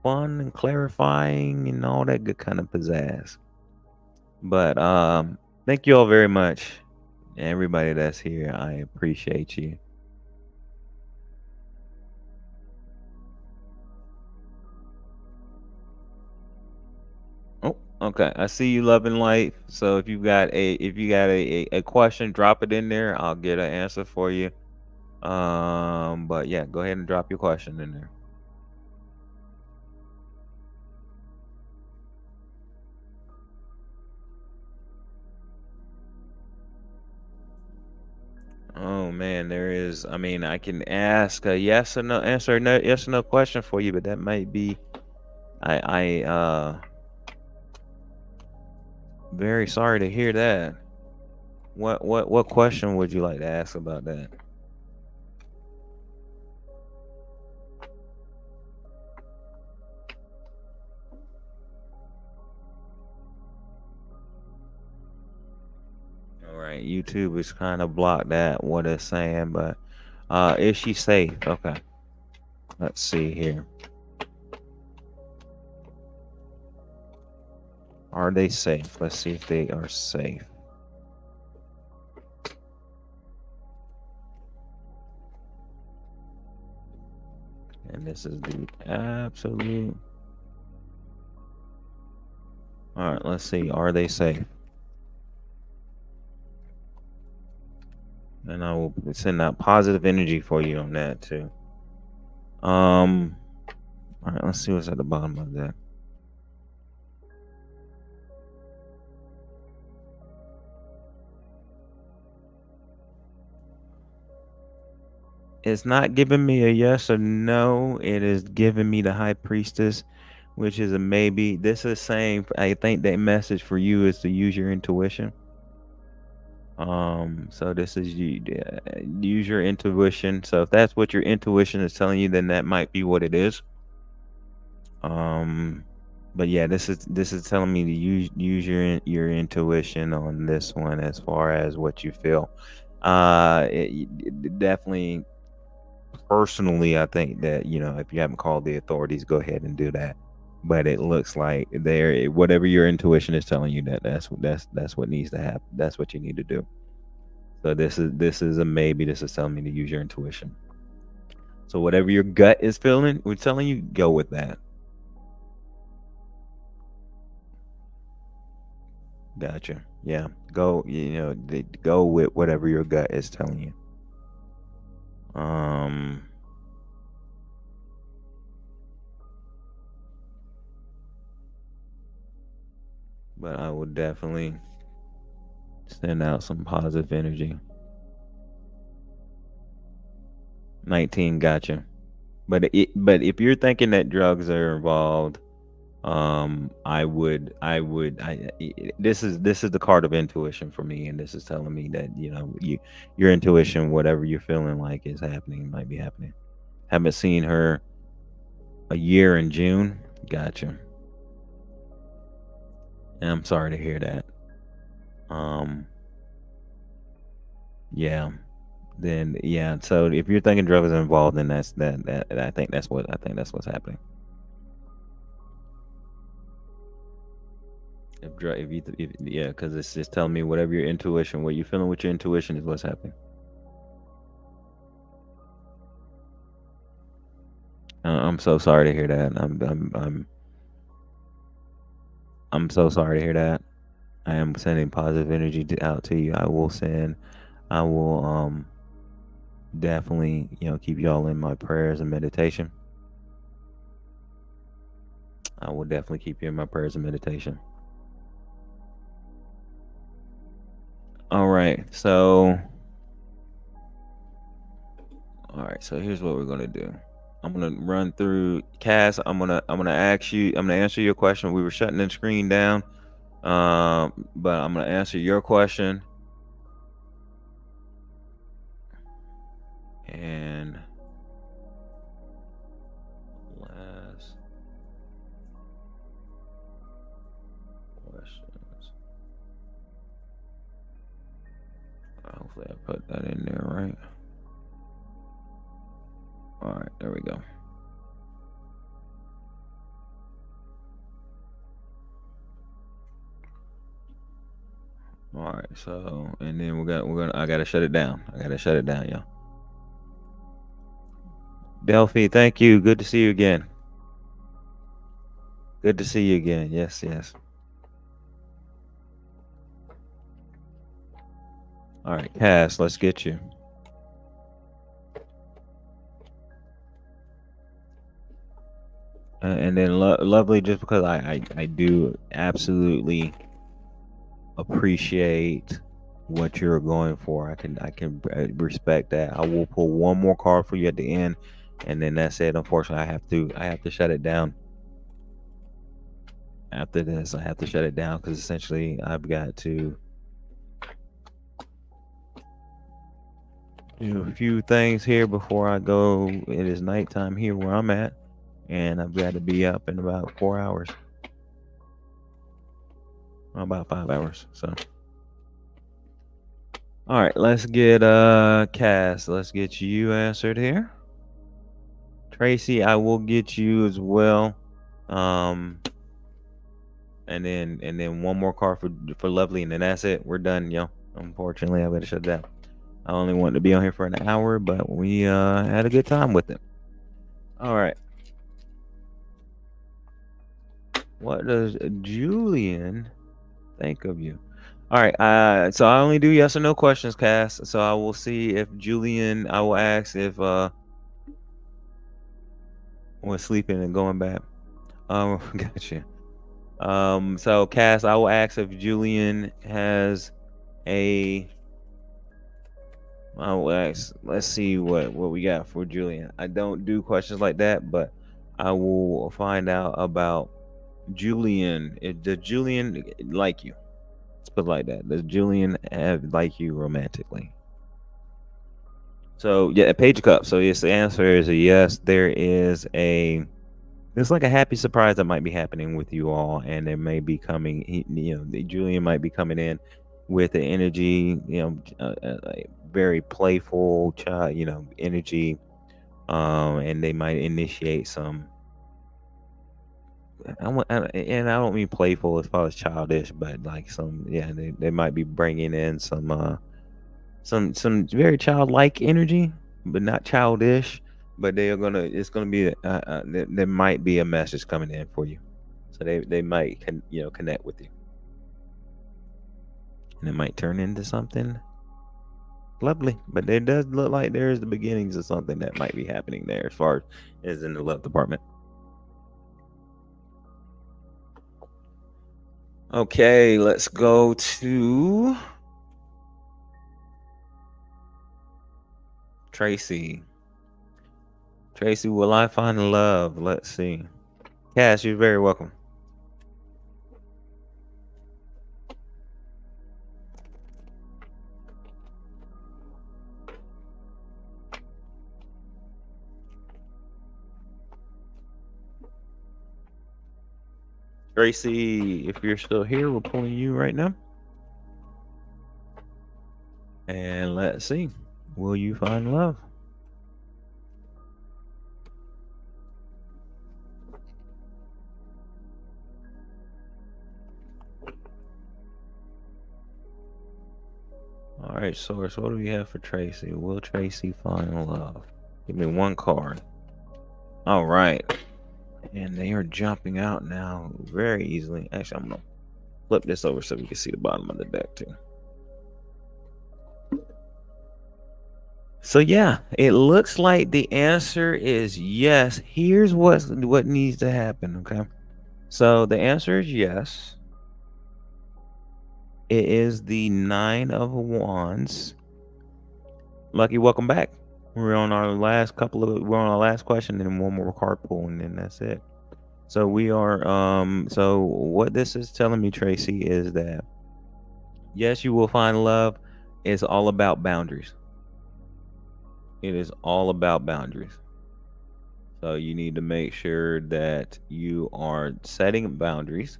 fun and clarifying and all that good kind of pizzazz. But thank you all very much. Everybody that's here, I appreciate you. Oh, okay. I see you loving life. So if you got a question, drop it in there. I'll get an answer for you. But yeah, go ahead and drop your question in there. Oh man, there is. I mean, I can ask a yes or no answer, no yes or no question for you, but that might be. I very sorry to hear that. What question would you like to ask about that? All right, YouTube is kind of blocked that what it's saying, but is she safe? Okay, let's see here. Are they safe? Let's see if they are safe. And this is the absolute. All right, let's see. Are they safe? And I will send out positive energy for you on that too. Um, all right, let's see what's at the bottom of that. It's not giving me a yes or no. It is giving me the high priestess, which is a maybe. This is saying I think that message for you is to use your intuition. So this is you use your intuition. So if that's what your intuition is telling you, then that might be what it is. Um, but yeah, this is telling me to use your intuition on this one as far as what you feel. It definitely personally, I think that if you haven't called the authorities, go ahead and do that. But it looks like there, whatever your intuition is telling you, that's what needs to happen. That's what you need to do. So this is a maybe. This is telling me to use your intuition. So whatever your gut is feeling, we're telling you, go with that. Gotcha. Yeah. Go. Go with whatever your gut is telling you. Um. But I would definitely send out some positive energy. 19. Gotcha. But if you're thinking that drugs are involved, this is the card of intuition for me, and this is telling me that your intuition, whatever you're feeling like is happening, might be happening. Haven't seen her a year in June. Gotcha. And I'm sorry to hear that. Um, yeah. Then yeah. So if you're thinking drugs are involved, then that I think that's what's happening. Yeah, because it's just telling me whatever your intuition, what you're feeling with your intuition is what's happening. I'm so sorry to hear that. I'm so sorry to hear that. I am sending positive energy out to you. I will definitely keep y'all in my prayers and meditation. I will definitely keep you in my prayers and meditation. All right. So here's what we're gonna do. I'm gonna run through Cass. I'm gonna answer your question. We were shutting the screen down. But I'm gonna answer your question. And last questions. Hopefully I put that in there right. All right, there we go. So, and then I gotta shut it down. Y'all. Delphi, thank you. Good to see you again. Good to see you again. Yes, yes. All right, Cass, let's get you. And then lovely, just because I do absolutely appreciate what you're going for. I can respect that. I will pull one more card for you at the end, and then that's it. Unfortunately, I have to shut it down. After this, I have to shut it down because essentially I've got to do a few things here before I go. It is nighttime here where I'm at, and I've got to be up in about 4 hours. About 5 hours. So all right, let's get Cass. Let's get you answered here. Tracy, I will get you as well. And then one more card for Lovely, and then that's it. We're done, yo. Unfortunately, I better shut it down. I only wanted to be on here for an hour, but we had a good time with it. All right. What does Julian think of you? All right. So I only do yes or no questions, Cass. So I will see if Julian. I will ask if was sleeping and going back. Gotcha. So Cass, I will ask if Julian has a. I will ask. Let's see what we got for Julian. I don't do questions like that, but I will find out about Julian. Does Julian like you? Let's put it like that. Does Julian like you romantically? So yeah, a Page of Cups. So yes, the answer is a yes. There's like a happy surprise that might be happening with you all, and it may be coming. Julian might be coming in with the energy, a very playful child, energy, and they might initiate some. And I don't mean playful as far as childish, but like they might be bringing in some very childlike energy, but not childish. But it's gonna be there might be a message coming in for you, so they might connect with you, and it might turn into something lovely. But it does look like there's the beginnings of something that might be happening there as far as in the love department. Okay, let's go to Tracy. Tracy, will I find love? Let's see. Cass, you're very welcome. Tracy, if you're still here, we're pulling you right now. And let's see. Will you find love? All right, Source, what do we have for Tracy? Will Tracy find love? Give me one card. All right. And they are jumping out now very easily. Actually, I'm going to flip this over so we can see the bottom of the deck too. So yeah, it looks like the answer is yes. Here's what needs to happen, okay? So the answer is yes. It is the 9 of Wands. Lucky, welcome back. We're on our last question and one more card pull, and then that's it. So we are so what this is telling me, Tracy, is that yes, you will find love. It's all about boundaries. It is all about boundaries. So you need to make sure that you are setting boundaries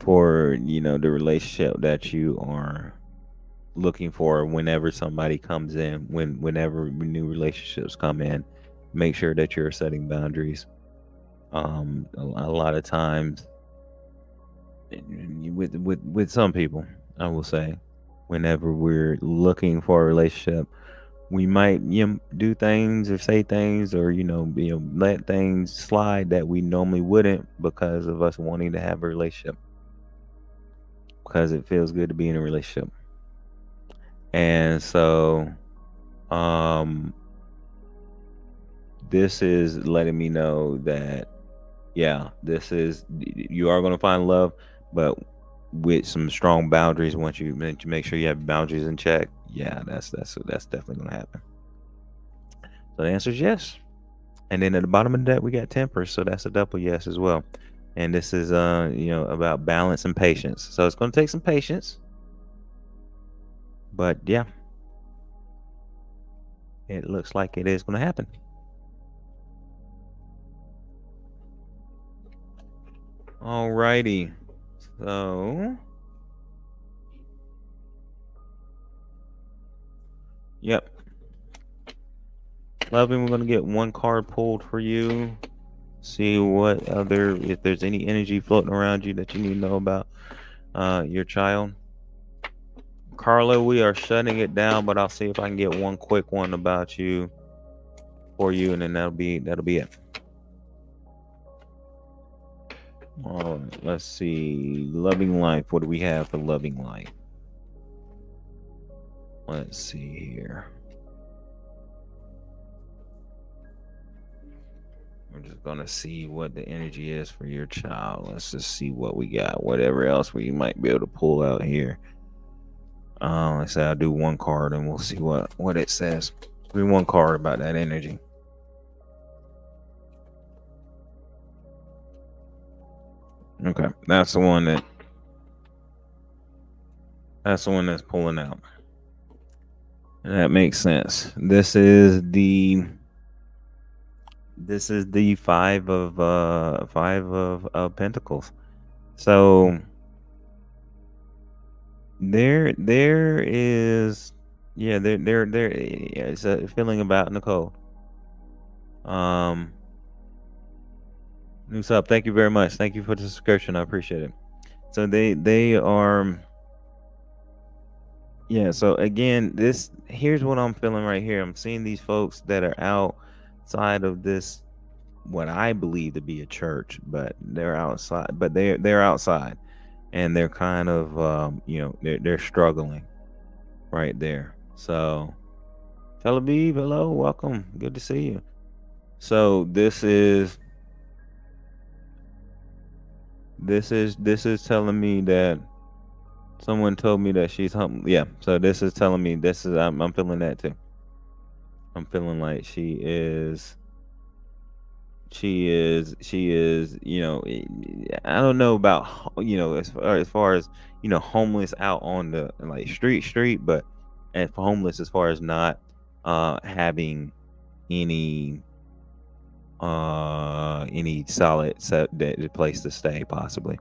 for, the relationship that you are looking for whenever somebody comes in, whenever new relationships come in, make sure that you're setting boundaries. A lot of times with some people, I will say, whenever we're looking for a relationship, we might do things or say things or let things slide that we normally wouldn't because of us wanting to have a relationship, because it feels good to be in a relationship. And so this is letting me know that you are going to find love, but with some strong boundaries. Once you make sure you have boundaries in check, that's definitely going to happen. So the answer is yes. And then at the bottom of that we got temper, so that's a double yes as well. And this is about balance and patience. So it's going to take some patience, but yeah, it looks like it is going to happen. Alrighty. So yep. Loving, we're going to get one card pulled for you. See if there's any energy floating around you that you need to know about your child. Carla, we are shutting it down, but I'll see if I can get one quick one about you for you, and then that'll be it. All right, let's see. Loving life. What do we have for loving life? Let's see here. We're just gonna see what the energy is for your child. Let's just see what we got. Whatever else we might be able to pull out here. Let's say I'll do one card and we'll see what it says. Do one card about that energy. Okay, that's the one that's pulling out. And that makes sense. This is the five of Pentacles. So there is it's a feeling about Nicole. New sub, thank you very much. Thank you for the subscription. I appreciate it. So they are so again, here's what I'm feeling right here. I'm seeing these folks that are outside of this, what I believe to be a church, but they're outside, they're outside, and they're kind of they're struggling right there. So Tel Aviv, hello, welcome, good to see you. So this is telling me that someone told me that she's humble. Yeah, so this is telling me I'm feeling that too. I'm feeling like she is, I don't know about, as far as, homeless out on the like street, but and homeless as far as not having any solid place to stay possibly.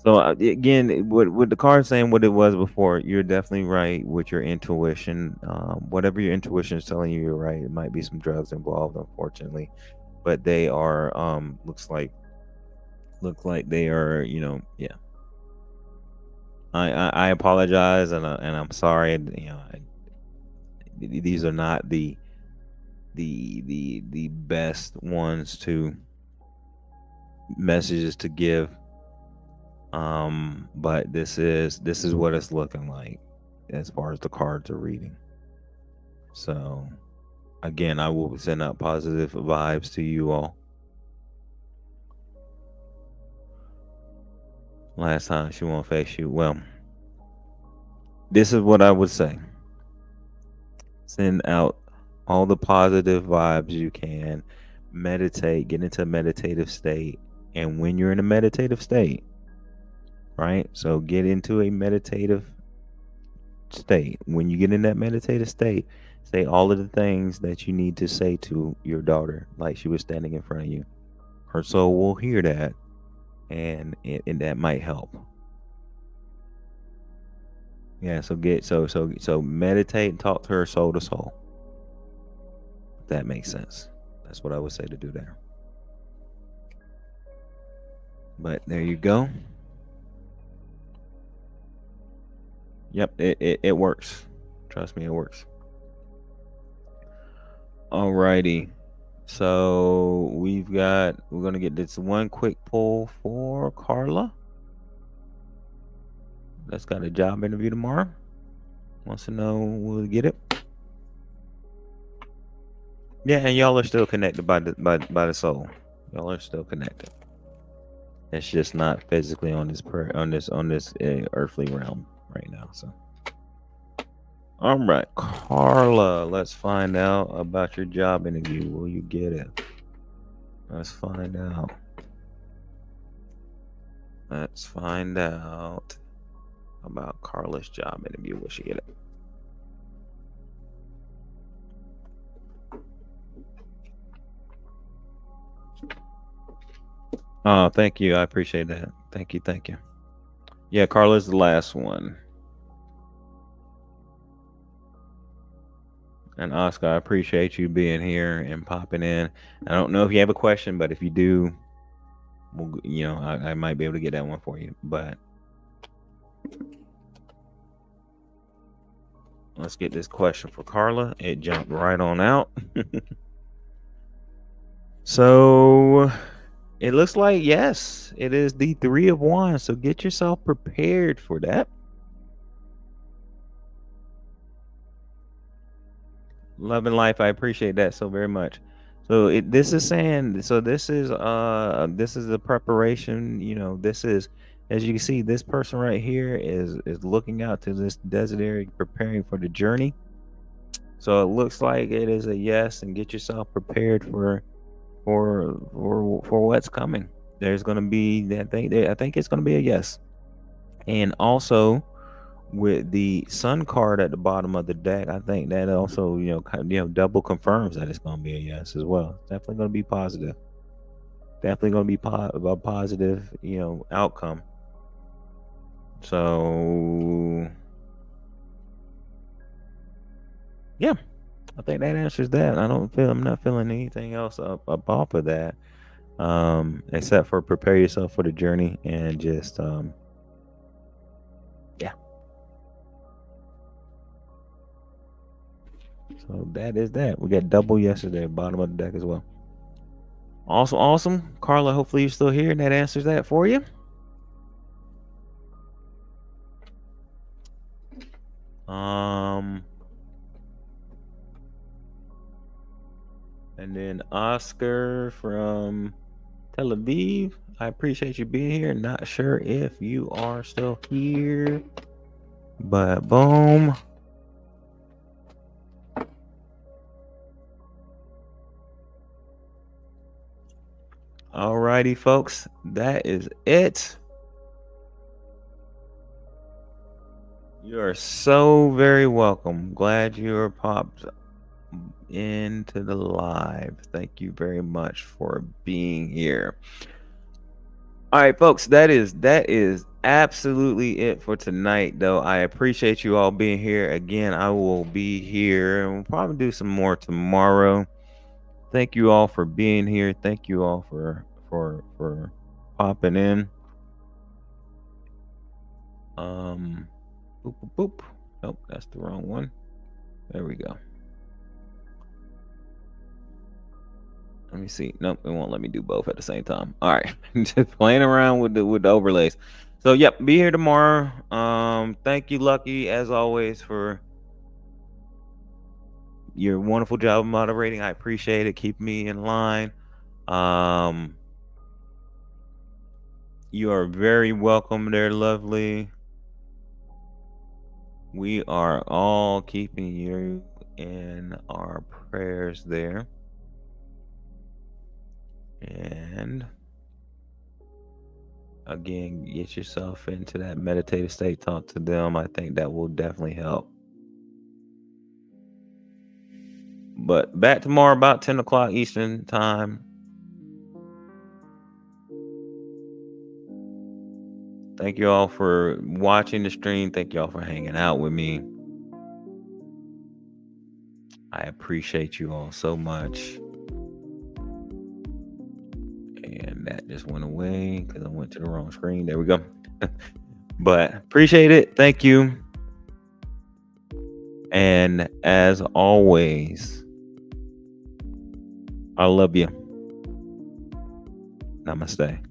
So again, with the card saying what it was before, you're definitely right with your intuition. Whatever your intuition is telling you, you're right. It might be some drugs involved, unfortunately, but they are look like they are. I apologize, and I'm sorry. These are not the best ones to messages to give. But this is what it's looking like as far as the cards are reading. So again, I will send out positive vibes to you all. Last time she won't face you. Well, this is what I would say. Send out all the positive vibes you can. Meditate, get into a meditative state. And when you're in a meditative state, right? So get into a meditative state. When you get in that meditative state, say all of the things that you need to say to your daughter, like she was standing in front of you. Her soul will hear that, and that might help. Yeah, so meditate and talk to her soul to soul. If that makes sense. That's what I would say to do there. But there you go. Yep, it works. Trust me, it works. Alrighty. So we're gonna get this one quick pull for Carla. That's got a job interview tomorrow. Wants to know will we get it? Yeah, and y'all are still connected by the soul. Y'all are still connected. It's just not physically on this earthly realm right now. So, all right, Carla, let's find out about your job interview. Will you get it? Let's find out. Let's find out about Carla's job interview. Will she get it? Oh, thank you. I appreciate that. Thank you. Thank you. Yeah, Carla's the last one. And Oscar, I appreciate you being here and popping in. I don't know if you have a question, but if you do, I might be able to get that one for you. But let's get this question for Carla. It jumped right on out. So it looks like, yes, it is the 3 of Wands. So get yourself prepared for that. Love and life. I appreciate that so very much. So this is saying, so this is the preparation, this is, as you can see, this person right here is looking out to this desert area, preparing for the journey. So it looks like it is a yes, and get yourself prepared for what's coming. There's going to be that thing. I think it's going to be a yes. And also with the sun card at the bottom of the deck, I think that also, double confirms that it's going to be a yes as well. It's definitely going to be positive. Definitely going to be a positive, outcome. So, yeah, I think that answers that. I'm not feeling anything else up off of that, except for prepare yourself for the journey and just, yeah. So that is that. We got double yesterday, bottom of the deck as well. Awesome. Carla, hopefully you're still here and that answers that for you. And then Oscar from Tel Aviv, I appreciate you being here. Not sure if you are still here, but boom. Alrighty, folks, that is it. You are so very welcome. Glad you're popped into the live. Thank you very much for being here. All right, folks, that is absolutely it for tonight, though. I appreciate you all being here. Again, I will be here and we'll probably do some more tomorrow. Thank you all for being here. Thank you all for popping in. Boop, boop, boop. Nope, that's the wrong one. There we go. Let me see. Nope, it won't let me do both at the same time. All right, just playing around with the overlays. So yep, be here tomorrow. Thank you, Lucky, as always, for your wonderful job of moderating. I appreciate it. Keep me in line. You are very welcome there, lovely. We are all keeping you in our prayers there. And again, get yourself into that meditative state. Talk to them. I think that will definitely help. But back tomorrow about 10 o'clock Eastern time. Thank you all for watching the stream. Thank you all for hanging out with me. I appreciate you all so much. And that just went away because I went to the wrong screen. There we go. But appreciate it. Thank you. And as always, I love you. Namaste.